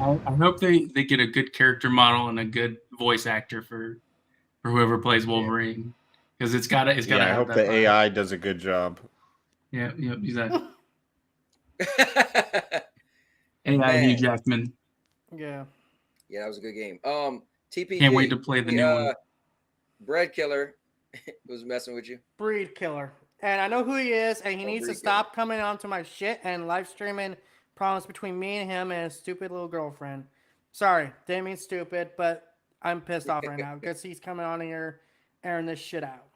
I hope they get a good character model and a good voice actor for whoever plays Wolverine, because it's gotta. Yeah, I hope the AI does a good job. Yeah, exactly. AI Hugh Jackman. Yeah. Yeah, that was a good game. TPG. Can't wait to play the new one. Bread Killer was messing with you. Breed killer. And I know who he is, and he needs to stop coming onto my shit and live streaming problems between me and him and his stupid little girlfriend. Sorry, didn't mean stupid, but I'm pissed off right now because he's coming on here airing this shit out.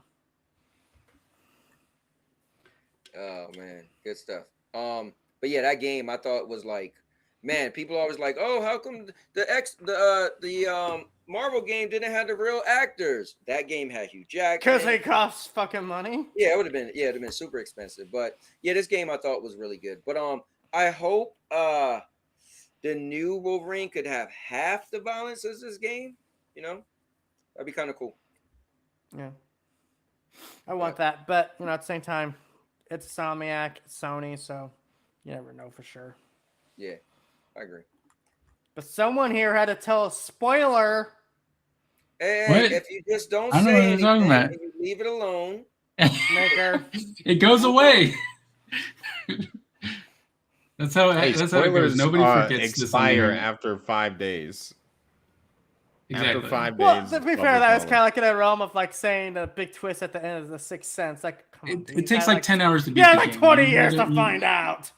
Oh man, good stuff. But yeah, that game I thought was like, man, people always like, oh, how come the Marvel game didn't have the real actors? That game had Hugh Jackman. Because they cost fucking money. Yeah, it would have been. Yeah, it'd have been super expensive. But yeah, this game I thought was really good. But I hope the new Wolverine could have half the violence as this game. You know, that'd be kind of cool. Yeah, I want that, but at the same time, it's Insomniac, it's Sony, so you never know for sure. Yeah, I agree. But someone here had to tell a spoiler. Hey, if you just don't I know say what you're anything talking about. and you leave it alone, It goes away. That's how it goes. Spoilers Nobody forgets expire this after 5 days. Exactly. After 5 Well, days. to be fair, that was kind of like in the realm of like saying the big twist at the end of The Sixth Sense. Like, come on, dude, It takes had, like 10 hours to beat yeah, the like game. 20 years to find out.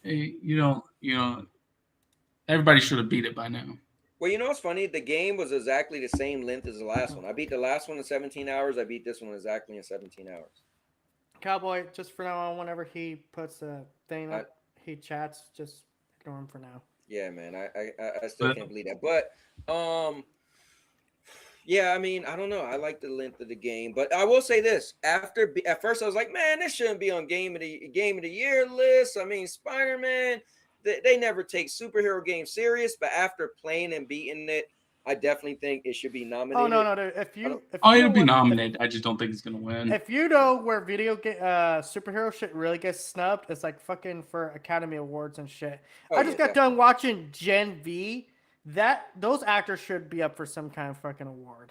You don't. Everybody should have beat it by now. well, you know what's funny? The game was exactly the same length as the last one. I beat the last one in 17 hours. I beat this one exactly in 17 hours. Cowboy, just for now on, whenever he puts a thing up, he chats, just ignore him for now. Yeah, man, I still can't believe that. But Yeah, I mean, I don't know. I like the length of the game, but I will say this: at first, I was like, man, this shouldn't be on game of the year list. I mean, Spider-Man, they never take superhero games serious, but after playing and beating it, I definitely think it should be nominated. Oh no, dude. If I don't- you it'll know be what, nominated. I just don't think it's gonna win. if you know where superhero shit really gets snubbed, it's like fucking for Academy Awards and shit. Oh, I just yeah, got done watching Gen V. Those actors should be up for some kind of fucking award.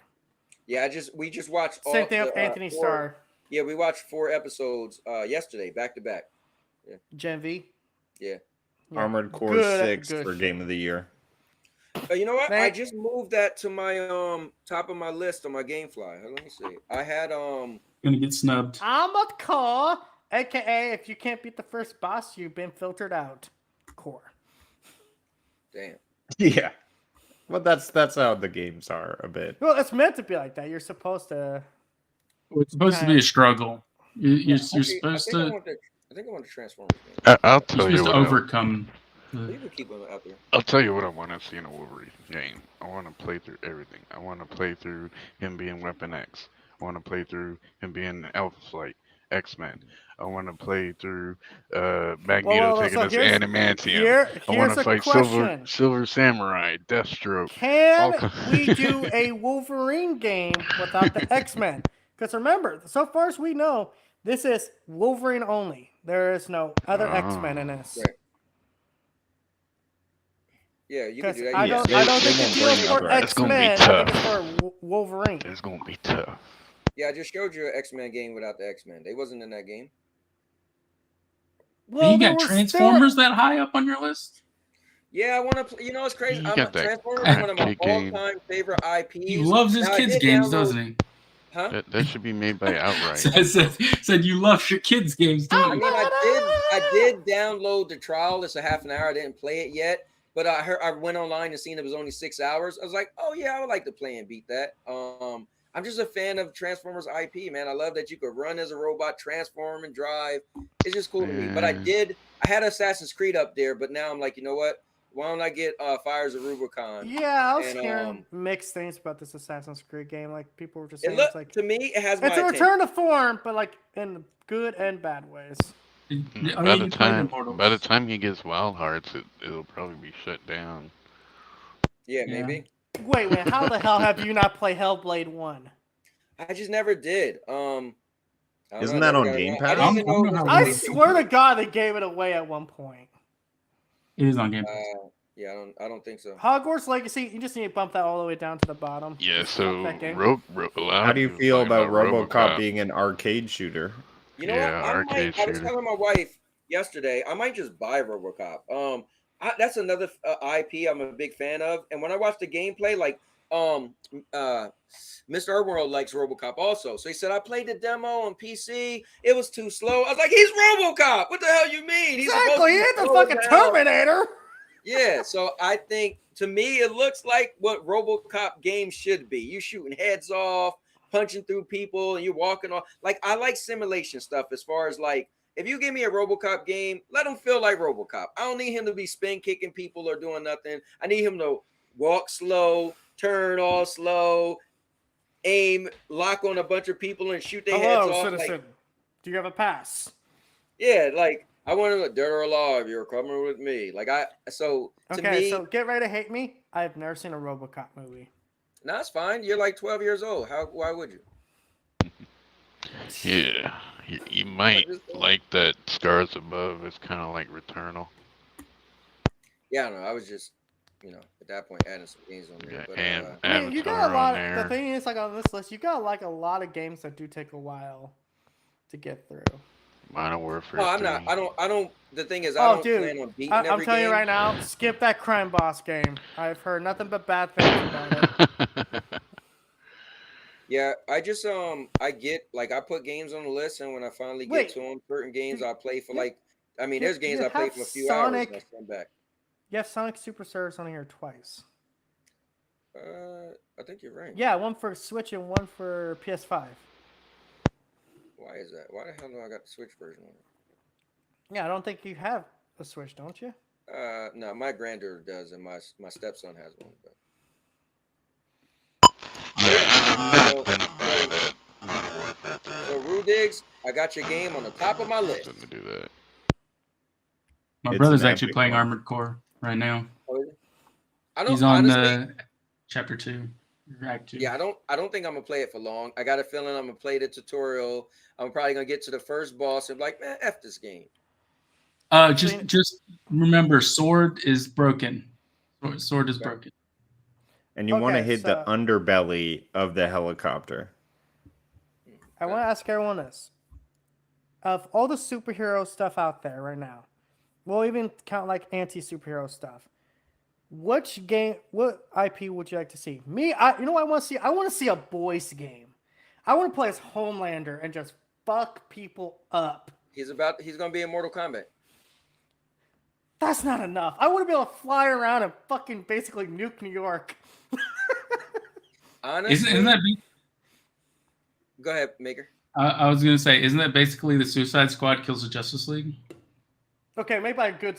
Yeah, we just watched all Same thing with Anthony Starr. Yeah, we watched 4 episodes yesterday, back to back. Yeah. Gen V. Yeah. Armored Core 6 for Game of the Year. You know what? I just moved that to my top of my list on my GameFly. Let me see. I had gonna get snubbed. Armored Core, aka if you can't beat the first boss, you've been filtered out. Core. Damn. Yeah. Well, that's how the games are a bit. Well, it's meant to be like that. You're supposed to. It's supposed to be a struggle. You're supposed to. I think I want to Transformers game. I'll tell you supposed what. to overcome. You can keep them out there. I'll tell you what I want to see in a Wolverine game. I want to play through everything. I want to play through him being Weapon X. I want to play through him being Alpha Flight, X-Men. I want to play through Magneto taking his adamantium. I want to fight Silver Samurai, Deathstroke. Can we do a Wolverine game without the X-Men? Because remember, so far as we know, this is Wolverine only. There is no other X-Men in this. Right. Yeah, you can do that. I don't think the deal is for X-Men. I think it's for Wolverine. It's going to be tough. Yeah, I just showed you an X-Men game without the X-Men. They wasn't in that game. Well, you got Transformers that high up on your list? Yeah, I want to play. You know, it's crazy. Transformers is one of my all-time favorite IPs. He loves his kids' games, doesn't he? Huh? That should be made by Outright. said you love your kids' games, don't you? I did download the trial. It's a half an hour. I didn't play it yet, but I went online and seen it was only 6 hours. I was like, oh yeah, I would like to play and beat that. I'm just a fan of Transformers IP, man. I love that you could run as a robot, transform and drive. It's just cool to me. But I had Assassin's Creed up there, but now I'm like, you know what? Why don't I get Fires of Rubicon? Yeah, I was hearing mixed things about this Assassin's Creed game. Like people were just saying, it's like, to me, it has it's a return to form, but like in good and bad ways. By the time he gets Wild Hearts, it'll probably be shut down. Yeah, maybe. Wait, how the hell have you not played Hellblade 1? I just never did. Isn't that on Game Pass? I swear to God, they gave it away at one point. It is on Game Pass. Yeah, I don't think so. Hogwarts Legacy, you just need to bump that all the way down to the bottom. Yeah, so how do you feel about RoboCop being an arcade shooter? You know what? I was telling my wife yesterday, I might just buy RoboCop. That's another IP I'm a big fan of. And when I watch the gameplay, like Mr. Urworld likes RoboCop also. So he said, I played the demo on PC. It was too slow. I was like, he's RoboCop. What the hell you mean? He's exactly. He ain't the fucking Terminator. Yeah. So I think, to me, it looks like what RoboCop games should be. You shooting heads off, punching through people, and you're walking off. Like, I like simulation stuff as far as like, if you give me a RoboCop game, let him feel like RoboCop. I don't need him to be spin kicking people or doing nothing. I need him to walk slow, turn all slow, aim, lock on a bunch of people and shoot their heads off. Citizen. Like, do you have a pass? Yeah, like I want to dead or alive. You're coming with me. Like so get ready to hate me. I've never seen a RoboCop movie. No, that's fine. You're like 12 years old. Why would you? Yeah. You might like that Scars Above. It's kind of like Returnal. Yeah, I don't know. I was just, at that point, adding some games on there. Yeah, but, you got a lot. The thing is, like on this list, you got like a lot of games that do take a while to get through. Modern Warfare. No, I'm not. I don't. The thing is, I don't plan on beating every game. I'm telling you right now, skip that Crime Boss game. I've heard nothing but bad things about it. Yeah, I just I put games on the list, and when I finally get to them, certain games I play for there's games I play for a few hours and I send back. You have Sonic Super Service on here twice. I think you're right. Yeah, one for Switch and one for PS5. Why is that? Why the hell do I got the Switch version on it? Yeah, I don't think you have a Switch, don't you? No, my granddaughter does, and my stepson has one. But... So Rudigs, I got your game on the top of my list. To do that. My It's brother's an actually epic playing one. Armored Core right now. I don't He's on honestly. chapter 2, Act 2. Yeah, I don't think I'm gonna play it for long. I got a feeling I'm gonna play the tutorial. I'm probably gonna get to the first boss and be like, man, F this game. Just remember, sword is broken. Sword is broken. And you want to Okay, hit the so- underbelly of the helicopter. I want to ask everyone this: of all the superhero stuff out there right now, we'll even count like anti-superhero stuff. What IP would you like to see? Me, you know what I want to see? I want to see a boys game. I want to play as Homelander and just fuck people up. He's gonna be in Mortal Kombat. That's not enough. I want to be able to fly around and fucking basically nuke New York. Honestly, Isn't that? Go ahead, Maker. I was gonna say, isn't that basically the Suicide Squad kills the Justice League? Okay, maybe by a good.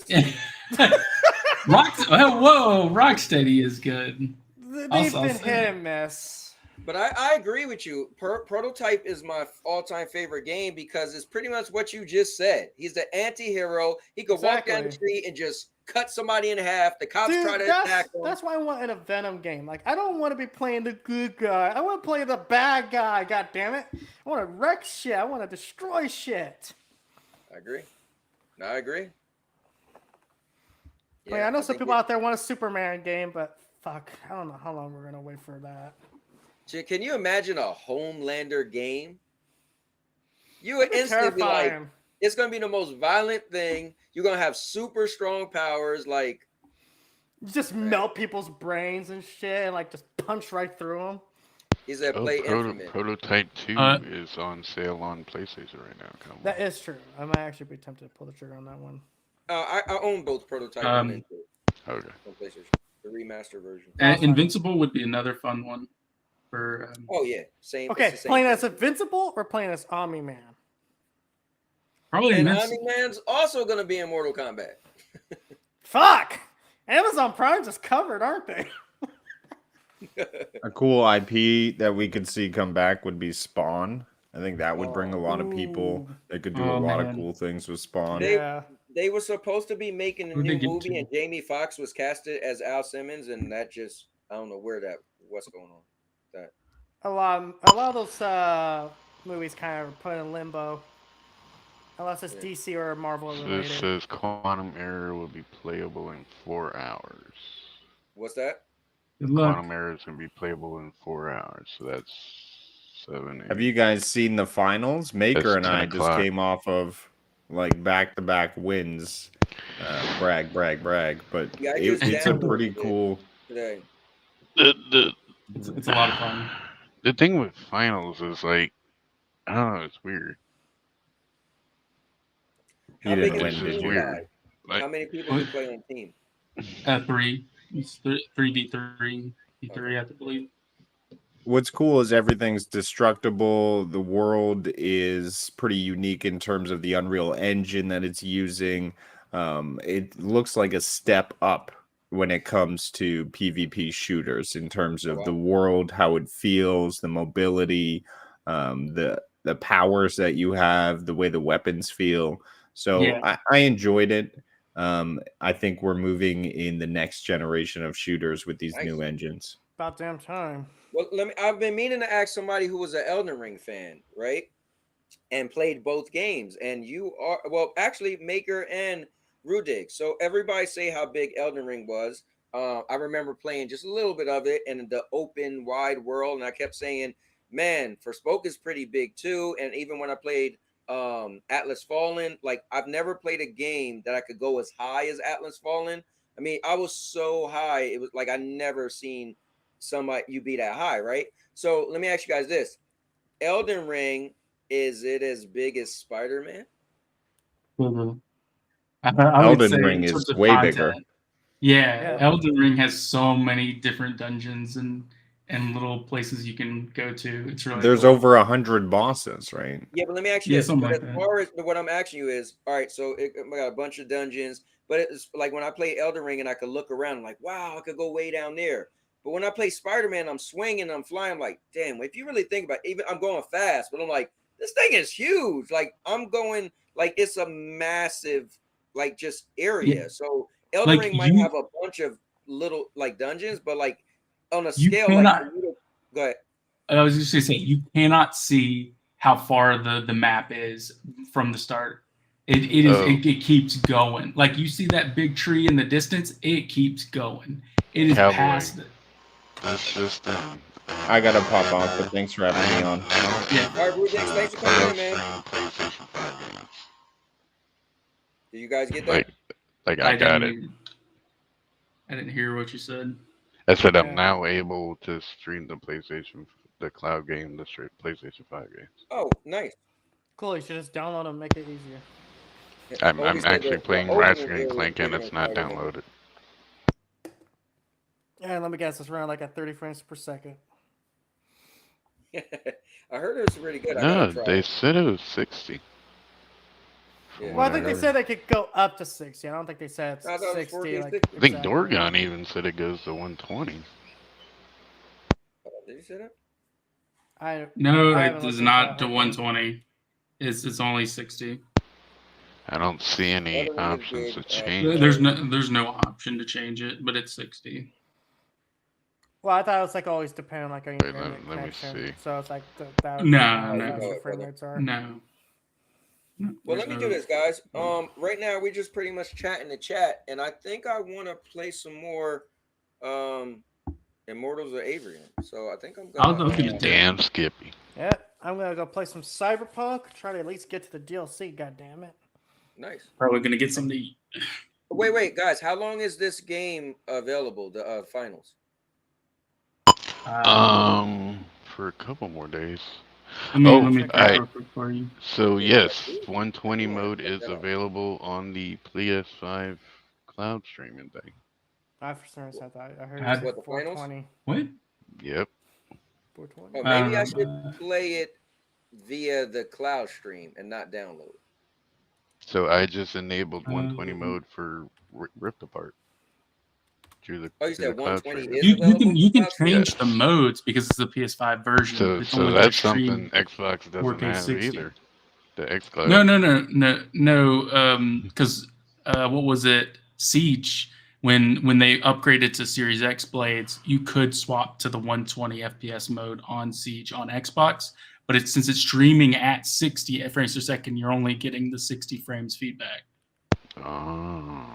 Whoa, Rocksteady is good. They've been hit and miss. But I agree with you. Prototype is my all-time favorite game because it's pretty much what you just said. He's the anti-hero. He could walk down the street and just cut somebody in half. The cops try to attack him. That's why I want in a Venom game. Like, I don't want to be playing the good guy. I want to play the bad guy. God damn it! I want to wreck shit. I want to destroy shit. I agree. I agree. Yeah, I mean, I know some people out there want a Superman game, but fuck, I don't know how long we're gonna wait for that. Can you imagine a Homelander game? You would instantly be like, it's gonna be the most violent thing. You're gonna have super strong powers, like you just melt people's brains and shit, and like just punch right through them. Is that play Infinite? Prototype 2 is on sale on PlayStation right now. That is true. I might actually be tempted to pull the trigger on that one. I own both Prototype and okay. on PlayStation, the remaster version. Invincible would be another fun one. For oh yeah, same. Okay, playing as Invincible or playing as Omni Man? Probably and Omni Man's also gonna be in Mortal Kombat. Fuck! Amazon Prime just covered, aren't they? A cool IP that we could see come back would be Spawn. I think that would bring a lot of people. They could do a lot of cool things with Spawn. They were supposed to be making a new movie, and Jamie Foxx was casted as Al Simmons, and that just I don't know what's going on. That a lot of those movies kind of put in limbo, unless it's DC or Marvel related. This says Quantum Error will be playable in 4 hours. What's that? Quantum Error is going to be playable in 4 hours, so that's 7. 8. Have you guys seen the finals? Maker and I just came off of like back-to-back wins. Brag. But it's a pretty cool. Today. It's a lot of fun. The thing with finals is like, I don't know, it's weird. How big is the team? Weird. Like, how many people do you play on team? 3. It's 3v3. V3, I believe. What's cool is everything's destructible. The world is pretty unique in terms of the Unreal Engine that it's using. It looks like a step up when it comes to PvP shooters in terms of the world, how it feels, the mobility, the powers that you have, the way the weapons feel. So I enjoyed it. I think we're moving in the next generation of shooters with these new engines. About damn time. Well, I've been meaning to ask somebody who was an Elden Ring fan, right? And played both games. And you are, well, actually, Maker and Rudig. So everybody say how big Elden Ring was. I remember playing just a little bit of it in the open, wide world. And I kept saying, man, Forspoken is pretty big too. And even when I played Atlas Fallen, like I've never played a game that I could go as high as Atlas Fallen. I mean, I was so high. It was like I never seen somebody you be that high, right? So let me ask you guys this. Elden Ring, is it as big as Spider-Man? Mm-hmm. Elden Ring is way bigger. Yeah, Elden Ring has so many different dungeons and little places you can go to. It's really there's cool. over 100 bosses, right? Yeah, but let me ask you this. But as far as what I'm asking you is, all right, so I got a bunch of dungeons, but it's like when I play Elden Ring and I could look around, I'm like, wow, I could go way down there. But when I play Spider-Man, I'm swinging, I'm flying. I'm like, damn, if you really think about it, even I'm going fast, but I'm like, this thing is huge. Like I'm going, like it's a massive, like just area. Yeah. So Elden Like Ring might have a bunch of little like dungeons, but like on a you scale, like cannot. go ahead. I was just gonna say you cannot see how far the map is from the start. It keeps going. Like you see that big tree in the distance, it keeps going. It is Cowboy. past it. This system. I gotta pop off, but thanks for having me on. Yeah. All right, Rubix, thanks for coming in, man. PlayStation 5 games. Do you guys get that? Like I got it. I didn't hear what you said. I said I'm Yeah. now able to stream the cloud game, the straight PlayStation 5 games. Oh, nice. Cool. You should just download them, make it easier. I'm Obi said actually the playing opening Ratchet area and is Clank and bigger it's than not Spider-Man. downloaded. And let me guess, it's running like at 30 frames per second. I heard it was really good. I No, gotta try they it. said it was 60. Yeah, Well, I think they Whatever. said they could go up to 60. I don't think they said I thought it was 60. 14, Like 60. I think exactly. Dorgon even said it goes to 120. Did you say that? No, I it haven't does looked not into to that. 120. It's only 60. I don't see any Elden Ring is options to good. change. There's no option to change it, but it's 60. Well, I thought it was like always dependent like on your Wait, internet let me connection. see. So it's like that would No, depend how no. fast your No, frame brother. rates are. No. Well, let me do this, guys. Right now we're just pretty much chatting the chat, and I think I want to play some more Immortals of Avery. So I think I'm gonna. I'll be a Damn Skippy. Yeah, I'm gonna go play some Cyberpunk. Try to at least get to the DLC. God damn it! Nice. Probably gonna get something to eat. Wait, guys. How long is this game available? The finals. For a couple more days. Let me check real quick for you. So yes, 120 mode is available on the PS5 cloud streaming thing. I for some reason I heard it What, was the finals? 420. What? Yep. 420. Oh, maybe I should play it via the cloud stream and not download. So I just enabled 120 mode for Rift Apart. You said cloud 120 streaming. is available? You can for cloud change streaming? the modes because it's a PS5 version. So It's so only that's gonna stream something Xbox doesn't 4K have 60. either. The xCloud. No. Because what was it? Siege. When they upgraded to Series X blades, you could swap to the 120 FPS mode on Siege on Xbox, but since it's streaming at 60 frames per second, you're only getting the 60 frames feedback. Oh.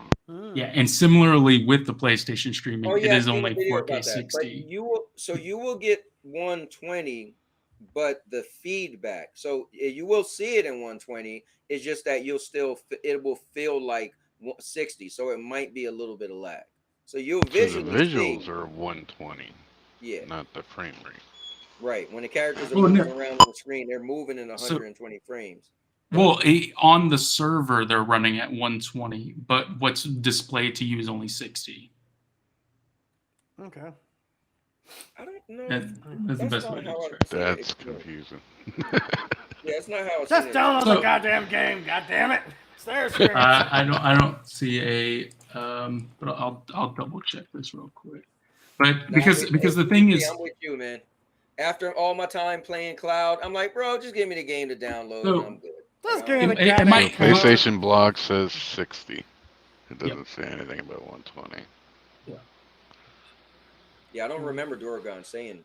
Yeah, and similarly with the PlayStation streaming, Oh, yeah, it I've is seen only a video 4K about that. 60. But you will get 120, but the feedback. So you will see it in 120. It's just that it will feel like 60. So it might be a little bit of lag. So you'll So the visually visuals see. are 120. Yeah. Not the frame rate. Right. When the characters are Well, moving no. around on the screen, they're moving in 120 frames. Well, on the server, they're running at 120, but what's displayed to you is only 60. Okay. I don't know. That's the best way to describe it. That's confusing. Yeah, it's not how it's Just download the goddamn game. God damn it! It's their experience. I don't see a but I'll double check this real quick. But because the thing is, I'm with you, man. After all my time playing cloud, I'm like, bro, just give me the game to download, and I'm good. Just give me the it goddamn might cloud. PlayStation blog says 60. It doesn't say anything about 120. Yeah, I don't remember Dorgon saying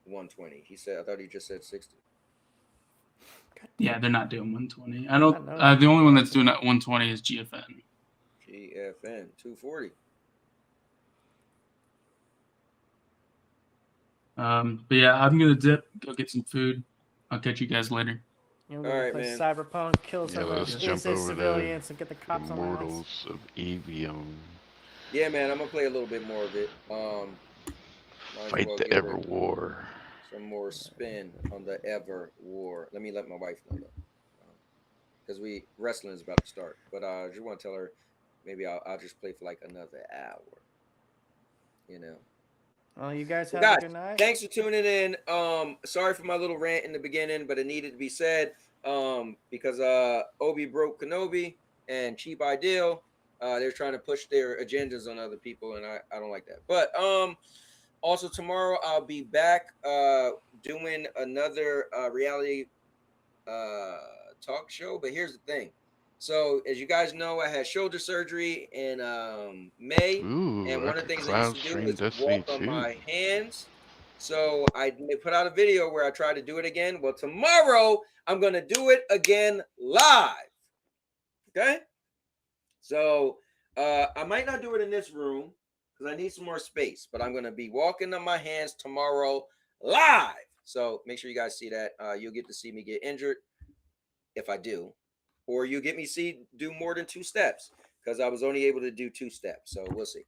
120. I thought he just said 60. yeah, they're not doing 120. I don't. The only one that's doing that 120 is GFN. GFN 240. But yeah, I'm gonna go get some food. I'll catch you guys later. You know, we're gonna play Cyberpunk, kill some let's of jump these over civilians, and get the cops on the Immortals of Avion. Yeah, man, I'm gonna play a little bit more of it. Fight the Ever War. Some more spin on the Ever War. Let my wife know that, because wrestling is about to start. But I just want to tell her maybe I'll just play for like another hour. You know. Well, you guys have a good night. Thanks for tuning in. Sorry for my little rant in the beginning, but it needed to be said. Because Obi broke Kenobi and Cheap Ideal. They're trying to push their agendas on other people, and I don't like that. But Also tomorrow I'll be back doing another reality talk show. But here's the thing. So as you guys know, I had shoulder surgery in May, Ooh, and I one of could the things I cloud used to do stream is Destiny walk on 2. my hands. So I put out a video where I tried to do it again. Well, tomorrow I'm gonna do it again live. Okay. So I might not do it in this room because I need some more space, but I'm gonna be walking on my hands tomorrow live. So make sure you guys see that. You'll get to see me get injured if I do, or you get me do more than 2 steps because I was only able to do 2 steps. So we'll see.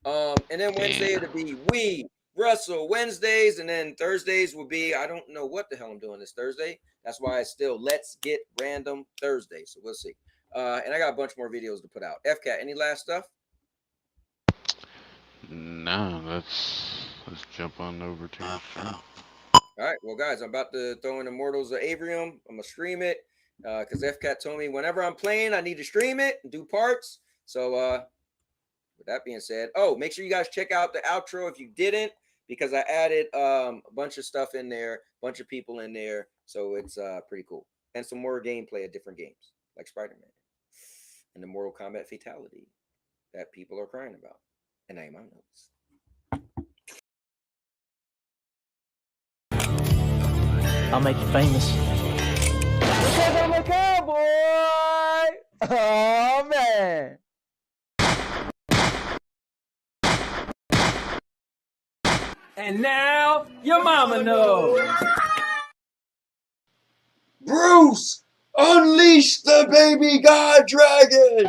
And then Wednesday it'll be we Russell Wednesdays, and then Thursdays will be I don't know what the hell I'm doing this Thursday. That's why it's still Let's Get Random Thursday. So we'll see. And I got a bunch more videos to put out. FCAT, any last stuff? No, let's jump on over to your stream. All right, well, guys, I'm about to throw in Immortals of Avrium. I'm gonna stream it because FCAT told me whenever I'm playing, I need to stream it and do parts. So, with that being said, make sure you guys check out the outro if you didn't, because I added a bunch of stuff in there, a bunch of people in there, so it's pretty cool, and some more gameplay of different games like Spider-Man and the Mortal Kombat Fatality that people are crying about. And I am on those. I'll make you famous. Because I'm a cowboy! Oh, man! And now, your mama knows! Bruce, unleash the baby god dragon!